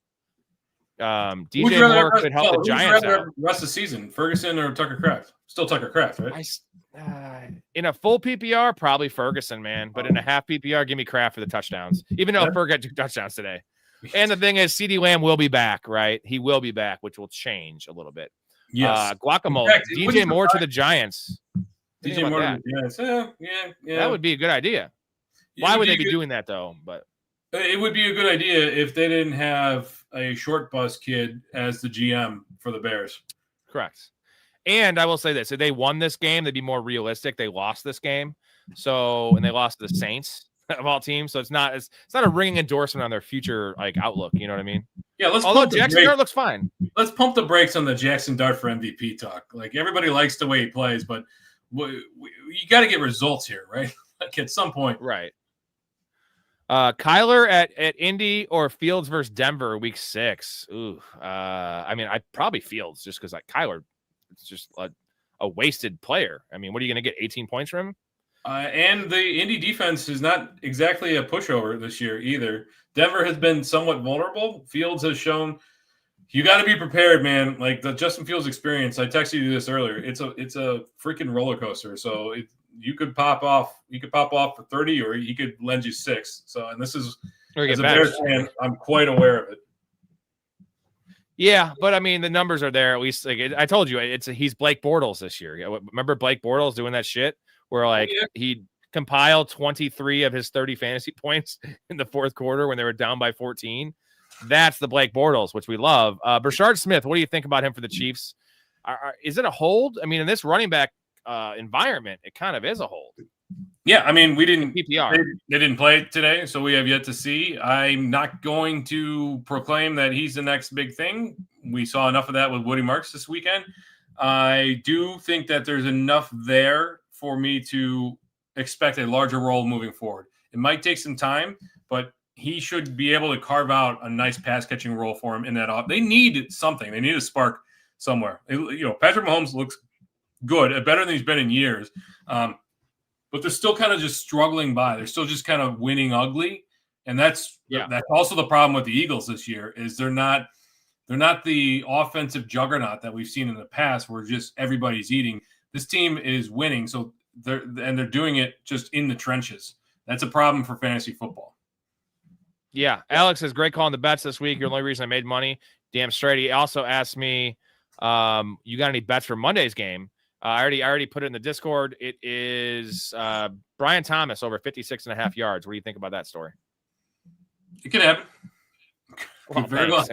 A: DJ Moore could help the Giants out.
C: Rest of the season, Ferguson or Tucker Kraft? Still Tucker Kraft, right?
A: In a full PPR, probably Ferguson, man. But in a half PPR, give me Kraft for the touchdowns. Even though Ferg got 2 touchdowns today. And the thing is, CeeDee Lamb will be back, right? He will be back, which will change a little bit.
C: Yes.
A: Guacamole.
C: Fact,
A: DJ Moore to the Giants.
C: DJ Moore to the Giants. Yeah.
A: That would be a good idea. Why would they be doing that, though? But
C: it would be a good idea if they didn't have a short bus kid as the GM for the Bears.
A: Correct. And I will say this. If they won this game, they'd be more realistic. They lost this game. And they lost to the Saints of all teams. So it's not a ringing endorsement on their future like outlook. You know what I mean?
C: Yeah.
A: Although Jackson Dart looks fine.
C: Let's pump the brakes on the Jackson Dart for MVP talk. Like everybody likes the way he plays, but you got to get results here, right? Like at some point.
A: Right. Kyler at Indy or Fields versus Denver week 6. Ooh. I mean, I probably Fields just because like Kyler, it's just a wasted player. I mean, what are you going to get 18 points from him?
C: And the Indy defense is not exactly a pushover this year either. Denver has been somewhat vulnerable. Fields has shown you got to be prepared, man. Like the Justin Fields experience. I texted you this earlier. It's a freaking roller coaster. So you could pop off for 30, or he could lend you 6. So, and this is as a Bears fan, I'm quite aware of it.
A: Yeah, but I mean the numbers are there at least. Like I told you, he's Blake Bortles this year. Remember Blake Bortles doing that shit where like he compiled 23 of his 30 fantasy points in the fourth quarter when they were down by 14. That's the Blake Bortles, which we love. Brashard Smith, what do you think about him for the Chiefs? Is it a hold? I mean, in this running back environment, it kind of is a hold.
C: Yeah, I mean, we didn't
A: PPR.
C: They didn't play today, so we have yet to see. I'm not going to proclaim that he's the next big thing. We saw enough of that with Woody Marks this weekend. I do think that there's enough there for me to expect a larger role moving forward. It might take some time, but he should be able to carve out a nice pass catching role for him in that off. They need something. They need a spark somewhere. Patrick Mahomes looks good, better than he's been in years. But they're still kind of just struggling by. They're still just kind of winning ugly. And that's also the problem with the Eagles this year is they're not the offensive juggernaut that we've seen in the past where just everybody's eating. This team is winning, so they're doing it just in the trenches. That's a problem for fantasy football.
A: Yeah, Alex says great calling the bets this week. You're the only reason I made money. Damn straight. He also asked me, you got any bets for Monday's game? I already put it in the Discord. It is Brian Thomas over 56.5 yards. What do you think about that story?
C: It could happen.
A: Well, very well.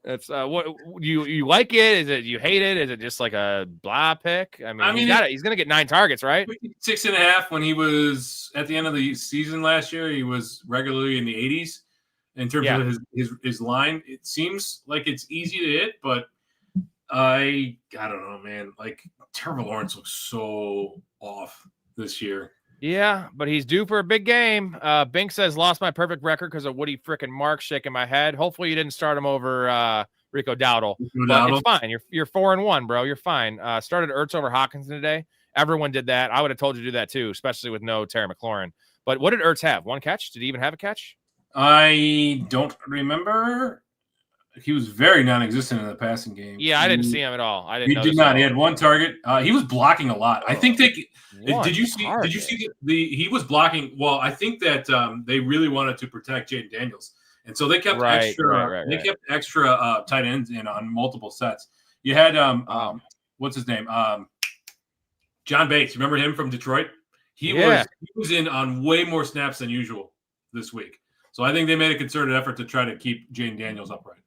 A: It's what you like it? Is it you hate it? Is it just like a blah pick? I mean he's gonna get 9 targets, right?
C: 6.5 when he was at the end of the season last year. He was regularly in the 80s in terms of his line. It seems like it's easy to hit, but I don't know, man. Like Trevor Lawrence looks so off this year.
A: Yeah, but he's due for a big game. Bink says lost my perfect record because of Woody frickin' Mark shaking my head. Hopefully you didn't start him over Rico Dowdle. But it's fine. You're 4-1, bro. You're fine. Started Ertz over Hawkinson today. Everyone did that. I would have told you to do that too, especially with no Terry McLaurin. But what did Ertz have? 1 catch? Did he even have a catch?
C: I don't remember. He was very non-existent in the passing game.
A: Yeah, I didn't see him at all. I didn't.
C: He did not. He had 1 target. He was blocking a lot. I think did you see he was blocking? Well, I think that they really wanted to protect Jaden Daniels, and so they kept kept extra tight ends in on multiple sets. You had what's his name? John Bates. Remember him from Detroit? He was in on way more snaps than usual this week. So I think they made a concerted effort to try to keep Jaden Daniels upright.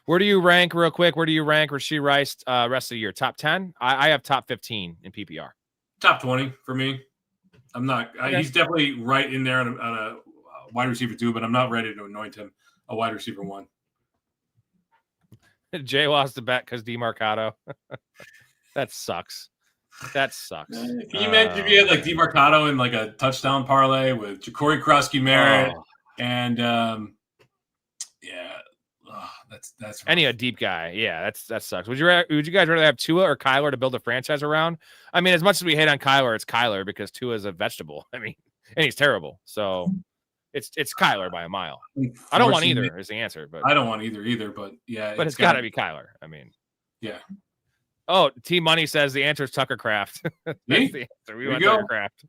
A: Where do you rank, real quick? Where do you rank Rasheed Rice rest of the year? Top 10? I have top 15 in PPR.
C: Top 20 for me. I'm not. Okay. He's definitely right in there on a wide receiver 2, but I'm not ready to anoint him a wide receiver 1.
A: Jay lost the bet because DeMarcado. That sucks. Can
C: you imagine if you had like DeMarcado in like a touchdown parlay with Ja'Cory Krosky-Merritt and that's
A: any a deep guy. Yeah, that sucks. Would you guys rather have Tua or Kyler to build a franchise around? I mean, as much as we hate on Kyler, it's Kyler because Tua is a vegetable. I mean, and he's terrible. So it's Kyler by a mile. I don't want either is the answer, but
C: I don't want either, but yeah.
A: But it's gotta be Kyler. I mean,
C: yeah.
A: Oh, T Money says the answer is Tucker Kraft. That's the answer. We want Tucker Kraft.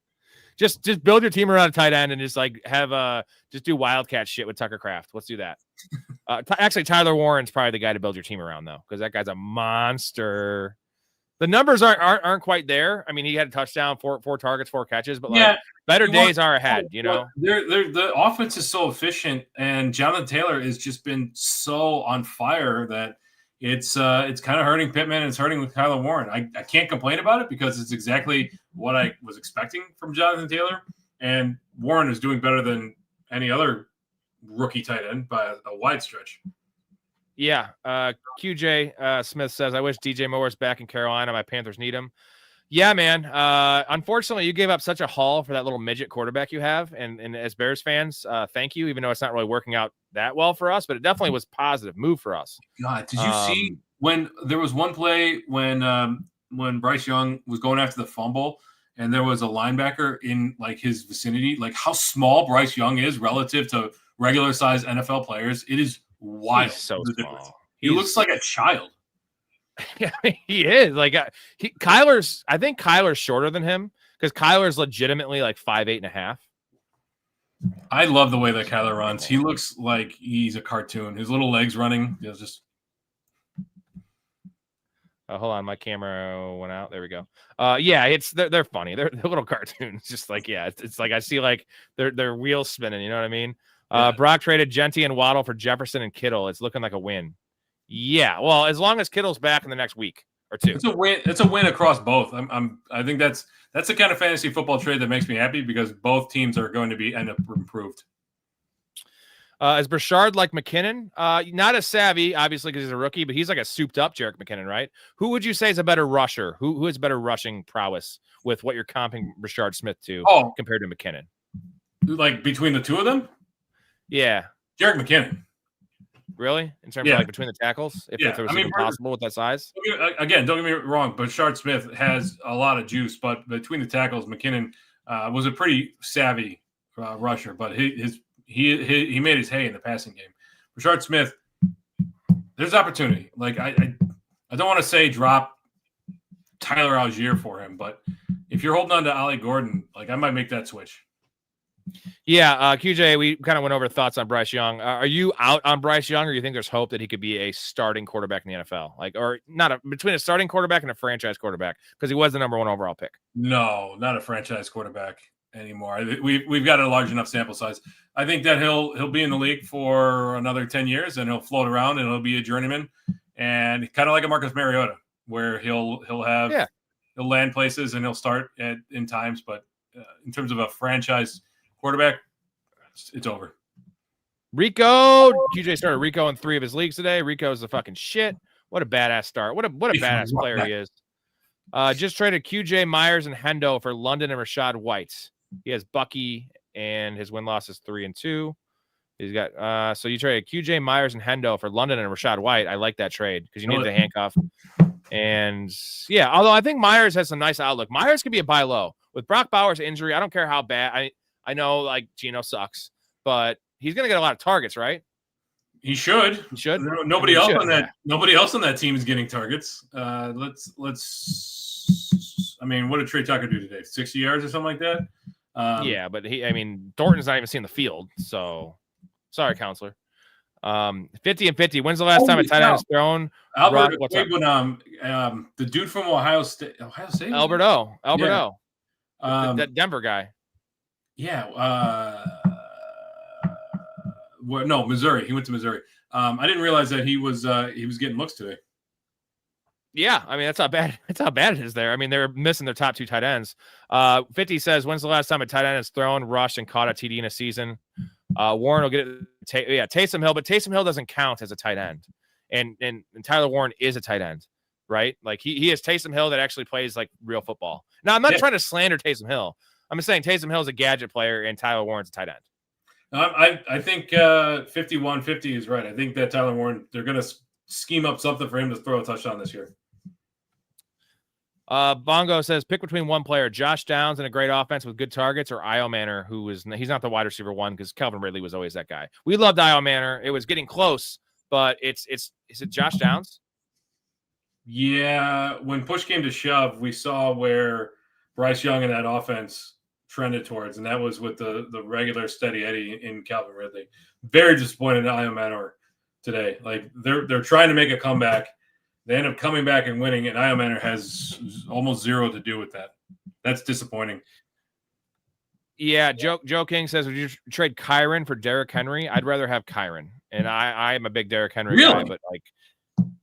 A: Just build your team around a tight end and just like have just do Wildcat shit with Tucker Kraft. Let's do that. Actually, Tyler Warren's probably the guy to build your team around though, because that guy's a monster. The numbers aren't quite there. I mean, he had a touchdown, four targets, 4 catches, but like better days are ahead. You know,
C: the offense is so efficient, and Jonathan Taylor has just been so on fire that it's kind of hurting Pittman and it's hurting with Kyler Warren. I can't complain about it because it's exactly what I was expecting from Jonathan Taylor, and Warren is doing better than any other rookie tight end by a wide stretch.
A: Yeah. QJ Smith says, I wish DJ Moore's back in Carolina. My Panthers need him. Yeah, man. Unfortunately, you gave up such a haul for that little midget quarterback you have. And as Bears fans, thank you, even though it's not really working out that well for us, but it definitely was a positive move for us.
C: God, did you see when there was one play when Bryce Young was going after the fumble and there was a linebacker in like his vicinity, like how small Bryce Young is relative to regular size NFL players. It is wild.
A: He's so small.
C: He looks like a child.
A: Yeah, he is. Like I think Kyler's shorter than him because Kyler's legitimately like 5'8.5".
C: I love the way that Kyler runs. He looks like he's a cartoon. His little legs running. Just.
A: Hold on, my camera went out. There we go. Yeah, they're funny. They're little cartoons. Just like it's like I see like their wheels spinning. You know what I mean? Yeah. Brock traded Genty and Waddle for Jefferson and Kittle. It's looking like a win. Yeah, well, as long as Kittle's back in the next week, or 2.
C: It's a win. It's a win across both. I think that's the kind of fantasy football trade that makes me happy because both teams are going to end up improved.
A: Is Brashard like McKinnon? Not as savvy, obviously, because he's a rookie, but he's like a souped-up Jerick McKinnon, right? Who would you say is a better rusher? Who has better rushing prowess with what you're comping Brashard Smith to compared to McKinnon?
C: Like between the two of them?
A: Yeah.
C: Jerick McKinnon.
A: Really? In terms of like between the tackles? If it was even possible with that size?
C: Again, don't get me wrong, but Brashard Smith has a lot of juice, but between the tackles, McKinnon was a pretty savvy rusher, but he made his hay in the passing game. Brashard Smith, there's opportunity. Like I don't want to say drop Tyler Algier for him, but if you're holding on to Ollie Gordon, like I might make that switch.
A: Yeah, QJ, we kind of went over thoughts on Bryce Young. Are you out on Bryce Young, or you think there's hope that he could be a starting quarterback in the NFL? Like, or not between a starting quarterback and a franchise quarterback, because he was the number 1 overall pick.
C: No, not a franchise quarterback anymore. We've got a large enough sample size. I think that he'll be in the league for another 10 years, and he'll float around, and he'll be a journeyman, and kind of like a Marcus Mariota, where he'll land places and he'll start in times, but in terms of a franchise quarterback, it's over.
A: Rico, QJ started Rico in 3 of his leagues today. Rico's the fucking shit. What a badass start. What a badass player he is. Just traded QJ, Meyers, and Hendo for London and Rashad White. He has Bucky, and his win-loss is 3-2. He's got so you traded QJ, Meyers, and Hendo for London and Rashad White. I like that trade because you needed a handcuff. And yeah, although I think Meyers has some nice outlook. Meyers could be a buy low. With Brock Bowers' injury, I don't care how bad. I know, like, Geno sucks, but he's going to get a lot of targets, right?
C: He should.
A: He should.
C: Nobody else on that team is getting targets. Let's. I mean, what did Trey Tucker do today? 60 yards or something like that?
A: Yeah, but Thornton's not even seeing the field. So, sorry, counselor. 50 and 50. When's the last time a tight end was thrown?
C: Albert, the dude from Ohio State.
A: Albert O. That Denver guy.
C: Yeah. No, Missouri. He went to Missouri. I didn't realize that he was getting looks today.
A: Yeah, I mean, that's how bad it is there. I mean, they're missing their top 2 tight ends. 50 says, when's the last time a tight end has thrown, rushed, and caught a TD in a season? Warren will get it. Taysom Hill, but Taysom Hill doesn't count as a tight end. And Tyler Warren is a tight end, right? Like he is Taysom Hill that actually plays like real football. Now, I'm not trying to slander Taysom Hill. I'm just saying Taysom Hill is a gadget player and Tyler Warren's a tight end.
C: I think 51-50 is right. I think that Tyler Warren, they're going to scheme up something for him to throw a touchdown this year.
A: Bongo says pick between one player, Josh Downs and a great offense with good targets, or Io Manor, he's not the wide receiver 1 because Calvin Ridley was always that guy. We loved Io Manor. It was getting close, but is it Josh Downs?
C: Yeah, when push came to shove, we saw where Bryce Young and that offense trended towards, and that was with the regular steady Eddie in Calvin Ridley. Very disappointed in Io Manor today. Like they're trying to make a comeback. They end up coming back and winning, and Io Manor has almost zero to do with that. That's disappointing.
A: Yeah, Joe King says, would you trade Kyron for Derrick Henry? I'd rather have Kyron, and I am a big Derrick Henry guy, but like,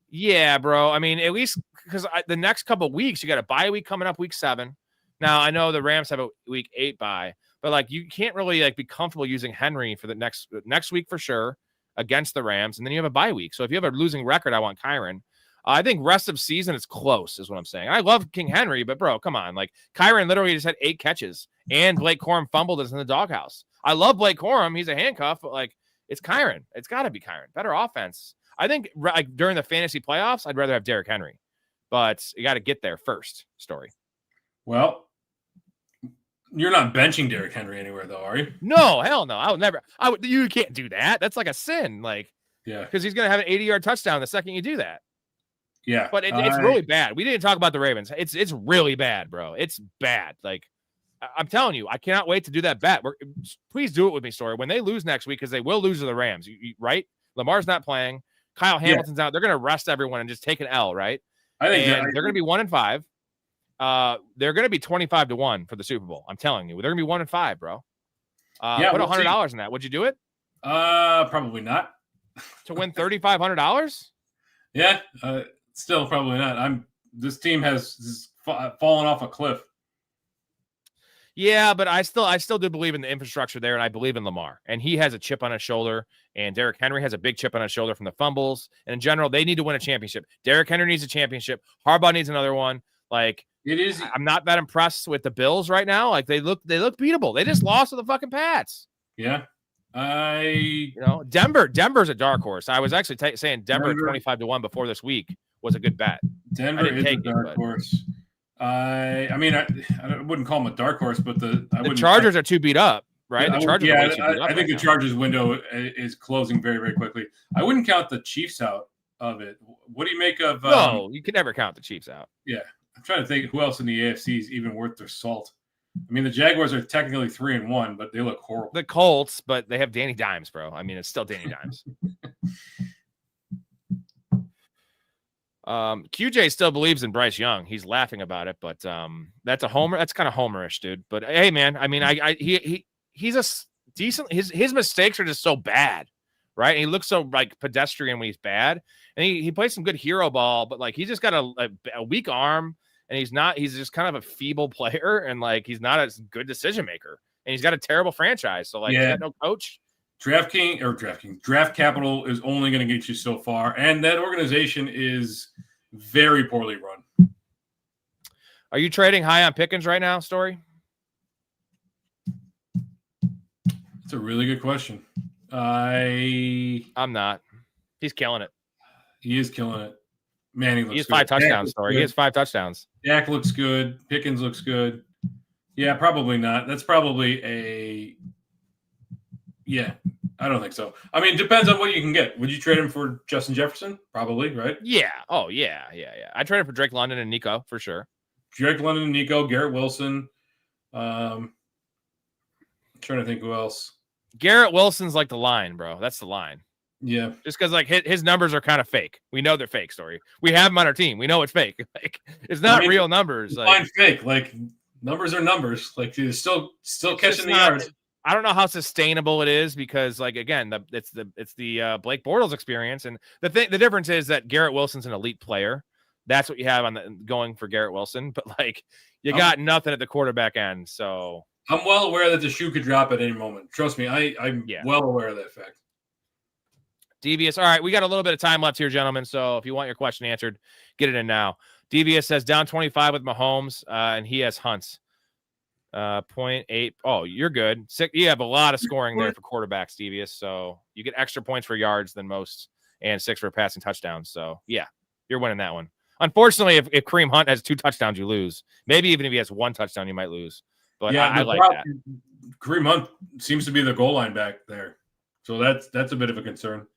A: yeah, bro. I mean, at least because the next couple of weeks, you got a bye week coming up, week 7. Now, I know the Rams have a week 8 bye, but like you can't really like be comfortable using Henry for the next week for sure against the Rams, and then you have a bye week. So if you have a losing record, I want Kyron. I think rest of season it's close, is what I'm saying. I love King Henry, but bro, come on. Like Kyron literally just had 8 catches, and Blake Corum fumbled us in the doghouse. I love Blake Corum. He's a handcuff, but like it's Kyron. It's got to be Kyron. Better offense. I think like during the fantasy playoffs, I'd rather have Derrick Henry, but you got to get there first. Story.
C: Well, you're not benching Derrick Henry anywhere, though, are you?
A: No, hell no. I would never. You can't do that. That's like a sin. Like,
C: yeah,
A: because he's gonna have an 80-yard touchdown the second you do that.
C: Yeah,
A: but it's really bad. We didn't talk about the Ravens. It's really bad, bro. It's bad. Like I'm telling you, I cannot wait to do that bet. Please do it with me, Story. When they lose next week, because they will lose to the Rams, right? Lamar's not playing. Kyle Hamilton's out. They're going to rest everyone and just take an L, right?
C: I think
A: they're going to be 1-5. They're going to be 25-1 for the Super Bowl. I'm telling you, they're going to be 1-5, bro. Put $100 in that. Would you do it?
C: Probably not.
A: To win $3,500?
C: Yeah. Still probably not. this team has fallen off a cliff.
A: Yeah, but I still do believe in the infrastructure there, and I believe in Lamar. And he has a chip on his shoulder, and Derrick Henry has a big chip on his shoulder from the fumbles. And in general, they need to win a championship. Derrick Henry needs a championship. Harbaugh needs another one. Like,
C: it is.
A: I'm not that impressed with the Bills right now. Like, they look beatable. They just lost to the fucking Pats.
C: Yeah.
A: Denver's a dark horse. I was actually saying Denver 25-1 before this week was a good bet.
C: Denver is a dark horse. I wouldn't call them a dark horse, but the
A: Chargers are too beat up, right?
C: Yeah,
A: the Chargers are way too beat up.
C: I think the Chargers window is closing very, very quickly. I wouldn't count the Chiefs out of it. What do you make of?
A: No, you can never count the Chiefs out.
C: Yeah, I'm trying to think who else in the AFC is even worth their salt. I mean, the Jaguars are technically 3-1, but they look horrible.
A: The Colts, but they have Danny Dimes, bro. I mean, it's still Danny Dimes. QJ still believes in Bryce Young. He's laughing about it, but that's a homer. That's kind of homerish, dude. But hey, man, I mean, he's a decent. His mistakes are just so bad, right? And he looks so like pedestrian when he's bad, and he plays some good hero ball, but like he's just got a weak arm. And he's just kind of a feeble player, and like he's not a good decision maker, and he's got a terrible franchise. So like, he's got no coach.
C: Draft capital is only going to get you so far, and that organization is very poorly run.
A: Are you trading high on Pickens right now, Storey?
C: That's a really good question.
A: I'm not. He's killing it.
C: He is killing it. Man, he has
A: 5 touchdowns, Storey. He has 5 touchdowns.
C: Dak looks good. Pickens looks good. Yeah, probably not. That's probably I don't think so. I mean, it depends on what you can get. Would you trade him for Justin Jefferson? Probably, right?
A: Yeah. Oh, yeah. I traded for Drake London and Nico for sure.
C: Drake London and Nico, Garrett Wilson. I'm trying to think who else.
A: Garrett Wilson's like the line, bro. That's the line.
C: Yeah.
A: Just because like his numbers are kind of fake. We know they're fake, Storey. We have him on our team. We know it's fake. Like it's not real numbers.
C: Like fake. Like numbers are numbers. Like you're still catching the yards.
A: I don't know how sustainable it is because like again, it's the Blake Bortles experience. And the difference is that Garrett Wilson's an elite player. That's what you have on going for Garrett Wilson. But like you got nothing at the quarterback end. So
C: I'm well aware that the shoe could drop at any moment. Trust me, I'm well aware of that fact.
A: Devious. All right, we got a little bit of time left here, gentlemen. So if you want your question answered, get it in now. Devious says down 25 with Mahomes, and he has Hunts. 0.8. Oh, you're good. You have a lot of scoring there for quarterbacks, Devious. So you get extra points for yards than most, and 6 for passing touchdowns. So yeah, you're winning that one. Unfortunately, if Kareem Hunt has 2 touchdowns, you lose. Maybe even if he has 1 touchdown, you might lose. But yeah, I like that.
C: Kareem Hunt seems to be the goal line back there, so that's a bit of a concern.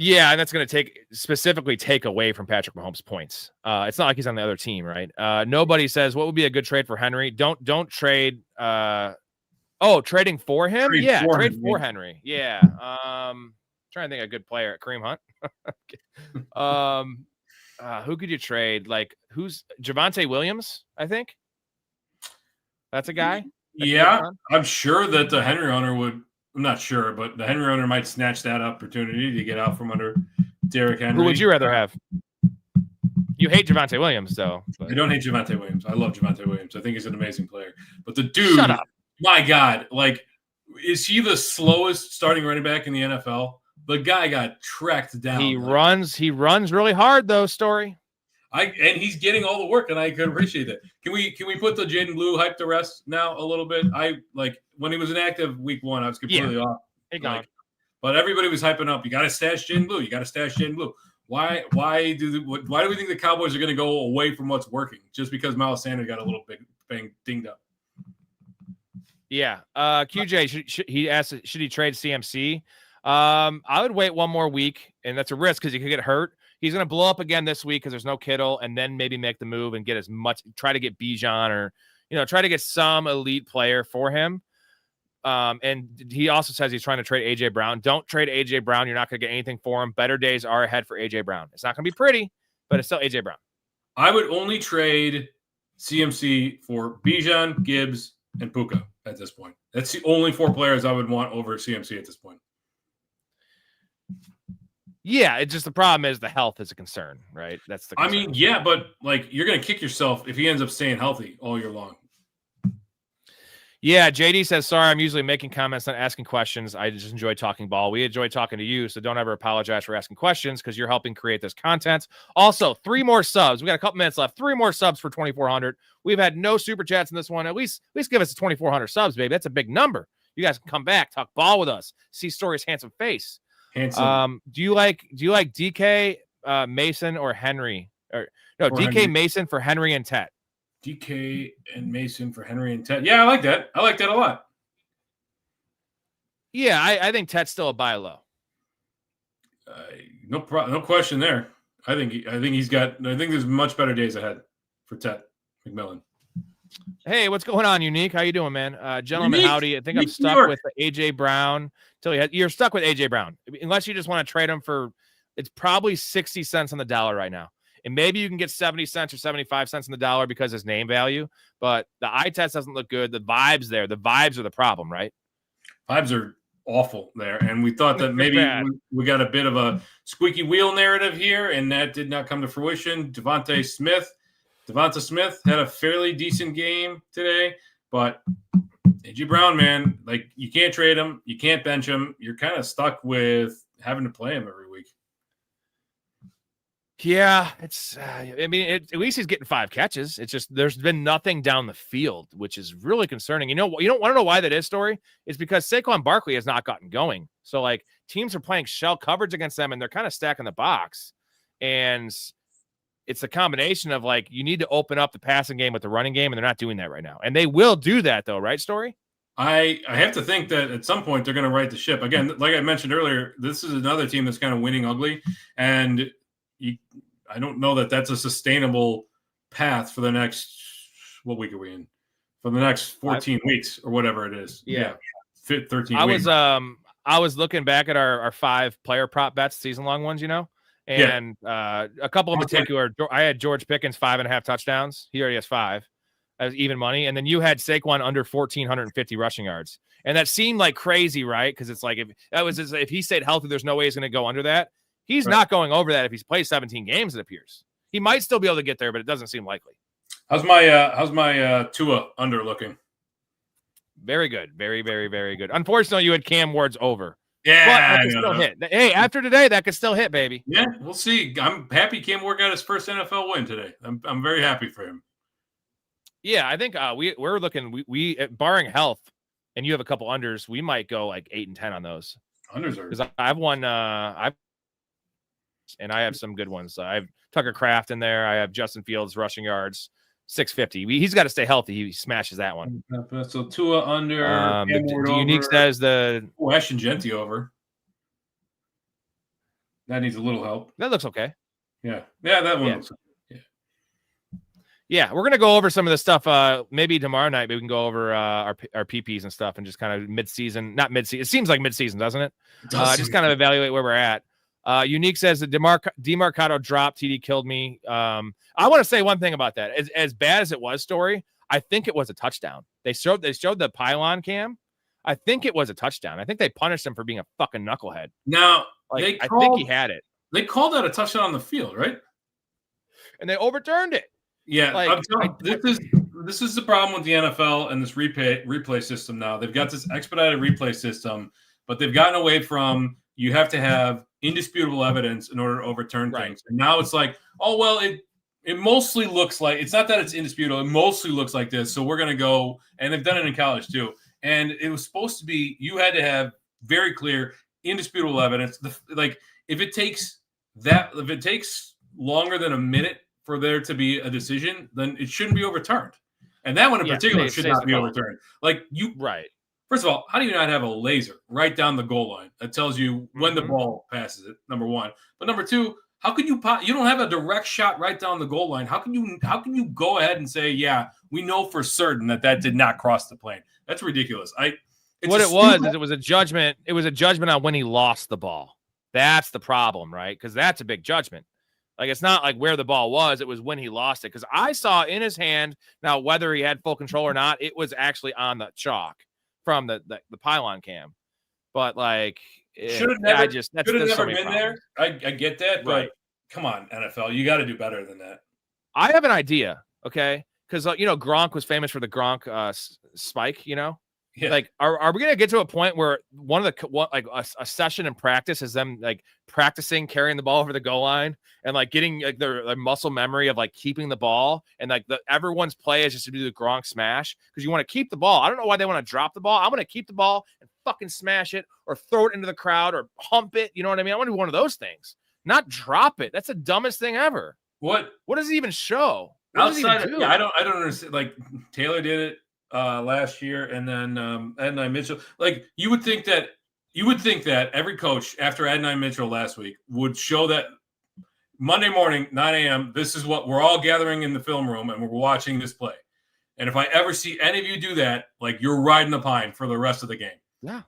A: Yeah, and that's going to specifically take away from Patrick Mahomes' points. It's not like he's on the other team, right? Nobody says what would be a good trade for Henry. Don't trade. Trading for him? Trade for Henry. Yeah. Trying to think of a good player. Kareem Hunt. Who could you trade? Like who's Javonte Williams? I think that's a guy.
C: Yeah, I'm sure that the Henry owner would. I'm not sure, but the Henry owner might snatch that opportunity to get out from under Derrick Henry.
A: Who would you rather have? You hate Javonte Williams, though.
C: I don't hate Javonte Williams. I love Javonte Williams. I think he's an amazing player. But the dude,
A: shut up.
C: My God, like, is he the slowest starting running back in the NFL? The guy got tracked down.
A: He runs really hard, though, Storey.
C: And he's getting all the work, and I could appreciate that. Can we put the Jaden Blue hype to rest now a little bit? I like when he was inactive week 1, I was completely off. But everybody was hyping up. You got to stash Jaden Blue. You got to stash Jaden Blue. Why do we think the Cowboys are going to go away from what's working just because Miles Sanders got a little bang dinged up?
A: Yeah. QJ, he asked, should he trade CMC? I would wait one more week, and that's a risk because he could get hurt. He's going to blow up again this week because there's no Kittle, and then maybe make the move and get try to get Bijan or, try to get some elite player for him. And he also says he's trying to trade A.J. Brown. Don't trade A.J. Brown. You're not going to get anything for him. Better days are ahead for A.J. Brown. It's not going to be pretty, but it's still A.J. Brown.
C: I would only trade CMC for Bijan, Gibbs, and Puka at this point. That's the only 4 players I would want over CMC at this point.
A: Yeah, it's just the problem is the health is a concern, right? That's the concern.
C: I mean, yeah, but like you're gonna kick yourself if he ends up staying healthy all year long.
A: Yeah, JD says, sorry, I'm usually making comments, not asking questions. I just enjoy talking ball. We enjoy talking to you, so don't ever apologize for asking questions because you're helping create this content. Also, 3 more subs. We got a couple minutes left. 3 more subs for 2,400. We've had no super chats in this one. At least give us 2,400 subs, baby. That's a big number. You guys can come back, talk ball with us, see Story's handsome face.
C: Handsome.
A: Do you like DK, Mason, or Henry? Or DK
C: Henry.
A: Mason for Henry and Tet.
C: DK and Mason for Henry and Ted. Yeah, I like that. I like that a lot.
A: Yeah, I think Tet's still a buy low.
C: No question there. I think there's much better days ahead for Ted McMillan.
A: Hey, what's going on, Unique? How you doing, man? Gentlemen,
C: Unique.
A: howdy. I think I'm
C: Unique
A: stuck
C: New York.
A: with AJ Brown. You're stuck with AJ Brown. Unless you just want to trade him for, it's probably 60 cents on the dollar right now. And maybe you can get 70 cents or 75 cents on the dollar because his name value. But the eye test doesn't look good. The vibes there. The vibes are the problem, right?
C: Vibes are awful there. And we thought that maybe we got a bit of a squeaky wheel narrative here, and that did not come to fruition. Devonta Smith had a fairly decent game today, but AJ Brown, man, like you can't trade him. You can't bench him. You're kind of stuck with having to play him every week.
A: Yeah, it's. At least he's getting 5 catches. It's just there's been nothing down the field, which is really concerning. You don't want to know why that is, Story? It's because Saquon Barkley has not gotten going. So like teams are playing shell coverage against them, and they're kind of stacking the box. And it's a combination of like you need to open up the passing game with the running game, and they're not doing that right now. And they will do that though, right, Story?
C: I have to think that at some point they're going to right the ship again. Like I mentioned earlier, this is another team that's kind of winning ugly, and I don't know that that's a sustainable path for the next, what week are we in? For the next 14 weeks or whatever it is.
A: Yeah.
C: 13
A: weeks.
C: weeks.
A: I was looking back at our 5 player prop bets, season long ones, and a couple in particular. I had George Pickens 5.5 touchdowns. He already has 5. That was even money. And then you had Saquon under 1,450 rushing yards. And that seemed like crazy, right? Because it's like if he stayed healthy, there's no way he's going to go under that. He's not going over that if he's played 17 games, it appears. He might still be able to get there, but it doesn't seem likely.
C: How's my Tua under looking?
A: Very good. Very, very, very good. Unfortunately, you had Cam Ward's over.
C: Yeah.
A: But that could still hit. Hey, after today, that could still hit, baby.
C: Yeah, we'll see. I'm happy Cam Ward got his first NFL win today. I'm very happy for him.
A: Yeah, I think we're looking, we barring health, and you have a couple unders, we might go like 8 and 10 on those.
C: Unders are.
A: Because I have one, and I have some good ones. I have Tucker Kraft in there. I have Justin Fields rushing yards, 650. He's got to stay healthy. He smashes that one.
C: So Tua under.
A: The Unique says
C: Ashton Genty over. That needs a little help.
A: That looks okay.
C: Yeah, that one looks okay.
A: Yeah, we're gonna go over some of this stuff. Maybe tomorrow night we can go over our PPs and stuff, and just kind of not mid-season. It seems like mid-season, doesn't it? Just kind of evaluate where we're at. Unique says the DeMarcado drop TD killed me. I want to say one thing about that. As bad as it was, Story, I think it was a touchdown. They showed the pylon cam. I think it was a touchdown. I think they punished him for being a fucking knucklehead.
C: Now,
A: I think he had it.
C: They called that a touchdown on the field, right?
A: And they overturned it.
C: Yeah, I'm telling this is the problem with the NFL and this replay system now. They've got this expedited replay system, but they've gotten away from you have to have indisputable evidence in order to overturn things. And now it's like, oh, well, it mostly looks like – it's not that it's indisputable. It mostly looks like this, so we're going to go – and they've done it in college too. And it was supposed to be – you had to have very clear, indisputable evidence. If it takes longer than a minute for there to be a decision, then it shouldn't be overturned. And that one in particular should not be overturned. First of all, how do you not have a laser right down the goal line that tells you when the ball passes it, number one? But number two, how could you don't have a direct shot right down the goal line? How can you go ahead and say, yeah, we know for certain that did not cross the plane? That's ridiculous. It
A: was a judgment. It was a judgment on when he lost the ball. That's the problem, right? Because that's a big judgment. Like, it's not like where the ball was. It was when he lost it. Because I saw in his hand, now whether he had full control or not, it was actually on the chalk from the pylon cam. But,
C: Should have never,
A: that's
C: should have
A: there's so
C: never
A: many
C: been
A: problems.
C: there. I get that, but
A: Right.
C: come on, NFL, you got to do better than that.
A: I have an idea, okay? Because Gronk was famous for the Gronk spike.
C: Yeah.
A: Like, are we gonna get to a point where a session in practice is them like practicing carrying the ball over the goal line and like getting like their muscle memory of like keeping the ball and like everyone's play is just to do the Gronk smash because you want to keep the ball. I don't know why they want to drop the ball. I'm gonna keep the ball and fucking smash it or throw it into the crowd or hump it. You know what I mean? I want to do one of those things, not drop it. That's the dumbest thing ever.
C: What
A: does it even show?
C: Outside of, I don't understand. Like Taylor did it last year, and then Adonai Mitchell. Like you would think that every coach after Adonai Mitchell last week would show that Monday morning 9 a.m. This is what we're all gathering in the film room, and we're watching this play. And if I ever see any of you do that, like you're riding the pine for the rest of the game.
A: Yeah,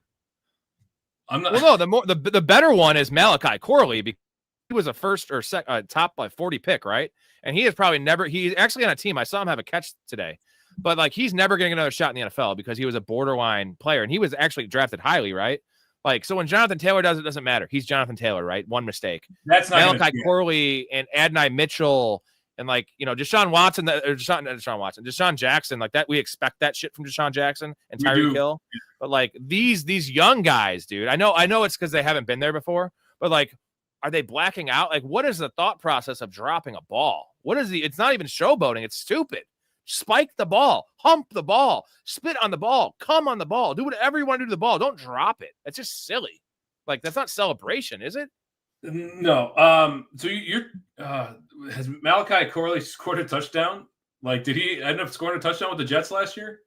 C: I'm not.
A: Well, no, the better one is Malachi Corley because he was a first or top like 40 pick, right? And he is probably never. He's actually on a team. I saw him have a catch today, but like he's never getting another shot in the NFL because he was a borderline player and he was actually drafted highly, right? Like so, when Jonathan Taylor does it, doesn't matter. He's Jonathan Taylor, right? One mistake.
C: That's not
A: Malachi Corley and Adonai Mitchell and like Deshaun Watson, Deshaun Jackson, like that. We expect that shit from Deshaun Jackson and Tyreek Hill, but like these young guys, dude. I know it's because they haven't been there before, but like. Are they blacking out? Like, what is the thought process of dropping a ball? It's not even showboating. It's stupid. Spike the ball, hump the ball, spit on the ball, come on the ball, do whatever you want to do to the ball. Don't drop it. It's just silly. Like, that's not celebration, is it?
C: No. So has Malachi Corley scored a touchdown? Like, did he end up scoring a touchdown with the Jets last year?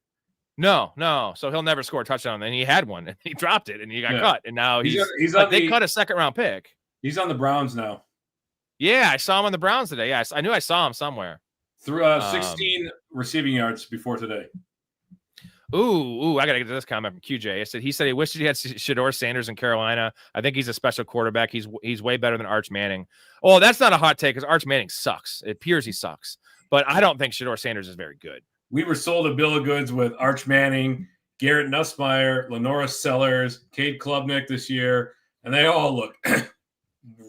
A: No. So he'll never score a touchdown. And he had one and he dropped it and he got cut. And now he's like, they cut a second round pick.
C: He's on the Browns now.
A: Yeah, I saw him on the Browns today. Yeah, I knew I saw him somewhere.
C: Through 16 receiving yards before today.
A: Ooh, I got to get to this comment from QJ. He said he wished he had Shedeur Sanders in Carolina. I think he's a special quarterback. He's way better than Arch Manning. Oh, that's not a hot take because Arch Manning sucks. It appears he sucks. But I don't think Shedeur Sanders is very good.
C: We were sold a bill of goods with Arch Manning, Garrett Nussmeier, Lenora Sellers, Cade Klubnik this year, and they all look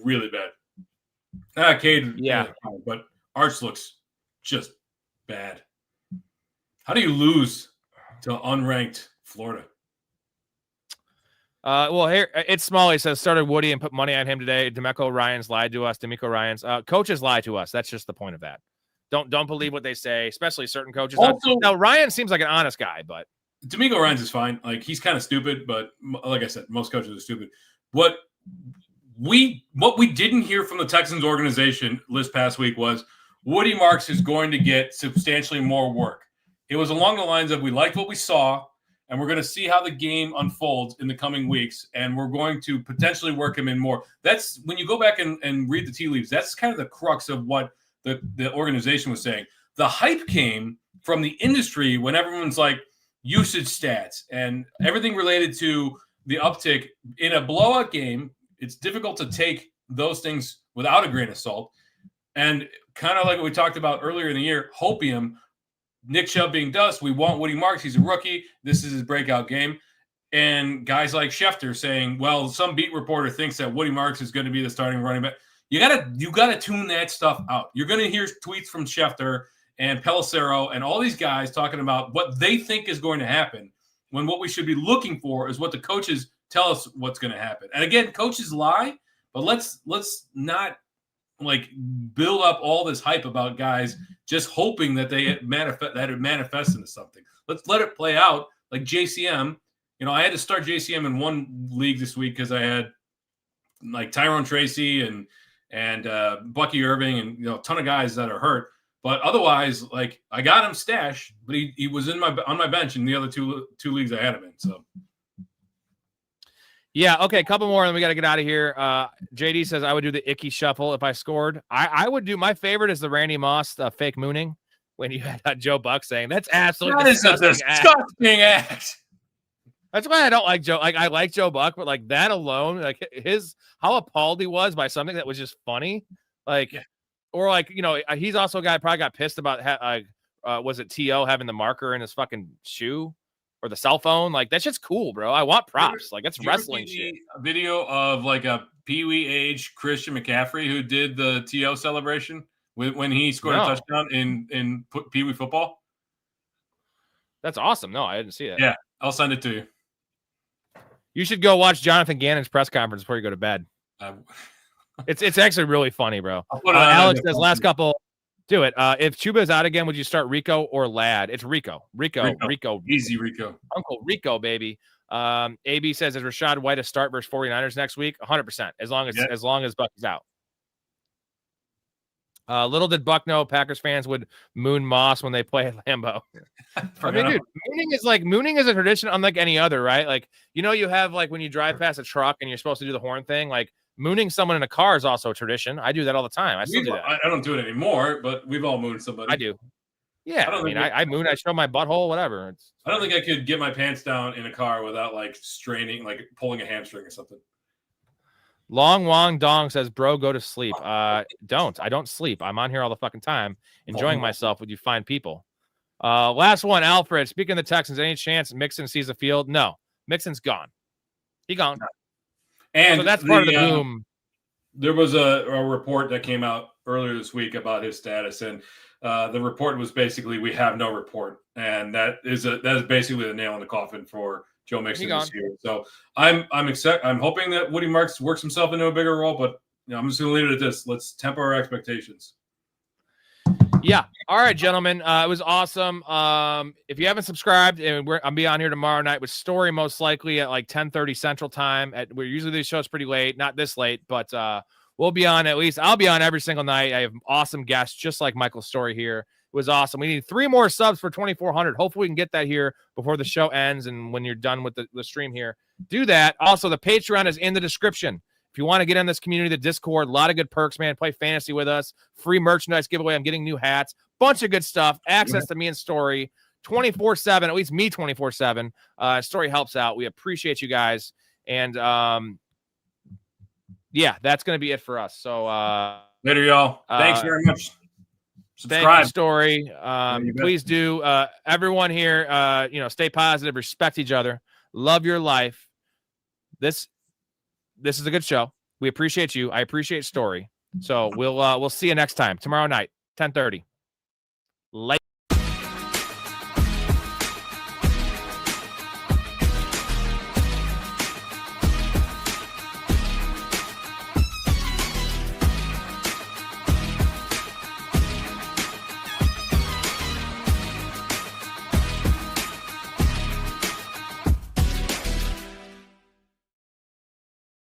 C: really bad. Cade,
A: yeah,
C: but Arch looks just bad. How do you lose to unranked Florida?
A: Well, here it's Smalley says started Woody and put money on him today. D'Amico Ryans lied to us. D'Amico Ryans coaches lie to us. That's just the point of that. Don't believe what they say, especially certain coaches. Also, now Ryan seems like an honest guy, but
C: D'Amico Ryans is fine. Like he's kind of stupid, but like I said, most coaches are stupid. What we didn't hear from the Texans organization this past week was Woody Marks is going to get substantially more work. It was along the lines of we liked what we saw, and we're going to see how the game unfolds in the coming weeks, and we're going to potentially work him in more. That's when you go back and read the tea leaves. That's kind of the crux of what the organization was saying. The hype came from the industry when everyone's like usage stats and everything related to the uptick in a blowout game. It's difficult to take those things without a grain of salt. And kind of like what we talked about earlier in the year, hopium, Nick Chubb being dust. We want Woody Marks. He's a rookie. This is his breakout game. And guys like Schefter saying, well, some beat reporter thinks that Woody Marks is going to be the starting running back. You gotta tune that stuff out. You're going to hear tweets from Schefter and Pelissero and all these guys talking about what they think is going to happen when what we should be looking for is what the coaches tell us what's going to happen. And again, coaches lie, but let's not like build up all this hype about guys just hoping that it manifests into something. Let's let it play out. Like JCM, I had to start JCM in one league this week because I had like Tyrone Tracy and Bucky Irving and a ton of guys that are hurt. But otherwise, like I got him stashed, but he was on my bench in the other two leagues I had him in. So.
A: Yeah, okay, a couple more, and then we got to get out of here. JD says I would do the icky shuffle if I scored. I would do my favorite is the Randy Moss fake mooning when you had Joe Buck saying that's absolutely disgusting
C: act.
A: That's why I don't like Joe. Like I like Joe Buck, but like that alone, like how appalled he was by something that was just funny, or like he's also a guy probably got pissed about was it T.O. having the marker in his fucking shoe or the cell phone. Like, that shit's cool, bro. I want props. Like, that's wrestling shit.
C: A video of like a Pee-wee age Christian McCaffrey who did the TO celebration when he scored a touchdown in Pee-wee football.
A: That's awesome. No, I didn't see that.
C: Yeah, I'll send it to you.
A: You should go watch Jonathan Gannon's press conference before you go to bed. It's actually really funny, bro. Alex says last couple. Do it. If Chuba is out again, would you start Rico or Ladd? It's Rico. Rico.
C: Easy Rico.
A: Uncle Rico, baby. AB says, is Rachaad White a start versus 49ers next week? 100%. As long as Buck is out. Little did Buck know Packers fans would moon Moss when they play at Lambeau. I mean, dude, mooning is a tradition unlike any other, right? Like, you have like when you drive past a truck and you're supposed to do the horn thing, like mooning someone in a car is also a tradition. I do that all the time. I still do that.
C: I don't do it anymore, but we've all mooned somebody.
A: I do. Yeah, I moon. I show my butthole, whatever.
C: I don't think I could get my pants down in a car without like straining, like pulling a hamstring or something.
A: Long Wong Dong says, bro, go to sleep. I don't sleep. I'm on here all the fucking time, enjoying myself with you fine people. Last one, Alfred. Speaking of the Texans, any chance Mixon sees the field? No, Mixon's gone. He gone.
C: And
A: so that's part of the boom.
C: There was a report that came out earlier this week about his status, and the report was basically we have no report, and that is basically the nail in the coffin for Joe Mixon this year. So I'm excited. I'm hoping that Woody Marks works himself into a bigger role, but I'm just going to leave it at this. Let's temper our expectations.
A: Yeah. All right, gentlemen. It was awesome. If you haven't subscribed, and I'll be on here tomorrow night with Storey, most likely at like 10:30 Central Time. We're usually these shows pretty late, not this late, but we'll be on at least. I'll be on every single night. I have awesome guests, just like Michael Storey here. It was awesome. We need 3 more subs for 2,400. Hopefully we can get that here before the show ends. And when you're done with the stream here, do that. Also, the Patreon is in the description. If you want to get in this community, the Discord, a lot of good perks, man. Play fantasy with us. Free merchandise giveaway. I'm getting new hats. Bunch of good stuff. Access to me and Storey 24/7, at least me 24/7. Storey helps out. We appreciate you guys. And yeah, that's going to be it for us. So
C: later, y'all. Thanks very much. Subscribe.
A: Thank you, Storey. Please do. Everyone here, stay positive, respect each other, love your life. This is a good show. We appreciate you. I appreciate Storey. So we'll see you next time tomorrow night, 10:30.